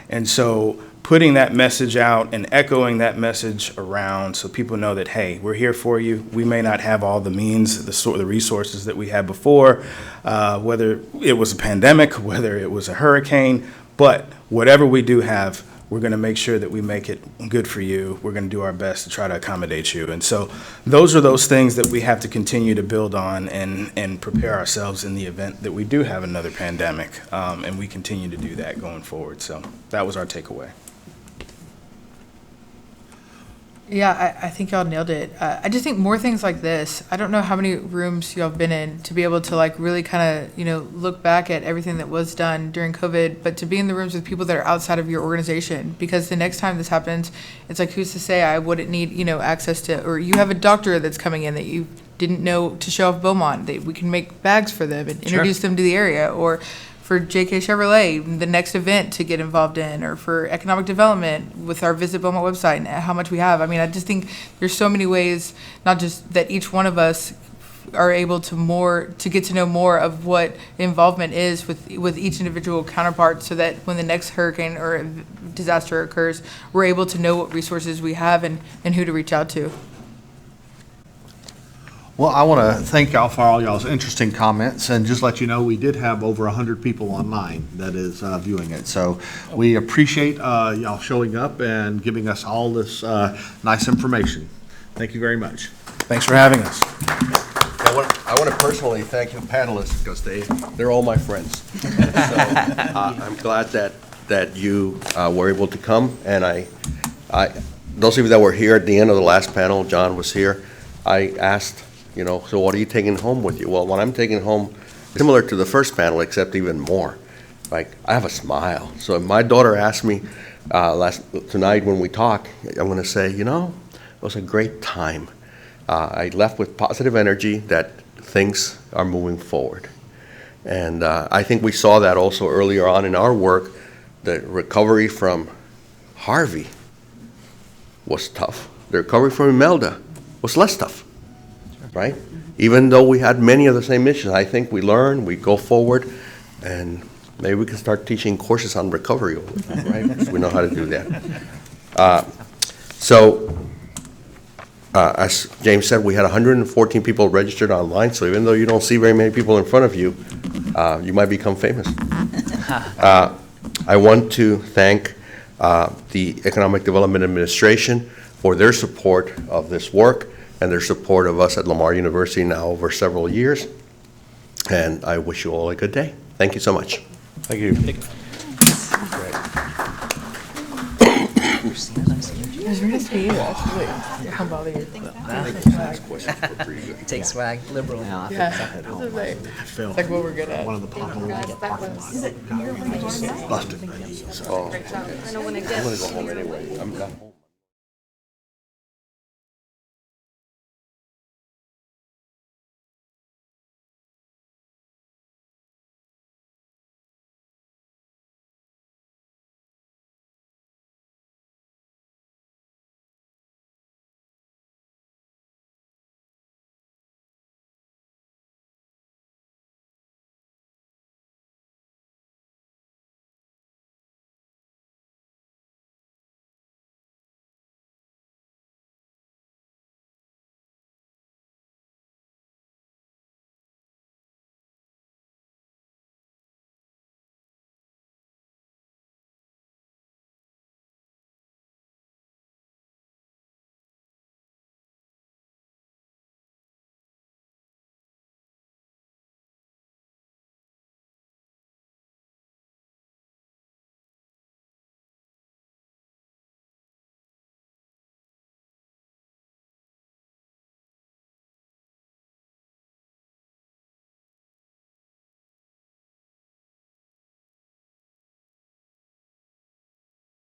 And so putting that message out and echoing that message around so people know that, hey, we're here for you. We may not have all the means, the resources that we had before, whether it was a pandemic, whether it was a hurricane, but whatever we do have, we're going to make sure that we make it good for you. We're going to do our best to try to accommodate you. And so those are those things that we have to continue to build on and prepare ourselves in the event that we do have another pandemic. And we continue to do that going forward. So that was our takeaway. Yeah, I think y'all nailed it. I just think more things like this. I don't know how many rooms y'all have been in to be able to like really kind of, look back at everything that was done during COVID, but to be in the rooms with people that are outside of your organization, because the next time this happens, it's like, who's to say I wouldn't need, access to, or you have a doctor that's coming in that you didn't know to show off Beaumont, we can make bags for them and introduce them to the area, or for JK Chevrolet, the next event to get involved in, or for economic development with our Visit Beaumont website and how much we have. I mean, I just think there's so many ways, not just that each one of us are able to get to know more of what involvement is with each individual counterpart, so that when the next hurricane or disaster occurs, we're able to know what resources we have and who to reach out to. Well, I want to thank y'all for all y'all's interesting comments, and just let you know we did have over 100 people online that is viewing it. So we appreciate y'all showing up and giving us all this nice information. Thank you very much. Thanks for having us. I want to personally thank the panelists, because they're all my friends. So I'm glad that you were able to come, and I those of you that were here at the end of the last panel, John was here, I asked, so what are you taking home with you? Well, what I'm taking home is similar to the first panel, except even more. Like, I have a smile. So if my daughter asked me tonight when we talk, I'm going to say, it was a great time. I left with positive energy that things are moving forward. And I think we saw that also earlier on in our work. The recovery from Harvey was tough. The recovery from Imelda was less tough. Right? Even though we had many of the same issues, I think we learn, we go forward, and maybe we can start teaching courses on recovery, right? Because we know how to do that. As James said, we had 114 people registered online, so even though you don't see very many people in front of you, you might become famous. I want to thank the Economic Development Administration for their support of this work and their support of us at Lamar University now over several years. And I wish you all a good day. Thank you so much. Thank you. It's really sweet. How about you? Take swag, liberal. Yeah. It's like what we're good at. One of the potholes in the parking lot. Busted. Great job. I know when it I'm going to gets go home anyway. I'm not home.